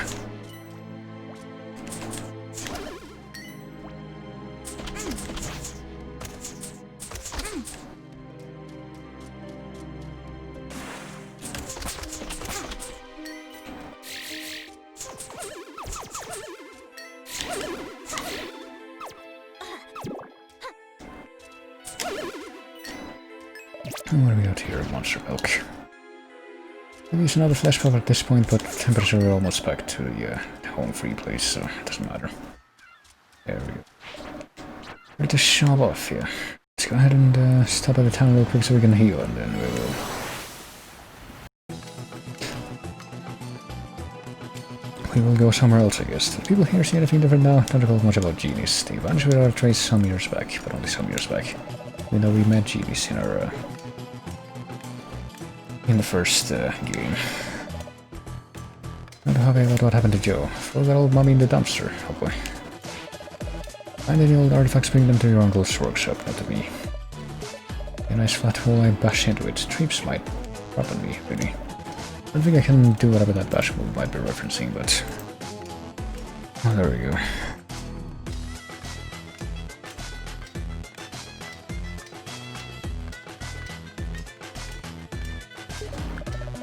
And what do we got here? Monster milk. Maybe it's another flesh pop at this point, but temperature we're almost back to the home free place, so it doesn't matter. There we go. Ready to shove off, yeah. Let's go ahead and stop at the town real quick so we can heal, and then we will... we will go somewhere else, I guess. Do people here see anything different now? Don't recall much about genies. They vanished without a trace some years back, but only some years back. Even though we met genies in our... in the first game. Wonder how about what happened to Joe. Throw that old mummy in the dumpster, hopefully. Find any old artifacts, bring them to your uncle's workshop, not to me. A nice flat hole, I bash into it. Treeps might probably me, really. I don't think I can do whatever that bash move might be referencing, but... oh, there we go.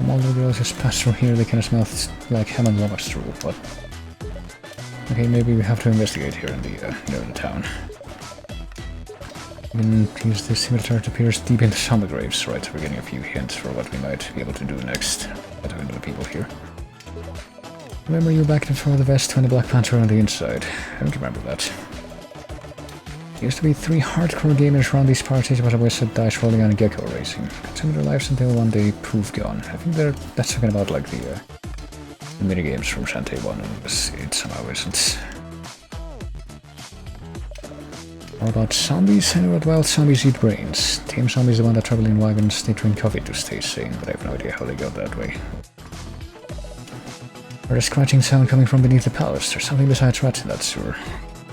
All the girls just pass through here, they kind of smell like ham and lovers through, but... okay, maybe we have to investigate here in the, near the town. We can use this scimitar to pierce deep into some of the graves, right, so we're getting a few hints for what we might be able to do next by talking to the people here. Remember you back for the vest when the Black Panther on the inside. I don't remember that. Used to be 3 hardcore gamers around these parties, but I always said dice rolling and gecko racing. Continued their lives until one day poof gone. I think that's talking about like the minigames from Shantae 1, and it somehow isn't. How about zombies? I know that wild zombies eat brains. Tame zombies the one that travel in wagons, they drink coffee to stay sane, but I have no idea how they got that way. There's a scratching sound coming from beneath the palace. There's something besides rats in that sewer.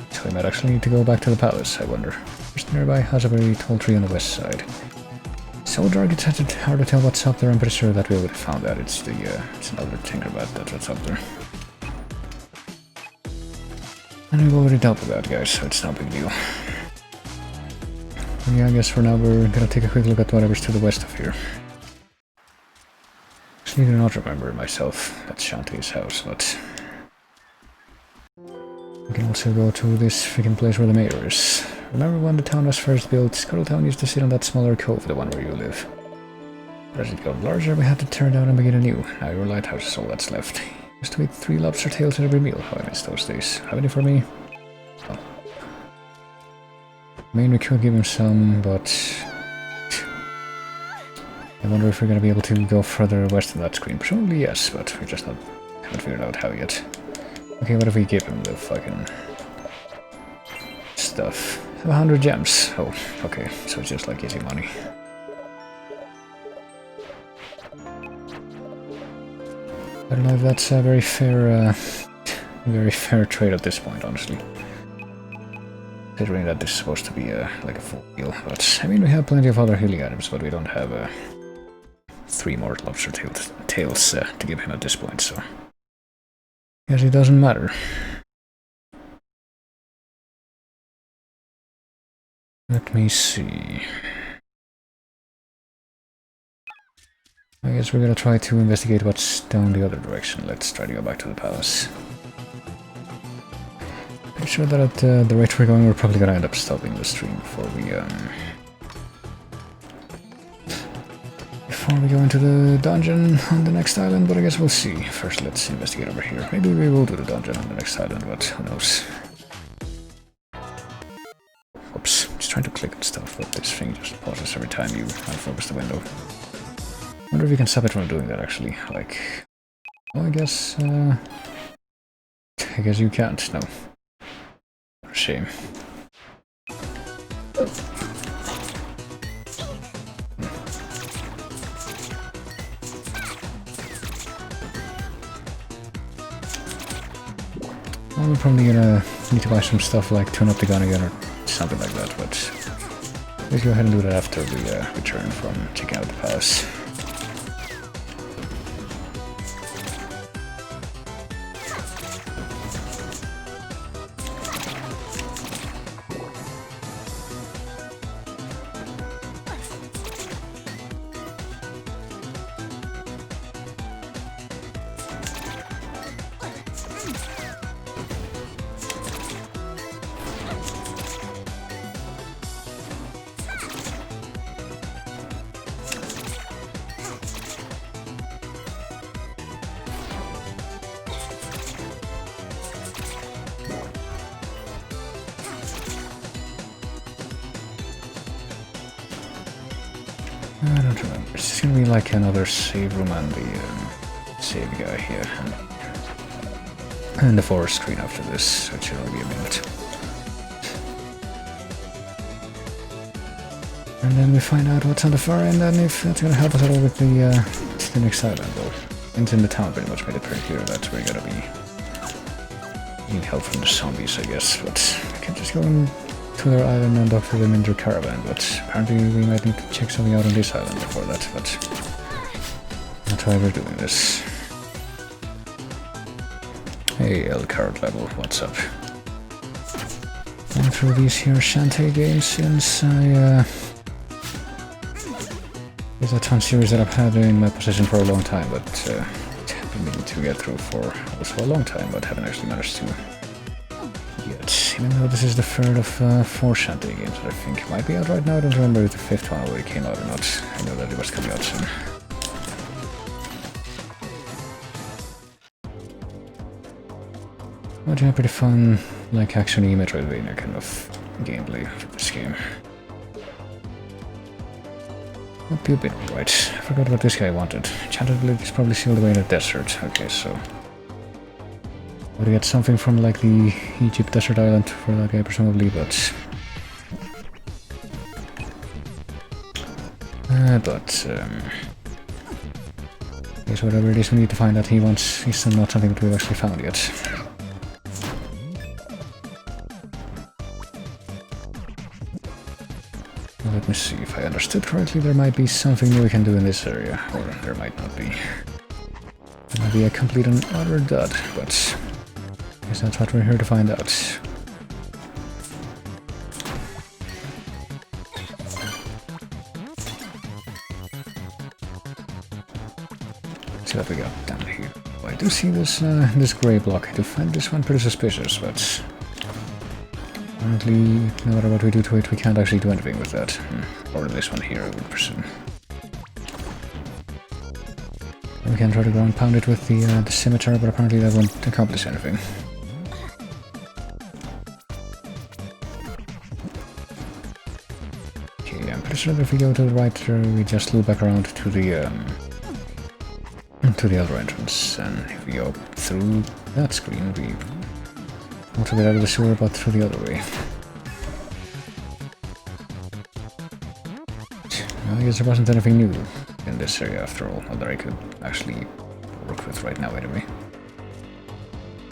So we might actually need to go back to the palace, I wonder. Just nearby has a very tall tree on the west side. So dark it's hard to tell what's up there. I'm pretty sure that we would have found that. It's another Tinkerbat, that's what's up there. And we've already dealt with that, guys, so it's no big deal. And yeah, I guess for now we're gonna take a quick look at whatever's to the west of here. Actually, I do not remember myself. That's Shantae's house, but... we can also go to this freaking place where the mayor is. Remember when the town was first built, Scuttletown used to sit on that smaller cove, the one where you live. But as it got larger, we had to tear down and begin anew. Now your lighthouse is all that's left. Used to eat 3 lobster tails at every meal. How I miss those days. Have any for me? Oh. I mean, we could give him some, but... I wonder if we're gonna be able to go further west on that screen. Presumably yes, but we just haven't figured out how yet. Okay, what if we give him the fucking... stuff? 100 gems. Oh, okay, so it's just like easy money. I don't know if that's a very fair trade at this point, honestly. Considering that this is supposed to be like a full deal, but I mean we have plenty of other healing items, but we don't have 3 more lobster tails to give him at this point, so I guess it doesn't matter. Let me see. I guess we're gonna try to investigate what's down the other direction. Let's try to go back to the palace. Pretty sure that at the rate we're going, we're probably gonna end up stopping the stream before we go into the dungeon on the next island, but I guess we'll see. First, let's investigate over here. Maybe we will do the dungeon on the next island, but who knows. Oops, just trying to click on stuff, but this thing just pauses every time you unfocus the window. I wonder if you can stop it from doing that, actually. Like, well, I guess you can't. No. Shame. Well, we're probably gonna need to buy some stuff like tune up the gun again or something like that, but let's go ahead and do that after we return from checking out the palace. I don't remember. It's gonna be like another save room and the save guy here. And the forest screen after this, which will be a minute. And then we find out what's on the far end and if that's gonna help us at all with the next island. Well, it's in the town pretty much made it pretty clear that's where we're gonna be. Need help from the zombies, I guess, but we can just go to their island and dock to them in their caravan, but apparently we might need to check something out on this island before that, but that's why we're doing this. Hey, El Card level, what's up? Going through these here Shantae games since there's a ton series that I've had in my possession for a long time, but I've been meaning to get through for also a long time, but haven't actually managed to yet. Even though this is the third of 4 Shantae games that I think might be out right now. I don't remember if the 5th one already came out or not. I know that it was coming out soon. But yeah, pretty fun, like actiony metroidvania kind of gameplay for this game. Hope you've been right. I forgot what this guy wanted. Enchanted blade is probably sealed away in the desert. Okay, so... Would I get something from like the Egypt desert island for that guy presumably, but... I guess whatever it is we need to find out he wants is still not something that we've actually found yet. Let me see, if I understood correctly, there might be something new we can do in this area, or there might not be. It might be a complete and utter dud, but I guess that's what we're here to find out. Let's see what we got down here. Well, I do see this this grey block. I do find this one pretty suspicious, but apparently, no matter what we do to it, we can't actually do anything with that. Or this one here, I would presume. We can try to ground pound it with the scimitar, but apparently that won't accomplish anything. Okay, I'm pretty sure that if we go to the right there, we just loop back around to the other entrance, and if we go through that screen, we want to get out of the sewer, but through the other way. I guess there wasn't anything new in this area after all, that I could actually work with right now anyway.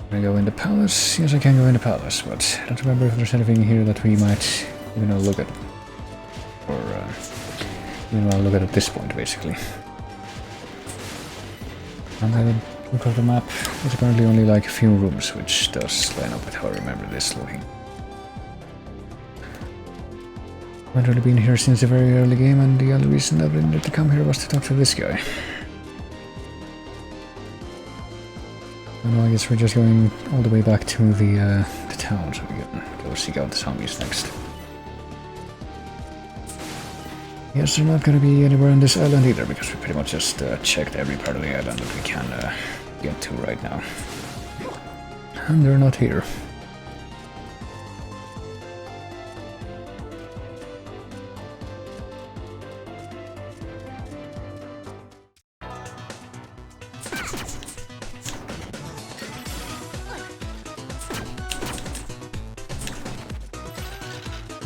Can I go in the palace? Yes, I can go in the palace, but I don't remember if there's anything here that we might even look at. Or even look at this point, basically. And I look at the map, there's apparently only like a few rooms, which does line up with how I remember this looking. I haven't really been here since the very early game, and the only reason that we needed to come here was to talk to this guy. And I guess we're just going all the way back to the town, so we can go seek out the zombies next. Yes, they're not gonna be anywhere on this island either, because we pretty much just checked every part of the island that we can get to right now. And they're not here.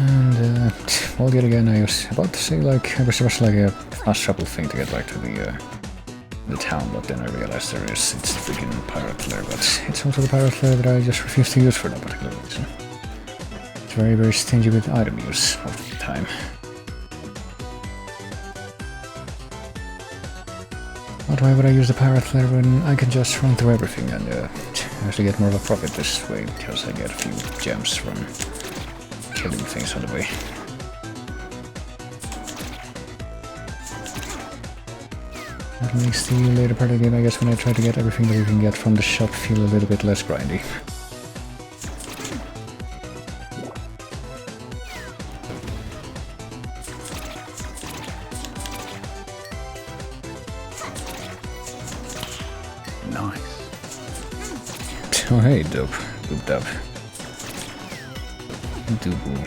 And, well, yet again, I was about to say, like, it was just like a fast travel thing to get back to the town, but then I realized it's the freaking pirate lair, but it's also the pirate lair that I just refuse to use for no particular reason. It's very, very stingy with item use most of the time. But why would I use the pirate lair when I can just run through everything and actually get more of a profit this way, because I get a few gems from killing things on the way. That makes the later part of the game, I guess, when I try to get everything that we can get from the shop, feel a little bit less grindy. Nice. Oh hey, dope. Doop dub. Dooble.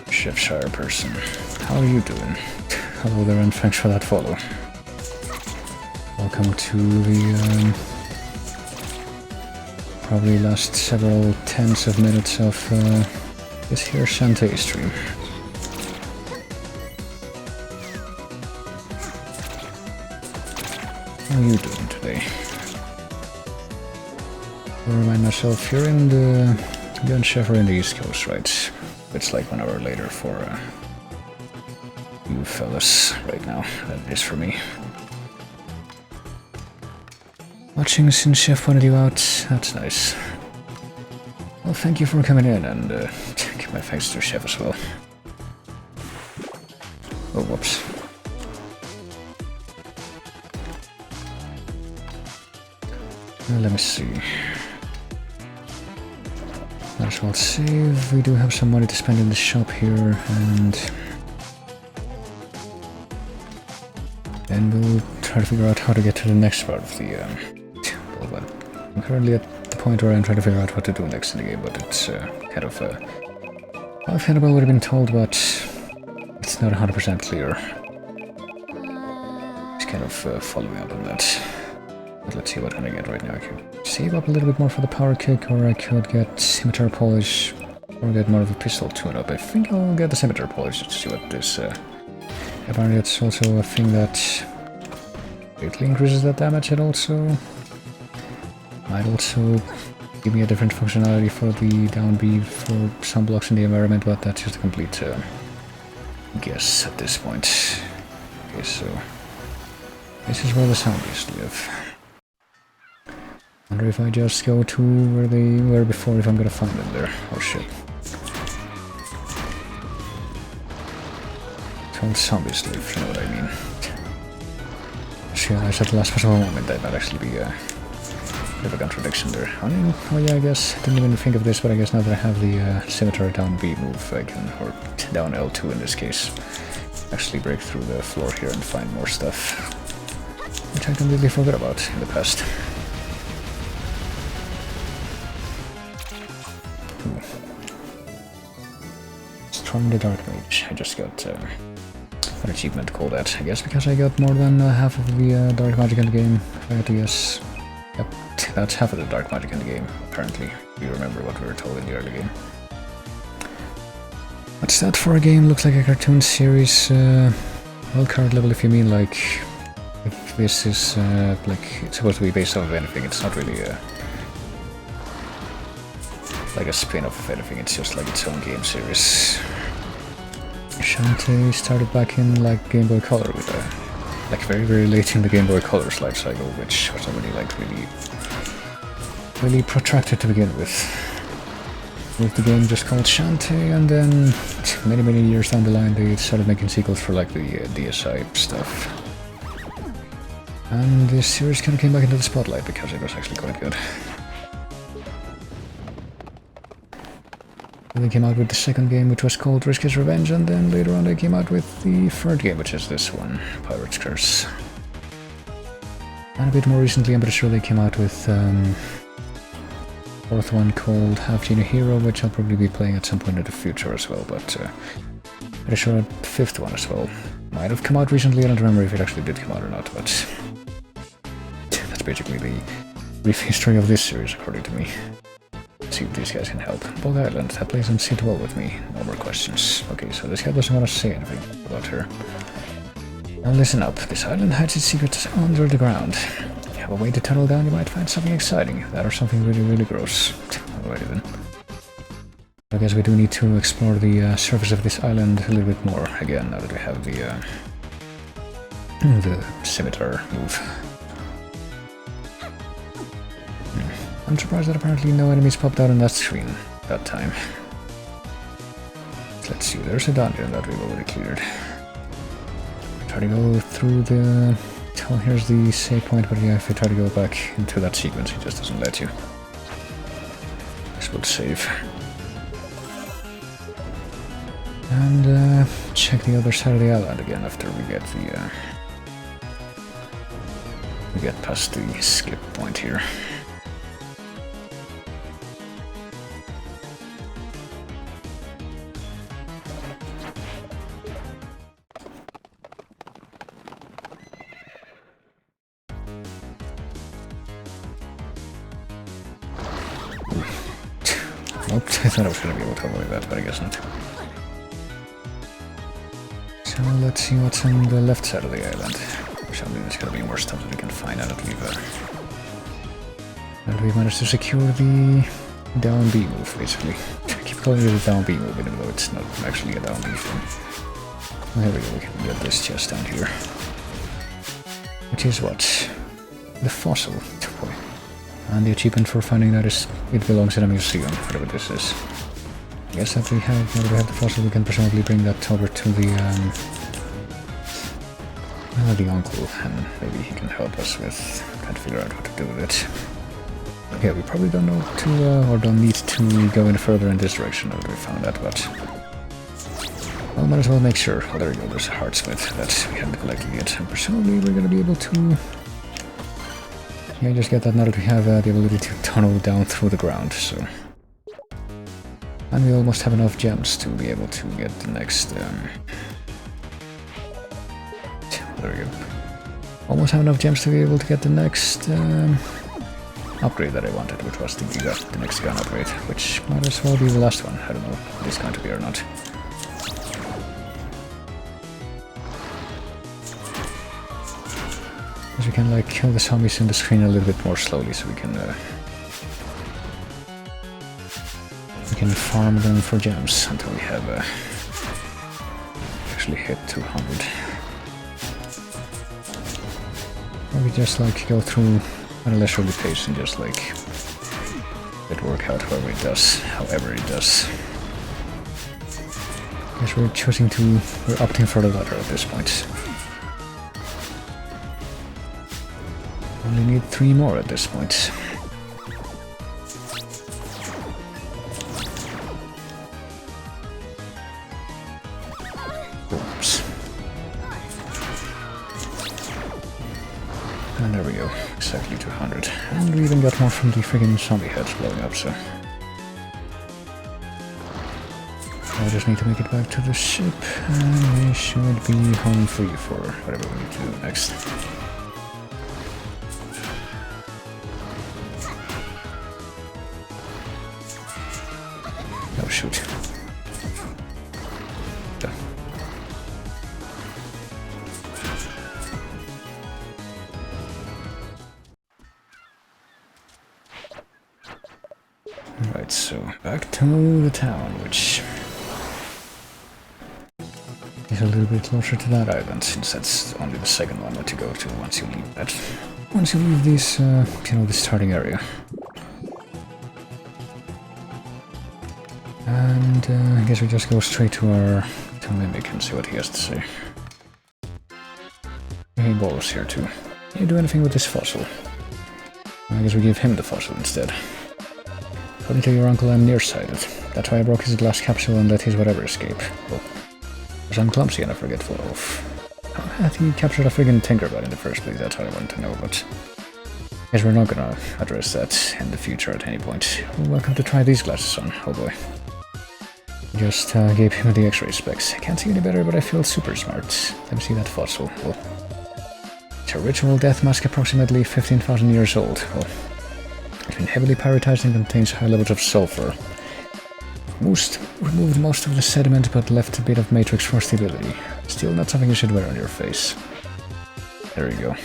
Chefshire person. How are you doing? Hello there, and thanks for that follow. Welcome to the probably last several tens of minutes of this here Shantae stream. How are you doing today? I'll remind myself, you're in the gun chef or in the East Coast, right? It's like 1 hour later for you fellas right now than it is for me. Watching since Chef pointed you out, that's nice. Well, thank you for coming in, and give my thanks to Chef as well. Oh, whoops. Let me see. Might as well save. We do have some money to spend in the shop here, and then we'll try to figure out how to get to the next part of the... well, I'm currently at the point where I'm trying to figure out what to do next in the game, but it's kind of... I've kind of already been told, but it's not 100% clear. Just kind of following up on that. But let's see what can I get right now. I could save up a little bit more for the power kick, or I could get scimitar polish, or get more of a pistol tune-up. I think I'll get the scimitar polish just to see what this... apparently it's also a thing that greatly increases that damage. It also might also give me a different functionality for the down B for some blocks in the environment, but that's just a complete guess at this point. Okay, so this is where the zombies live. Wonder if I just go to where they were before, if I'm gonna find them there. Oh shit. Told zombies live, you know what I mean. Just realized at the last possible moment that might actually be a bit of a contradiction there. Oh yeah, I guess, I didn't even think of this, but I guess now that I have the scimitar down B move, I can, or down L2 in this case, actually break through the floor here and find more stuff, which I completely forgot about in the past. Storm the Dark Mage. I just got an achievement called that. I guess because I got more than half of the dark magic in the game. I had to guess. Yep, that's half of the dark magic in the game, apparently. If you remember what we were told in the early game. What's that for a game? Looks like a cartoon series. Well, current level, if you mean like... If this is like it's supposed to be based off of anything, it's not really like a spin-off of anything, it's just like its own game series. Shantae started back in like Game Boy Color with like very late in the Game Boy Color's life cycle, which was already like really protracted to begin with. With the game just called Shantae, and then many years down the line they started making sequels for like the DSi stuff. And this series kind of came back into the spotlight because it was actually quite good. They came out with the second game, which was called Risk is Revenge, and then later on they came out with the third game, which is this one, Pirate's Curse. And a bit more recently, I'm pretty sure they came out with fourth one called Half Genie Hero, which I'll probably be playing at some point in the future as well, but pretty sure a fifth one as well might have come out recently. I don't remember if it actually did come out or not, but that's basically the brief history of this series, according to me. See if these guys can help. Bog Island, that place doesn't sit well with me. No more questions. Okay, so this guy doesn't want to say anything about her. Now listen up. This island hides its secrets under the ground. You have a way to tunnel down, you might find something exciting. That or something really gross. Alrighty then. I guess we do need to explore the surface of this island a little bit more. Again, now that we have the scimitar move. I'm surprised that apparently no enemies popped out on that screen that time. Let's see, there's a dungeon that we've already cleared. Try to go through the... Oh, here's the save point, but yeah, if you try to go back into that sequence, it just doesn't let you. This will save. And check the other side of the island again after we get the... we get past the skip point here. Nope, I thought I was going to be able to avoid that, but I guess not. So let's see what's on the left side of the island. Surely there's got to be more stuff that we can find out of Viva. And we managed to secure the down B move, basically. I keep calling it a down B move, even though it's not actually a down B thing. Well, there we go, we can get this chest down here. Which is what? The fossil. Oh boy. And the achievement for finding that is, it belongs in a museum, whatever this is. I guess that we have, now that we have the fossil, we can presumably bring that over to the uncle, and maybe he can help us with trying to figure out what to do with it. Yeah, we probably don't know to, or don't need to go any further in this direction now that we found that, but... Well, might as well make sure. Well, there we go, there's a heartsmith that we haven't collected yet, and presumably we're gonna be able to... yeah, I just get that now that we have the ability to tunnel down through the ground, so... And we almost have enough gems to be able to get the next... there we go. Almost have enough gems to be able to get the next upgrade that I wanted, which was the next gun upgrade, which might as well be the last one. I don't know if it's going to be or not. Because we can like kill the zombies in the screen a little bit more slowly, so we can farm them for gems until we have actually hit 200. Or we just like go through at a leisurely pace and just like let it work out however it does. Guess we're opting for the latter at this point. Only need 3 more at this point. Oops. And there we go, exactly 200. And we even got more from the friggin' zombie heads blowing up, so... I just need to make it back to the ship, and we should be home free for whatever we need to do next. Oh shoot. Alright, so back to the town, which is a little bit closer to that island, since that's only the second one that you go to once you leave that. Once you leave this, the starting area. And I guess we just go straight to our Mimic and see what he has to say. Hey, Bolos here too. Can you do anything with this fossil? I guess we give him the fossil instead. According to your uncle, I'm nearsighted. That's why I broke his glass capsule and let his whatever escape. Well, because I'm clumsy and a forgetful oaf. How had he captured a friggin' Tinkerbell in the first place? That's what I want to know, but... I guess we're not gonna address that in the future at any point. Welcome to try these glasses on, oh boy. Just gave him the X-ray specs. I can't see any better, but I feel super smart. Let me see that fossil. Well, it's a ritual death mask approximately 15,000 years old. Well, it's been heavily pyrotised and contains high levels of sulfur. Removed most of the sediment, but left a bit of matrix for stability. Still not something you should wear on your face. There you go.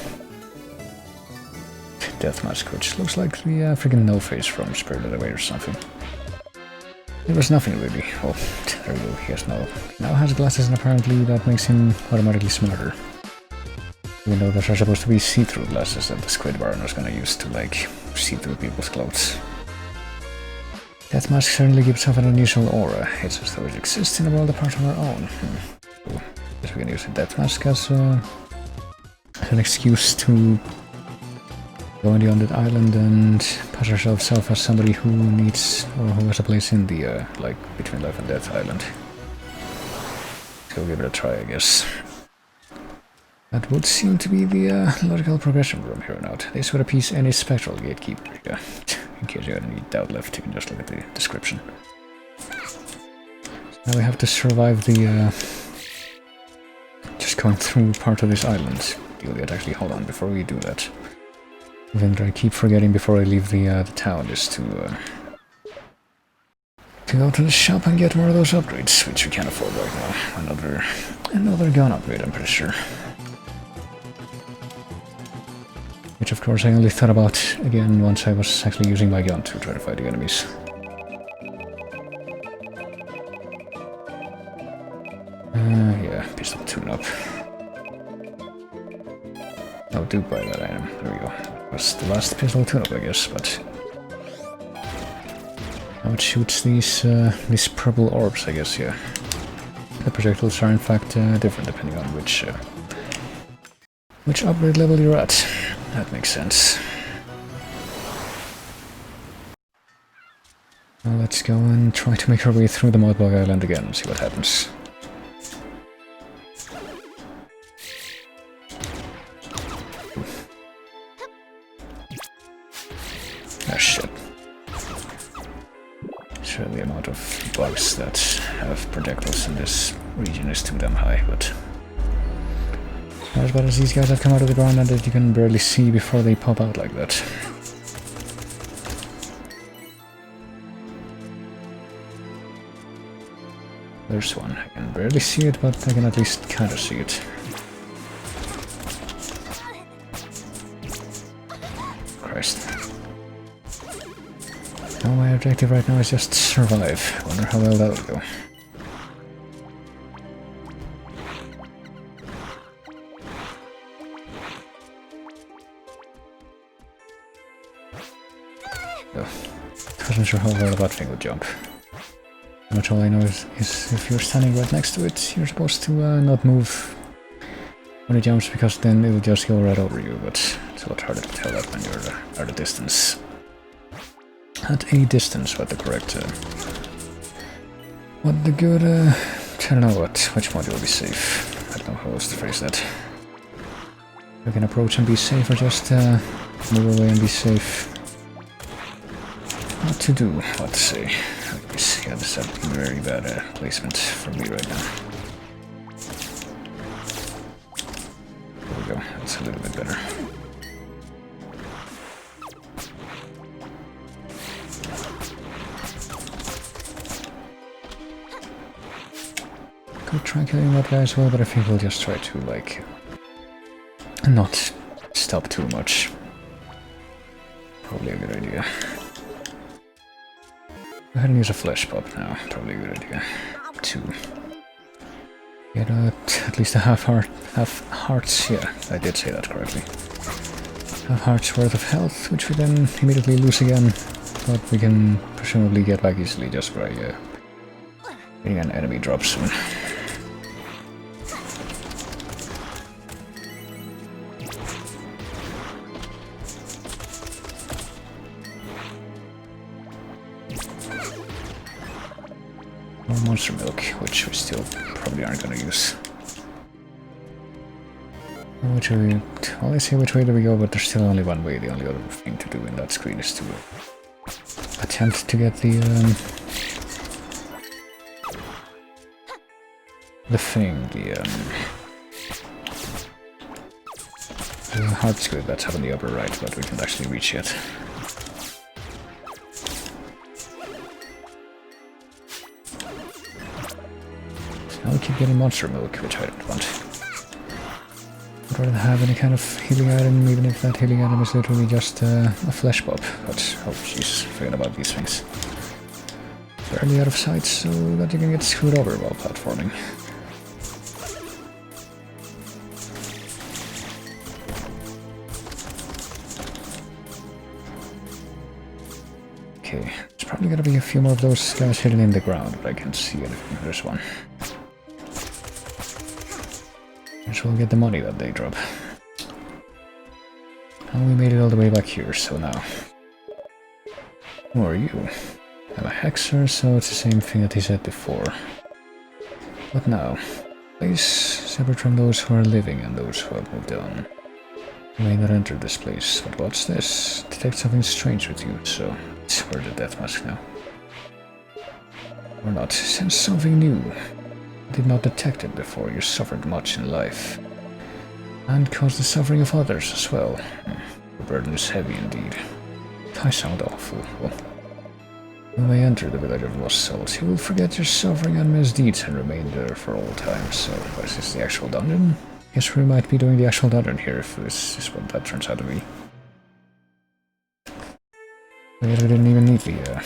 Death mask, which looks like the friggin' no-face from Spirited Away or something. There was nothing really. Oh, there we go, he now has glasses, and apparently that makes him automatically smarter. Even though those are supposed to be see-through glasses that the Squid Baron was gonna use to, like, see through people's clothes. That mask certainly gives off an unusual aura. It's as though it exists in a world apart from our own. So, guess we can use the death mask as an excuse to go on the undead island and pass ourselves off as somebody who needs, or who has a place in the, like, between life and death island. So we'll give it a try, I guess. That would seem to be the logical progression from here on out. This would appease any spectral gatekeeper. Yeah. In case you had any doubt left, you can just look at the description. So now we have to survive the just going through part of this island. Yet actually, hold on, before we do that. The thing that I keep forgetting before I leave the town is to go to the shop and get more of those upgrades, which we can't afford right now. Another gun upgrade, I'm pretty sure. Which of course I only thought about again once I was actually using my gun to try to fight the enemies. Yeah, pistol tune-up. Oh, do buy that item. There we go. That's the last pistol tune-up, I guess, but... Now it shoots these purple orbs, I guess, yeah. The projectiles are in fact different depending on which upgrade level you're at. That makes sense. Now let's go and try to make our way through the Modbog Island again and see what happens. Ah, shit. Sure, the amount of bugs that have projectiles in this region is too damn high, but... not as bad as these guys that come out of the ground and that you can barely see before they pop out like that. There's one. I can barely see it, but I can at least kind of see it. Christ. Now my objective right now is just survive. Wonder how well that will go. Oh. Wasn't sure how well that thing would jump. Much all I know is if you're standing right next to it, you're supposed to not move when it jumps, because then it'll just go right over you, but it's a lot harder to tell that when you're at a distance. At a distance, what the correct... what the good... I don't know which module will be safe. I don't know how else to phrase that. We can approach and be safe, or just move away and be safe. What to do, what to say. Yeah, this is a very bad placement for me right now. There we go, that's a little bit better. Could try killing that guy as well, but I think we'll just try to, like, not stop too much. Probably a good idea. Go ahead and use a flesh pop now, probably a good idea. 2. Get at least a half hearts, yeah, I did say that correctly. Half hearts worth of health, which we then immediately lose again, but we can presumably get back easily just by getting an enemy drop soon. More monster milk, which we still probably aren't gonna use. Which way? Well, I say which way do we go, but there's still only one way. The only other thing to do in that screen is to attempt to get the thing, the hard squid that's up on the upper right, but we can't actually reach yet. Now we keep getting monster milk, which I don't want. I'd rather have any kind of healing item, even if that healing item is literally just a flesh pop. But, oh jeez, forget about these things. Barely out of sight so that you can get screwed over while platforming. Okay, there's probably gonna be a few more of those guys hidden in the ground, but I can't see anything. There's one. Which will get the money that they drop. And we made it all the way back here, so now... Who are you? I'm a hexer, so it's the same thing that he said before. What now? Place separate from those who are living and those who have moved on. You may not enter this place, but what's this? Detect something strange with you, so it's for the death mask now. Or not, sense something new. Did not detect it before. You suffered much in life. And caused the suffering of others as well. The burden is heavy indeed. I sound awful. Well, you may enter the village of lost souls. You will forget your suffering and misdeeds and remain there for all time. So, is this the actual dungeon? Guess we might be doing the actual dungeon here if this is what that turns out to be. I guess we didn't even need the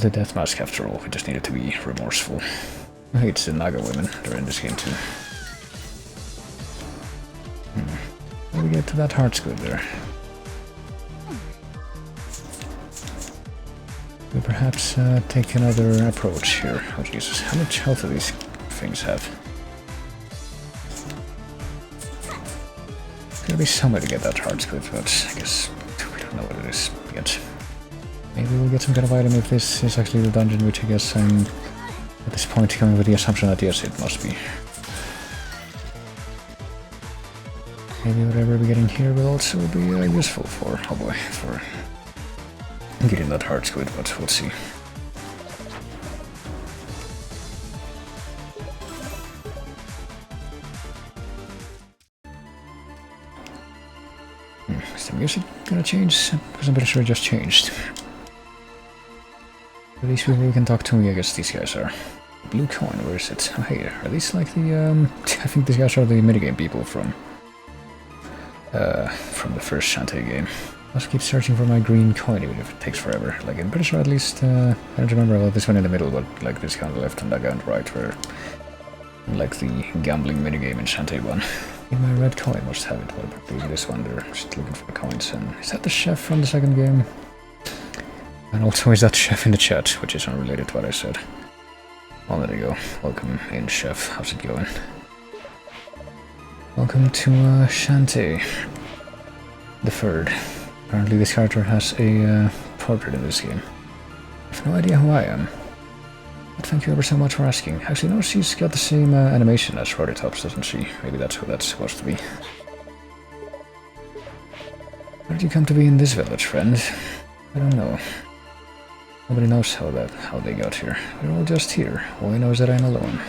death mask after all. We just needed to be remorseful. I hate the Naga women. They're in this game too. How do we get to that heart squid there? We perhaps take another approach here. Oh Jesus, how much health do these things have? There's gotta be some way to get that heart squid, but I guess we don't know what it is yet. Maybe we'll get some kind of item if this is actually the dungeon, which I guess I'm at this point coming with the assumption that yes, it must be. Maybe whatever we're getting here will also be useful for, oh boy, for getting that hard squid, but we'll see. Is the music gonna change? Because I'm pretty sure it just changed. Are these people who can talk to me? I guess these guys are. Blue coin, where is it? Oh hey, are these like the, I think these guys are the minigame people from the first Shantae game. I also keep searching for my green coin even if it takes forever. Like, I'm pretty sure at least, I don't remember about this one in the middle, but like this guy on the left and that guy on the right where, like the gambling minigame in Shantae 1. In my red coin must have it, what about maybe this one, they're just looking for the coins. And is that the chef from the second game? And also is that chef in the chat, which is unrelated to what I said. Oh, there you go. Welcome in, chef. How's it going? Welcome to Shantae the Third. Apparently this character has a portrait in this game. I have no idea who I am. But thank you ever so much for asking. Actually, no, she's got the same animation as Tops, doesn't she? Maybe that's who that's supposed to be. Where did you come to be in this village, friend? I don't know. Nobody knows how they got here. We're all just here. All I know is that I'm alone.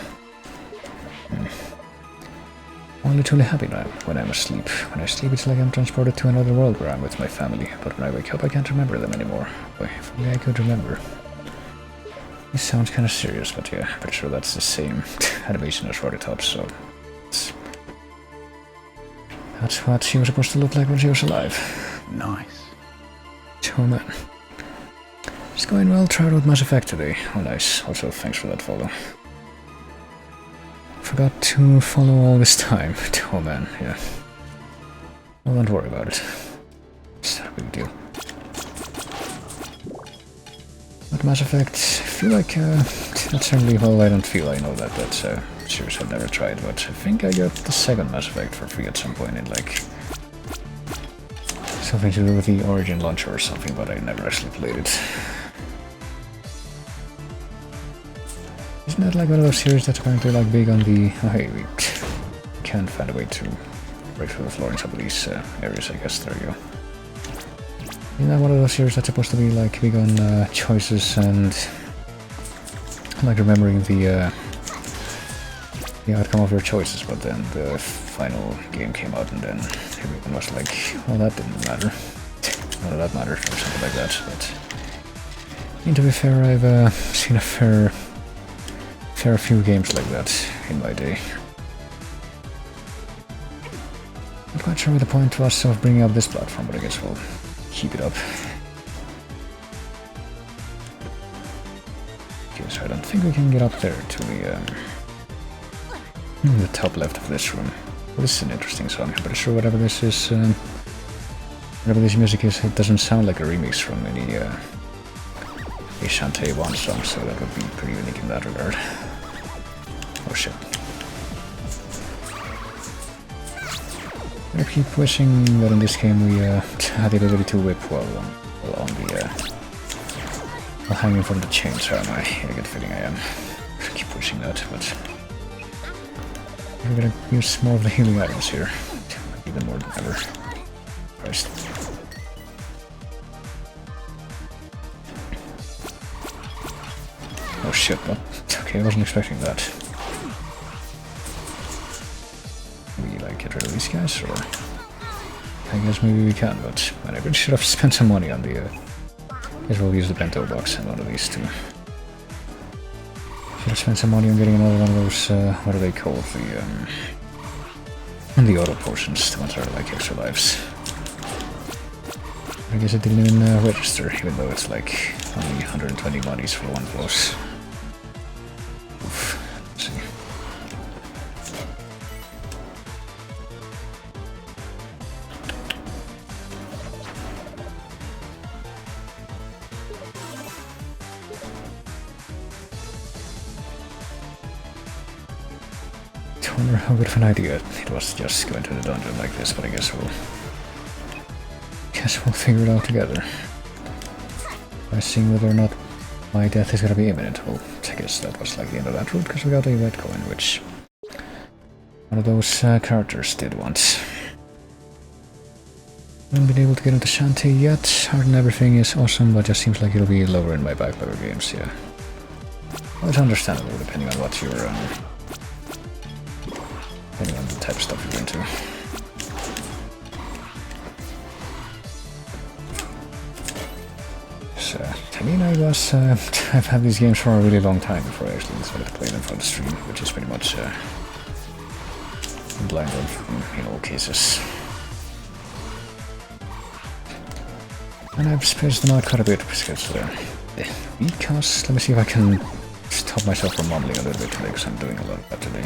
Only truly happy when I'm asleep. When I sleep, it's like I'm transported to another world where I'm with my family. But when I wake up, I can't remember them anymore. Boy, if only I could remember. This sounds kind of serious, but yeah, I'm pretty sure that's the same animation as Tops, so... That's what she was supposed to look like when she was alive. Nice. Oh man. It's going well, tried with Mass Effect today. Oh nice, also thanks for that follow. Forgot to follow all this time. Oh man, yeah. Well, don't worry about it. It's not a big deal. But Mass Effect, I feel like, that's certainly, well, I don't feel I know that, that's a series I've never tried, but I think I got the second Mass Effect for free at some point in, like, something to do with the Origin launcher or something, but I never actually played it. Isn't that like one of those series that's apparently like big on the... Oh hey, we can't find a way to break through the floor in some of these areas, I guess. There you go. Isn't that one of those series that's supposed to be like big on choices and like remembering the outcome of your choices, but then the final game came out and then everyone was like, well, that didn't matter. None of that mattered or something like that, but... I mean, to be fair, I've seen a fair few games like that in my day. Not quite sure what the point was of bringing up this platform, but I guess we'll keep it up. Okay, so I don't think we can get up there to the top left of this room. Well, this is an interesting song. I'm pretty sure whatever this is, whatever this music is, it doesn't sound like a remix from any a Shantae 1 song, so that would be pretty unique in that regard. Oh shit. I keep wishing that in this game we had the ability to whip while hanging from the chains, am I? I get the feeling I am. I keep wishing that, but... We're gonna use more of the healing items here. Even more than ever. Christ. Oh shit, what? Okay, I wasn't expecting that. We like get rid of these guys, or... I guess maybe we can, but I really should have spent some money on the... I guess we'll use the bento box and one of these two. Should have spent some money on getting another one of those, what are they called? The auto potions, the ones that are like extra lives. I guess it didn't even register, even though it's like only 120 monies for one boss. Oof. Let's see. I wonder how good of an idea it was to just go into the dungeon like this, but I guess we'll figure it out together. By seeing whether or not my death is gonna be imminent. Well, I guess that was like the end of that route, because we got a red coin, which one of those characters did once. Haven't been able to get into Shantae yet. Art and everything is awesome, but just seems like it'll be lower in my backlog games, yeah. Well, it's understandable depending on what you're depending on the type of stuff you're into. So, I mean, I've had these games for a really long time before I actually decided to play them for the stream, which is pretty much blind in all cases. And I've spaced them out quite a bit because let me see if I can stop myself from mumbling a little bit today, because I'm doing a lot of that today.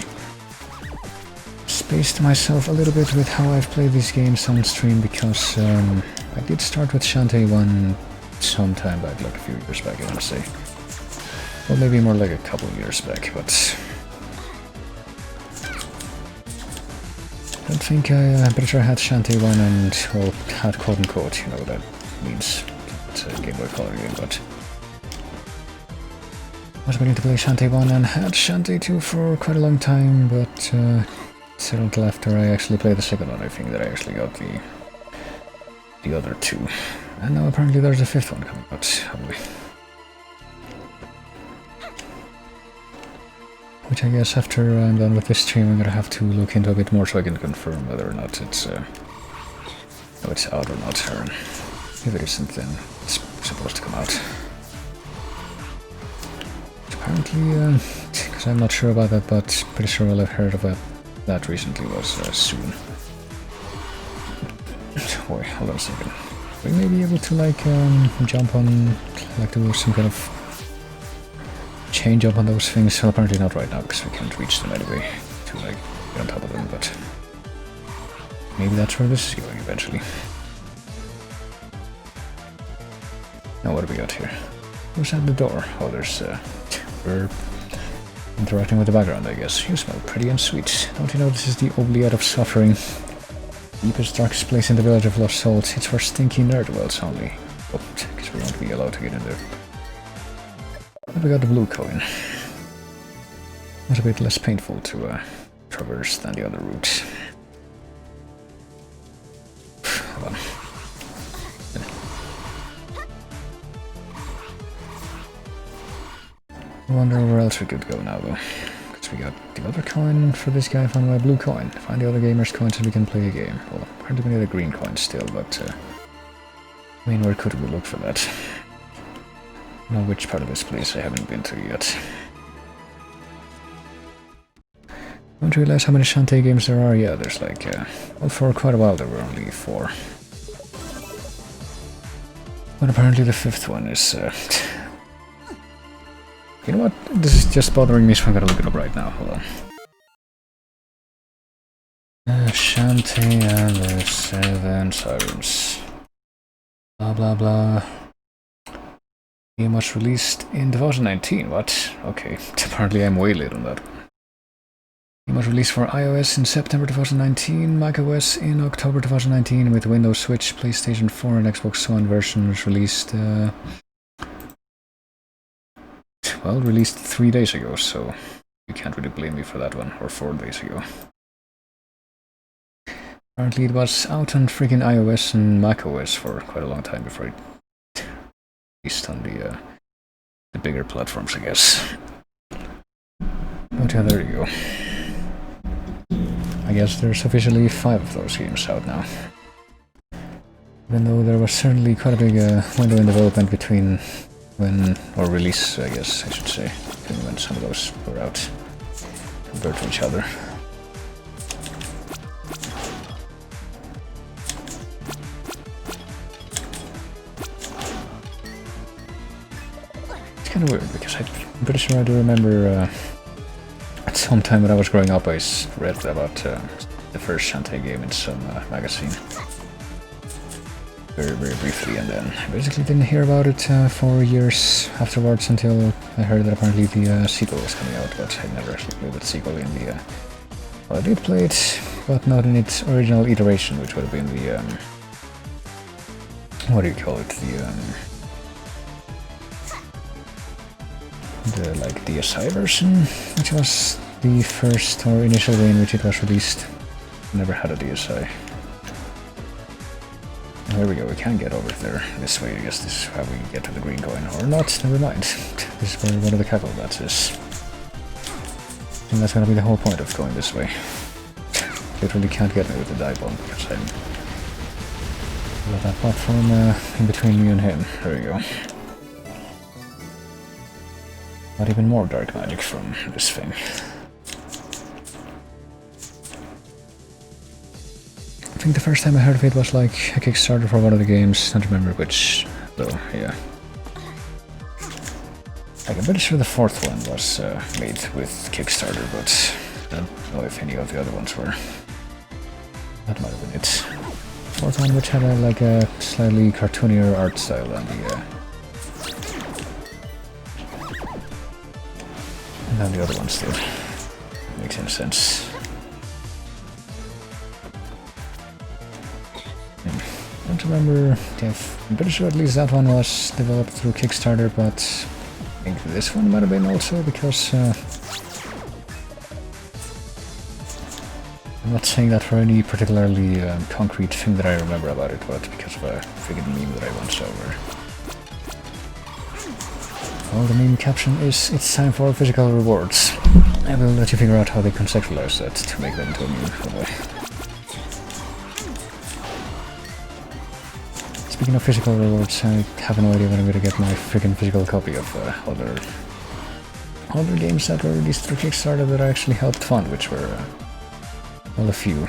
Spaced myself a little bit with how I've played these games on stream, because I did start with Shantae 1 some time back, like a few years back, I want to say. Well, maybe more like a couple of years back, but I don't think I'm pretty sure I had Shantae 1 and, well, had quote-unquote, you know what that means. It's a Game Boy Color game, but I was willing to play Shantae 1 and had Shantae 2 for quite a long time, but it's not until after I actually played the second one, I think, that I actually got the other two. And now apparently there's a fifth one coming out, probably. Which I guess after I'm done with this stream I'm gonna have to look into a bit more so I can confirm whether or not it's out or not, or if it isn't, then it's supposed to come out. Apparently, because I'm not sure about that, but pretty sure all I've heard about that recently was soon. Wait, hold on a second. We may be able to like jump on, like do some kind of change up on those things. Well, apparently not right now because we can't reach them anyway to like get on top of them, but maybe that's where this is going eventually. Now what do we got here? Who's at the door? Oh, there's we're interacting with the background, I guess. You smell pretty and sweet. Don't you know this is the oubliette of suffering? Deepest, darkest place in the village of lost souls. It's for stinky nerd worlds only. Oh, because we won't be allowed to get in there. But we got the blue coin. It was a bit less painful to traverse than the other routes. Hold on. I wonder where else we could go now, though. Because we got the other coin for this guy, found my blue coin. Find the other gamer's coin so we can play a game. Well, apparently we need a green coin still, but I mean, where could we look for that? I don't know which part of this place I haven't been to yet. Don't realize how many Shantae games there are. Yeah, there's like, well, for quite a while there were only 4. But apparently the 5th one is, you know what? This is just bothering me, so I'm gonna look it up right now. Hold on. Shantae and the 7 Sirens. Blah blah blah. Game was released in 2019. What? Okay, apparently I'm way late on that. Game was released for iOS in September 2019, macOS in October 2019, with Windows, Switch, PlayStation 4 and Xbox One versions released well, released 3 days ago, so you can't really blame me for that one, or 4 days ago. Apparently it was out on freaking iOS and macOS for quite a long time before it released on the bigger platforms, I guess. But yeah, there you go. I guess there's officially 5 of those games out now. Even though there was certainly quite a big window in development between when, or release, I guess I should say, when some of those were out compared to each other. It's kind of weird because I'm pretty sure I do remember at some time when I was growing up I read about the first Shantae game in some magazine. Very, very briefly, and then I basically didn't hear about it for years afterwards until I heard that apparently the sequel was coming out, but I never actually played that sequel in the... well, I did play it, but not in its original iteration, which would have been the... what do you call it? The like DSi version, which was the first or initial way in which it was released. Never had a DSi. There we go, we can get over there. This way, I guess this is how we get to the green coin. Or not, never mind. This is where one of the cackle bats is. And that's gonna be the whole point of going this way. Literally can't get me with the dive bomb because I'm... got that platform in between me and him. There we go. Not even more dark magic from this thing. I think the first time I heard of it was like a Kickstarter for one of the games, don't remember which though, yeah. Like, I'm pretty sure the fourth one was made with Kickstarter, but I don't know if any of the other ones were. That might have been it. Fourth one which had like a slightly cartoonier art style than the other ones did. Makes any sense. I don't remember, I'm pretty sure at least that one was developed through Kickstarter, but I think this one might have been also, because I'm not saying that for any particularly concrete thing that I remember about it, but because of a friggin' meme that I once saw where... Well, the meme caption is, "It's time for physical rewards." I will let you figure out how they conceptualize that to make that into a meme. Speaking of physical rewards, I have no idea when I'm going to get my freaking physical copy of other games that were released through Kickstarter that I actually helped fund, which were, well, a few.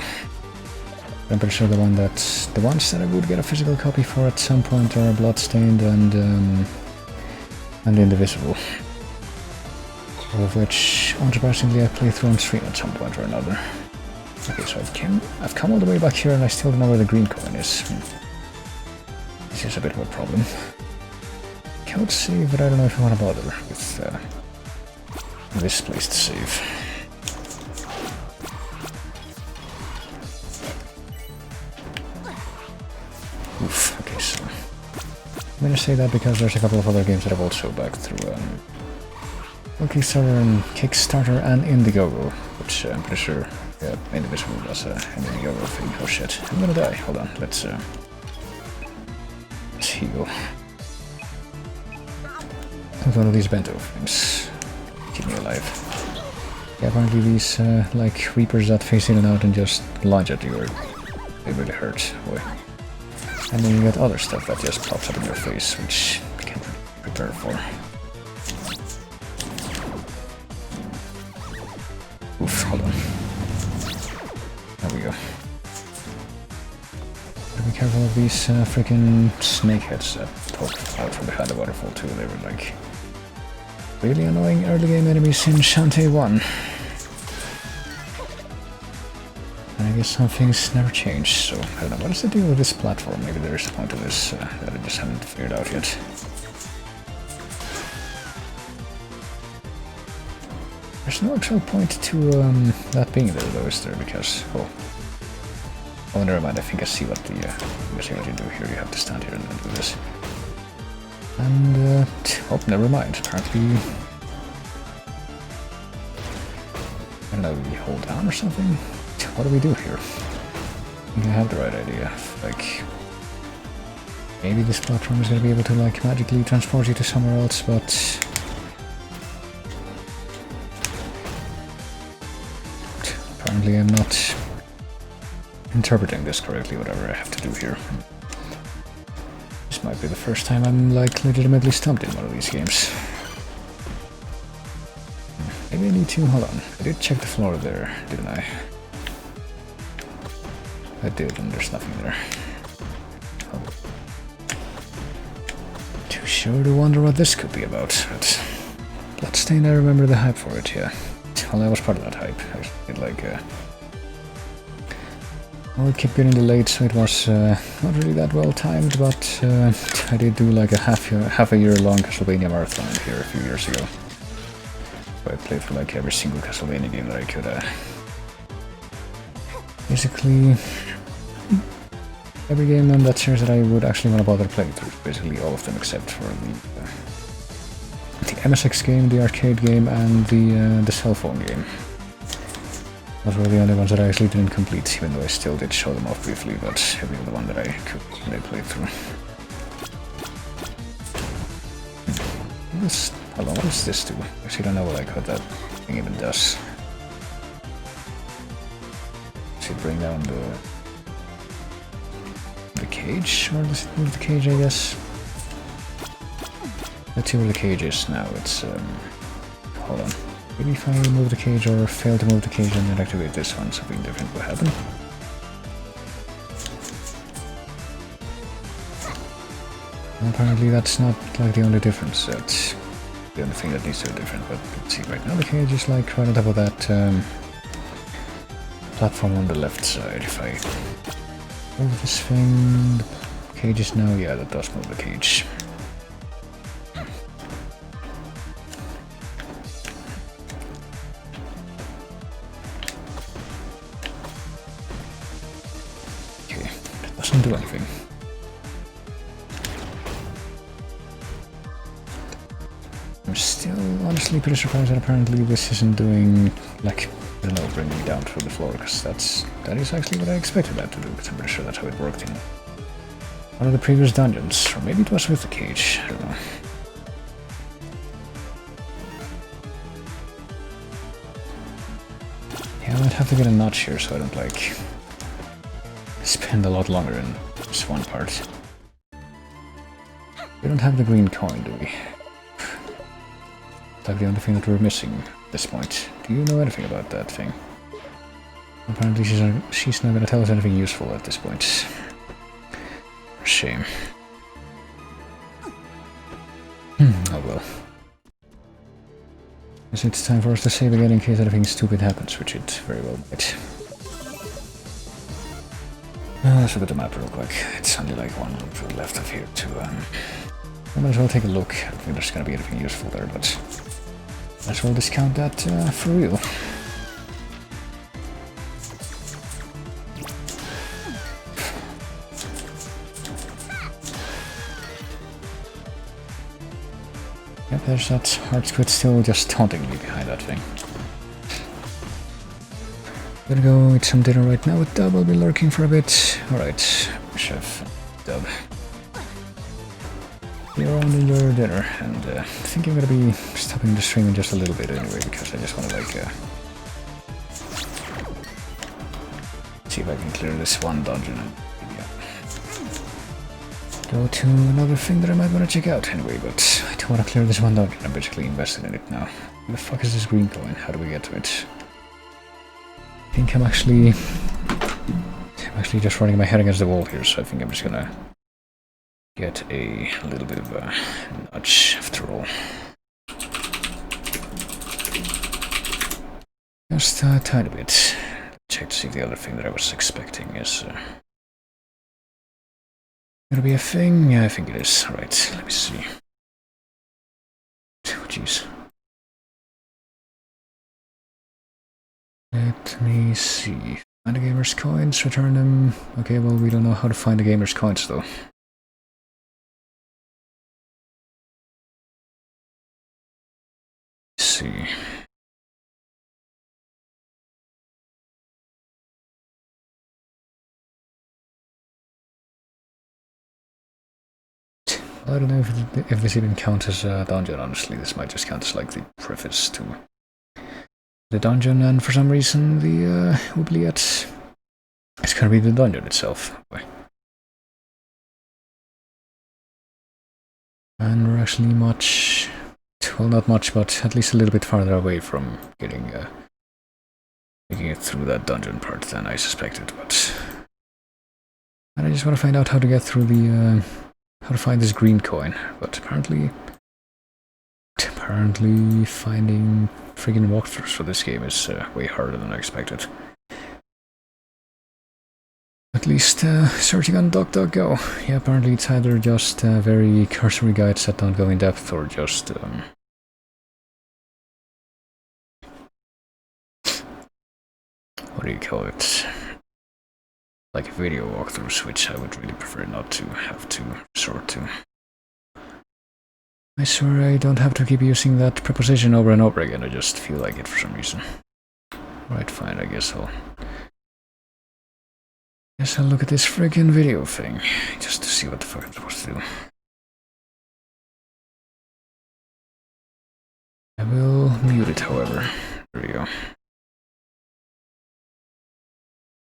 I'm pretty sure the ones that I would get a physical copy for at some point are Bloodstained and Indivisible. All of which, unsurprisingly, I play through on stream at some point or another. Okay, so I've come all the way back here and I still don't know where the green coin is. This is a bit of a problem. I would save, but I don't know if I want to bother with this place to save. Oof, okay, so... I'm gonna say that because there's a couple of other games that I've also backed through Kickstarter and Indiegogo, which I'm pretty sure, yeah, Indivisible was an Indiegogo thing. Oh shit, I'm gonna die. Hold on, let's heal. With one of these bento things. Keep me alive. Yeah, apparently these like reapers that face in and out and just lunge at you, they really hurt. Boy. And then you get other stuff that just pops up in your face, which you can't prepare for. Oof, hold on. There we go. Gotta be careful of these freaking snakeheads that poke out from behind the waterfall too. They were like really annoying early game enemies in Shantae 1. And I guess some things never change, so I don't know. What is the deal with this platform? Maybe there is a point to this that I just haven't figured out yet. There's no actual point to that being there though, is there? Because, oh, never mind. I think I see what you do here. You have to stand here and then do this. And oh, never mind. Apparently, I don't know. We hold down or something. What do we do here? I think I have the right idea. Like, maybe this platform is going to be able to like magically transport you to somewhere else, but apparently I'm not interpreting this correctly, whatever I have to do here. This might be the first time I'm like legitimately stumped in one of these games. Maybe I need to, hold on, I did check the floor there, didn't I? I did, and there's nothing there. Oh. Too sure to wonder what this could be about, but Bloodstained, I remember the hype for it, yeah. Well, I was part of that hype. I did like well, it kept getting delayed, so it was not really that well timed, but I did do like a half a year long Castlevania marathon here a few years ago. So I played for like every single Castlevania game that I could. Basically, every game on that series that I would actually want to bother playing through. Basically all of them except for the MSX game, the arcade game, and the cell phone game. Those were the only ones that I actually didn't complete, even though I still did show them off briefly, but every other one that I could play through. Hold on, what does this do? I actually don't know what that thing even does. Does it bring down the cage? Or does it move the cage, I guess? Let's see where the cage is now. It's, hold on. Maybe if I move the cage or fail to move the cage and then activate this one, something different will happen. And apparently that's not like the only difference. That's the only thing that needs to be different. But let's see, right now the cage is like right on top of that platform on the left side. If I move this thing, the cage is now, yeah, that does move the cage. Doesn't do anything. I'm still honestly pretty surprised that apparently this isn't doing, like, I don't know, bringing me down through the floor, because that is actually what I expected that to do, because I'm pretty sure that's how it worked in one of the previous dungeons, or maybe it was with the cage, I don't know. Yeah, I might have to get a notch here so I don't, like, spend a lot longer in this one part. We don't have the green coin, do we? Like the only thing that we're missing at this point. Do you know anything about that thing? Apparently she's not gonna tell us anything useful at this point. Shame. Oh well. Guess it's time for us to save again in case anything stupid happens, which it very well might. Let's look at the map real quick. It's only like one room left of here to I might as well take a look. I don't think there's gonna be anything useful there, but might as well discount that for real. Yep, there's that hard squid still just taunting me behind that thing. Gonna go eat some dinner right now with Dub. I'll be lurking for a bit. Alright, Chef Dub. You're on in your dinner, and I think I'm gonna be stopping the stream in just a little bit anyway, because I just wanna like see if I can clear this one dungeon and go to another thing that I might wanna check out anyway, but I don't wanna clear this one dungeon. I'm basically invested in it now. Where the fuck is this green coin? How do we get to it? I think I'm actually just running my head against the wall here, so I think I'm just gonna get a little bit of a nudge after all. Just a tiny bit. Check to see if the other thing that I was expecting is gonna be a thing. Yeah, I think it is. Alright, let me see. Oh, jeez. Let me see. Find the gamer's coins, return them. Okay, well, we don't know how to find the gamer's coins, though. Let's see. Well, I don't know if this even counts as a dungeon, honestly. This might just count as, like, the preface to the dungeon, and for some reason the oubliette is gonna be the dungeon itself. And we're actually much, well, not much, but at least a little bit farther away from getting making it through that dungeon part than I suspected. But and I just want to find out how to get through the how to find this green coin. But apparently finding friggin' walkthroughs for this game is way harder than I expected. At least searching on DuckDuckGo. Yeah, apparently it's either just very cursory guides that don't go in depth, or just what do you call it? Like video walkthroughs, which I would really prefer not to have to resort to. I swear I don't have to keep using that preposition over and over again, I just feel like it for some reason. Right, fine, I guess I'll... Guess I'll look at this friggin' video thing, just to see what the fuck I'm supposed to do. I will mute it, however. There we go.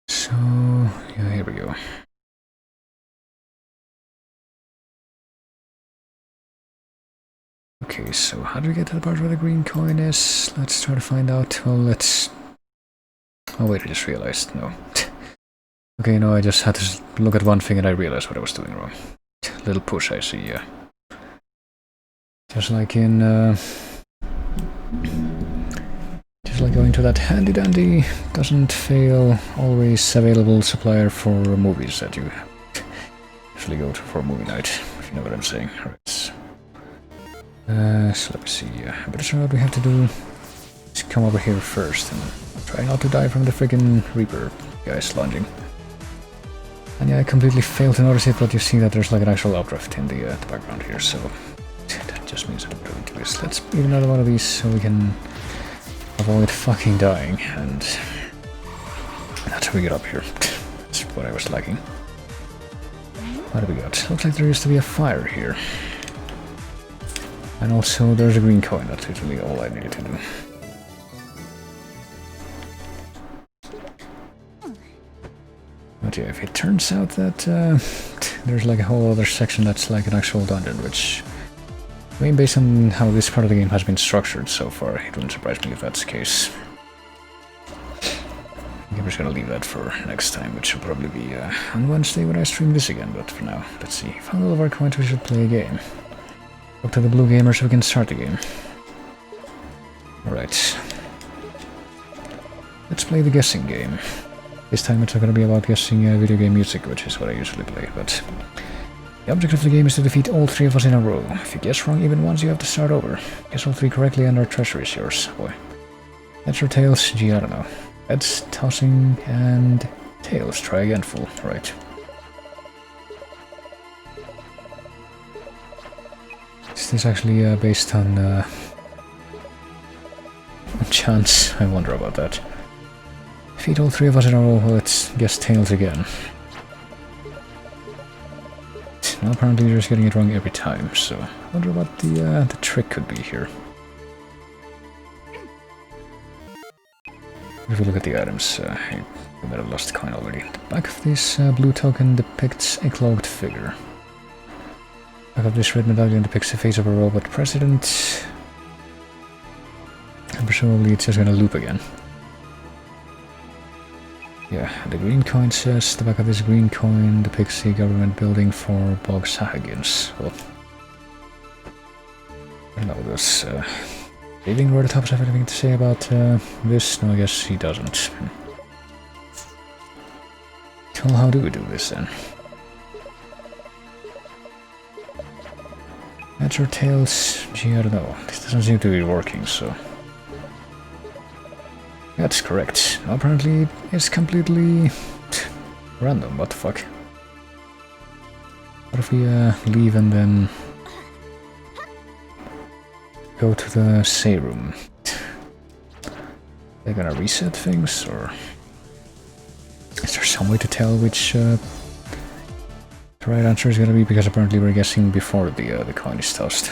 So, yeah, here we go. Okay, so how do we get to the part where the green coin is? Let's try to find out. Well, let's... Oh wait, I just realized. No. Okay, no, I just had to look at one thing and I realized what I was doing wrong. Little push, I see, yeah. Just like in... just like going to that handy-dandy, doesn't fail, always available supplier for movies that you usually go to for a movie night, if you know what I'm saying. Alright. So let me see, I'm pretty sure what we have to do is come over here first and try not to die from the friggin' Reaper guys lunging. And yeah, I completely failed to notice it, but you see that there's like an actual updraft in the background here, so that just means that I'm going to do this. Let's beat another one of these so we can avoid fucking dying, and that's how we get up here. That's what I was lacking. What do we got? Looks like there used to be a fire here. And also there's a green coin, that's literally all I needed to do. But yeah, if it turns out that there's like a whole other section that's like an actual dungeon, which, I mean, based on how this part of the game has been structured so far, it wouldn't surprise me if that's the case. I'm just gonna leave that for next time, which will probably be on Wednesday when I stream this again, but for now, let's see. Found all of our coins, we should play a game. Talk to the blue gamer so we can start the game. Alright. Let's play the guessing game. This time it's not going to be about guessing video game music, which is what I usually play, but... The object of the game is to defeat all three of us in a row. If you guess wrong even once, you have to start over. Guess all three correctly and our treasure is yours. Boy. Heads or tails? Gee, I don't know. Heads, tossing, and... tails. Try again, fool. Right. Is this actually based on chance? I wonder about that. Defeat all three of us in a row, well, let's guess tails again. Now apparently you're just getting it wrong every time, so I wonder what the trick could be here. If we look at the items, we might have lost the coin already. The back of this blue token depicts a cloaked figure. The back of this red medallion depicts the face of a robot president. And presumably it's just gonna loop again. Yeah, the green coin says the back of this green coin depicts the government building for Bog Sahagins. Well, I don't know, does Living Where the Tops have anything to say about this? No, I guess he doesn't. Well, how do we do this then? Heads or tails? Gee, I don't know. This doesn't seem to be working, so... That's correct. Apparently it's completely random, what the fuck. What if we leave and then go to the save room? They're gonna reset things, or is there some way to tell which the right answer is gonna be? Because apparently we're guessing before the coin is tossed.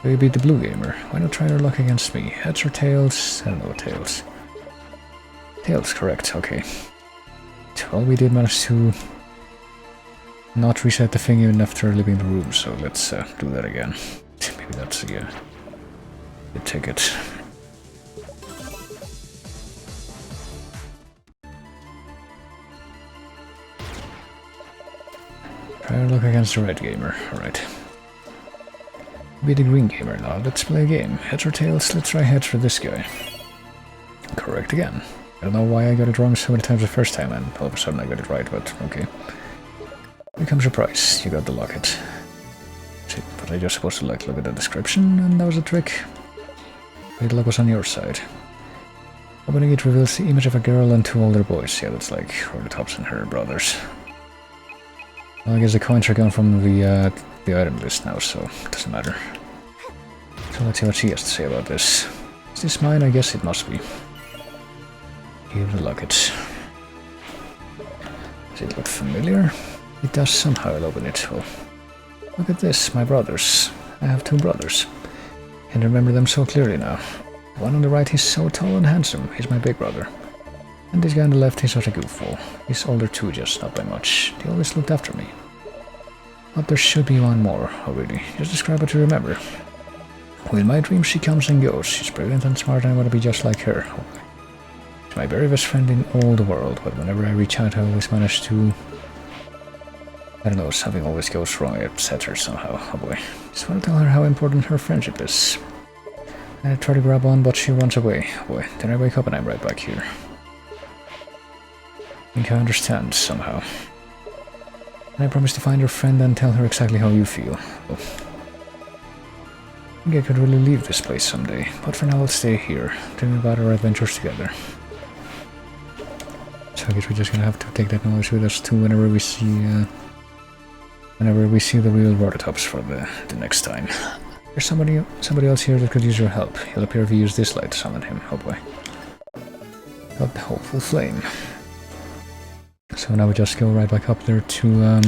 Maybe the blue gamer. Why not try their luck against me? Heads or tails? I don't know, tails. Tails, correct, okay. Well, we did manage to not reset the thing even after leaving the room, so let's do that again. Maybe that's the ticket. Try to look against the red gamer, alright. Be the green gamer now, let's play a game. Heads or tails? Let's try heads for this guy. Correct again. I don't know why I got it wrong so many times the first time and all of a sudden I got it right, but okay. Here comes your prize. You got the locket. Shit, but I just supposed to like look at the description and that was a trick. The luck was on your side. Opening it reveals the image of a girl and two older boys. Yeah, that's like Over the Tops and her brothers. Well, I guess the coins are gone from the item list now, so it doesn't matter. So let's see what she has to say about this. Is this mine? I guess it must be. Give it a look at. Does it look familiar? It does somehow. I'll open it. Well, look at this, my brothers. I have 2 brothers. Can remember them so clearly now. The one on the right, he's so tall and handsome. He's my big brother. And this guy on the left, he's such a goofball. He's older too, just not by much. They always looked after me. But there should be one more, oh really. Just describe what you remember. Well, in my dreams she comes and goes. She's brilliant and smart and I want to be just like her. She's my very best friend in all the world, but whenever I reach out I always manage to... I don't know, something always goes wrong. I upset her somehow. Oh boy. Just want to tell her how important her friendship is. I try to grab on, but she runs away. Oh boy. Then I wake up and I'm right back here. I think I understand, somehow. And I promise to find your friend and tell her exactly how you feel. Oh. I think I could really leave this place someday, but for now I'll stay here, dreaming about our adventures together. So I guess we're just gonna have to take that knowledge with us too whenever we see the real Rototops for the next time. There's somebody else here that could use your help. He'll appear if you use this light to summon him. Oh boy. Got the hopeful flame. So now we just go right back up there to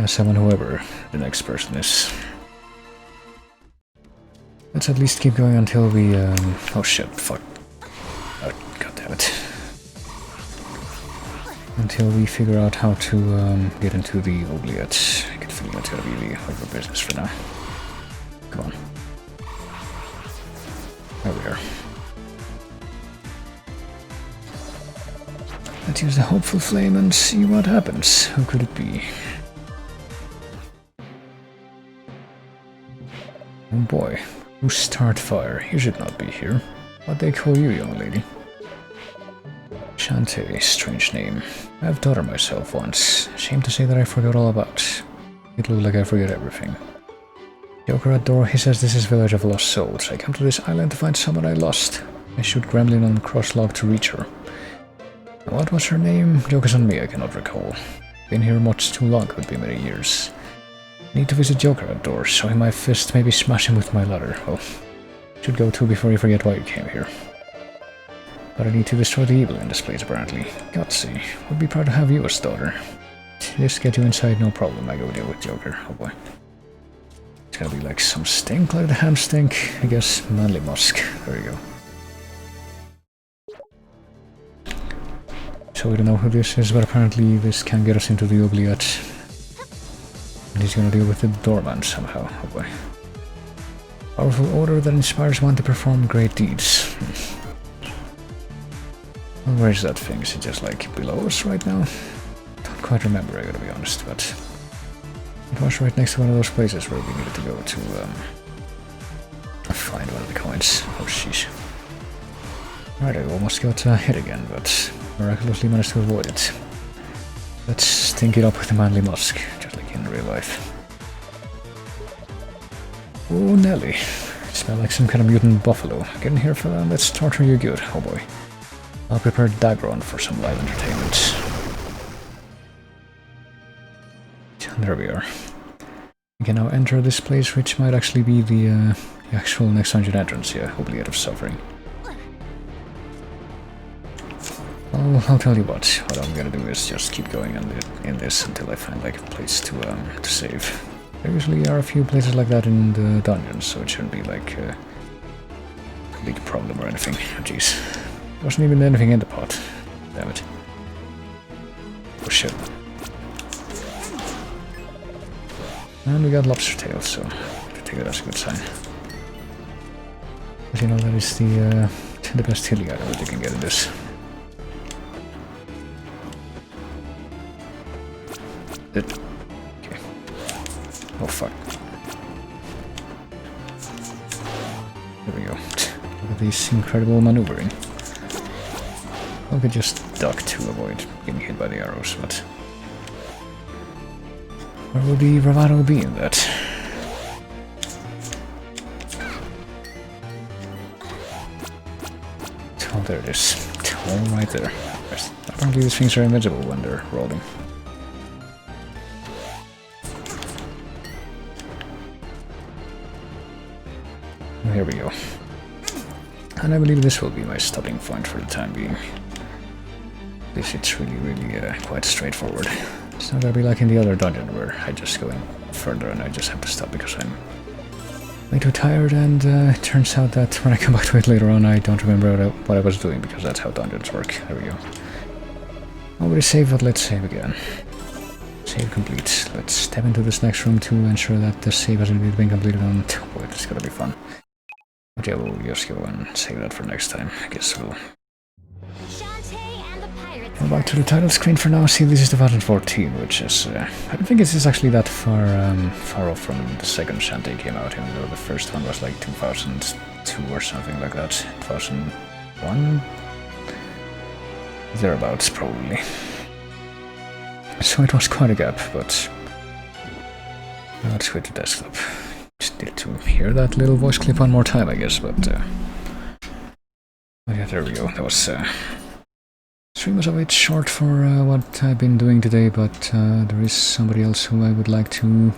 summon whoever the next person is. Let's at least keep going until we oh shit, fuck. Oh, god damn it. Until we figure out how to get into the oubliette. I get the feeling it's gonna be the over business for now. Come on. There we are. Let's use the hopeful flame and see what happens. Who could it be? Oh boy. Who start fire? You should not be here. What they call you, young lady? Shantae, strange name. I've taught her myself once. Shame to say that I forgot all about. It looked like I forget everything. Joker at door, he says this is village of lost souls. I come to this island to find someone I lost. I shoot Gremlin on crosslog to reach her. What was her name? Joke is on me, I cannot recall. Been here much too long, could be many years. Need to visit Joker at door, show him my fist, maybe smash him with my ladder. Well, should go too before you forget why you came here. But I need to destroy the evil in this place, apparently. Gutsy. Would be proud to have you as daughter. Just get you inside, no problem. I go deal with Joker. Oh boy. It's gonna be like some stink, like the ham stink. I guess manly musk. There you go. So we don't know who this is, but apparently this can get us into the oubliette. And he's gonna deal with the doorman somehow. Oh boy. Powerful odor that inspires one to perform great deeds. Well, where's that thing? Is it just like below us right now? Don't quite remember, I gotta be honest, but it was right next to one of those places where we needed to go to find one of the coins. Oh sheesh. Right, I almost got hit again, but miraculously managed to avoid it. Let's stink it up with the manly musk, just like in real life. Oh Nelly, smell like some kind of mutant buffalo. Get in here fella, let's torture you good. Oh boy. I'll prepare Dagron for some live entertainment. And there we are. We can now enter this place, which might actually be the actual next dungeon entrance, yeah, oubliette of suffering. Well, I'll tell you what I'm gonna do is just keep going in this until I find like a place to save. There usually are a few places like that in the dungeons, so it shouldn't be like a big problem or anything. Oh, jeez. Wasn't even anything in the pot. Damn it. Oh shit. And we got lobster tail, so I take that as a good sign. But you know, that is the best healing item that you can get in this. Okay. Oh fuck. There we go. Look at this incredible maneuvering. I could just duck to avoid getting hit by the arrows, but where will the bravado be in that? Oh, there it is. All right there. Apparently these things are invincible when they're rolling. Here we go. And I believe this will be my stopping point for the time being. It's really quite straightforward. It's not gonna be like in the other dungeon where I just go in further and I just have to stop because I'm way too tired, and it turns out that when I come back to it later on I don't remember what I was doing, because that's how dungeons work. There we go. Already saved, but let's save again. Save complete. Let's step into this next room to ensure that the save has indeed been completed, and boy, this is gonna be fun. But yeah, we'll just go and save that for next time. I guess we'll... Shantae and the pirates. Go back to the title screen for now. See, this is 2014, which is... I don't think it's actually that far off from the second Shantae came out, even though the first one was like 2002 or something like that. 2001? Thereabouts, probably. So it was quite a gap, but... Now let's switch to desktop. Just need to hear that little voice clip one more time, I guess, but... yeah, there we go. That was... stream was a bit short for what I've been doing today, but there is somebody else who I would like to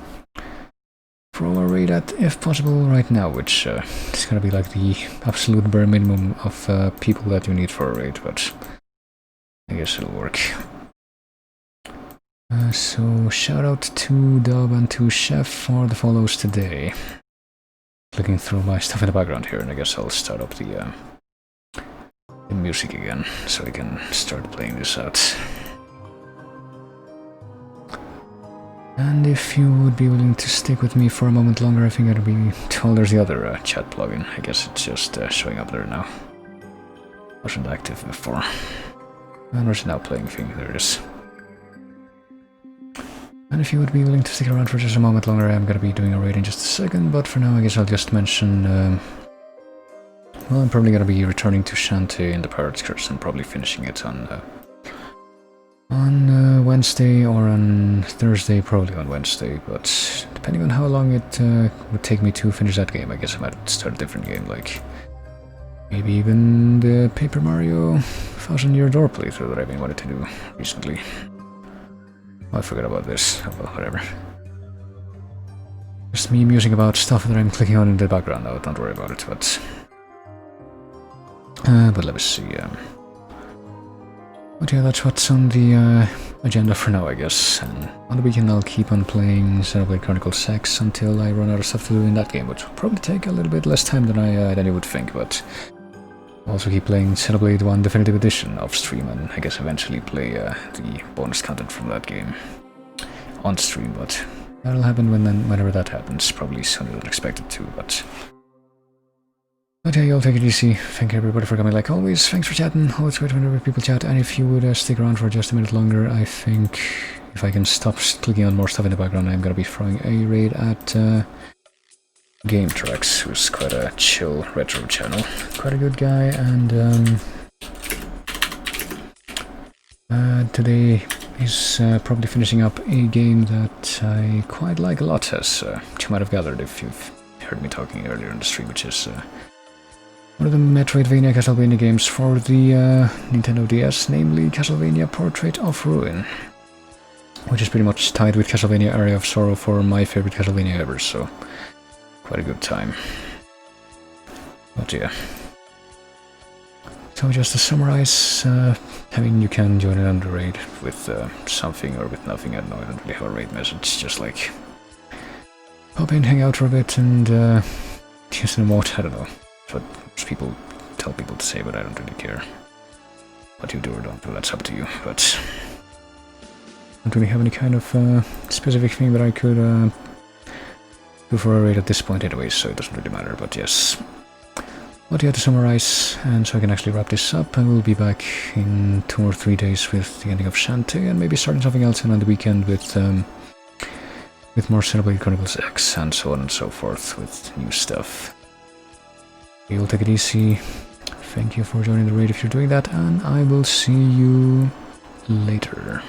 throw a raid at, if possible, right now, which is gonna be like the absolute bare minimum of people that you need for a raid, but I guess it'll work. So shout out to Dub and to Chef for the follows today. Looking through my stuff in the background here, and I guess I'll start up the music again, so I can start playing this out. And if you would be willing to stick with me for a moment longer, I think I'd be told there's the other chat plugin. I guess it's just showing up there now. Wasn't active before. And there's now playing thing, there it is. And if you would be willing to stick around for just a moment longer, I'm gonna be doing a raid in just a second, but for now I guess I'll just mention... well, I'm probably gonna be returning to Shantae in the Pirate's Curse and probably finishing it on Wednesday or on Thursday, probably on Wednesday, but depending on how long it would take me to finish that game, I guess I might start a different game, like maybe even the Paper Mario 1000-Year Door playthrough that I've been wanting to do recently. Oh, I forgot about this. Oh, well, whatever. Just me musing about stuff that I'm clicking on in the background now, don't worry about it, but let me see. But yeah, that's what's on the agenda for now, I guess. And on the weekend I'll keep on playing Xenoblade Chronicles X until I run out of stuff to do in that game, which will probably take a little bit less time than you would think, but I'll also keep playing Xenoblade 1 Definitive Edition off stream, and I guess eventually play the bonus content from that game on stream, but that'll happen whenever that happens, probably sooner than expected too, but yeah, you'll take it easy. Thank you everybody for coming like always. Thanks for chatting. Always great whenever people chat, and if you would stick around for just a minute longer, I think if I can stop clicking on more stuff in the background, I'm gonna be throwing a raid at Game Tracks, who's quite a chill retro channel. Quite a good guy, and today he's probably finishing up a game that I quite like a lot, as you might have gathered if you've heard me talking earlier in the stream, which is one of the Metroidvania Castlevania games for the Nintendo DS, namely Castlevania Portrait of Ruin, which is pretty much tied with Castlevania Area of Sorrow for my favorite Castlevania ever, so quite a good time. But yeah. So just to summarize, I mean, you can join in on the raid with something or with nothing. I don't know, I don't really have a raid message, just like pop in, hang out for a bit, and use an emote. I don't know. That's what most people tell people to say, but I don't really care what you do or don't do. That's up to you. But I don't really have any kind of specific thing that I could do for a raid at this point anyway, so it doesn't really matter. But yes. But yeah, to summarize, and so I can actually wrap this up, I will be back in 2 or 3 days with the ending of Shantae, and maybe starting something else on the weekend with more Xenoblade Chronicles X, and so on and so forth, with new stuff. You'll take it easy. Thank you for joining the raid if you're doing that, and I will see you later.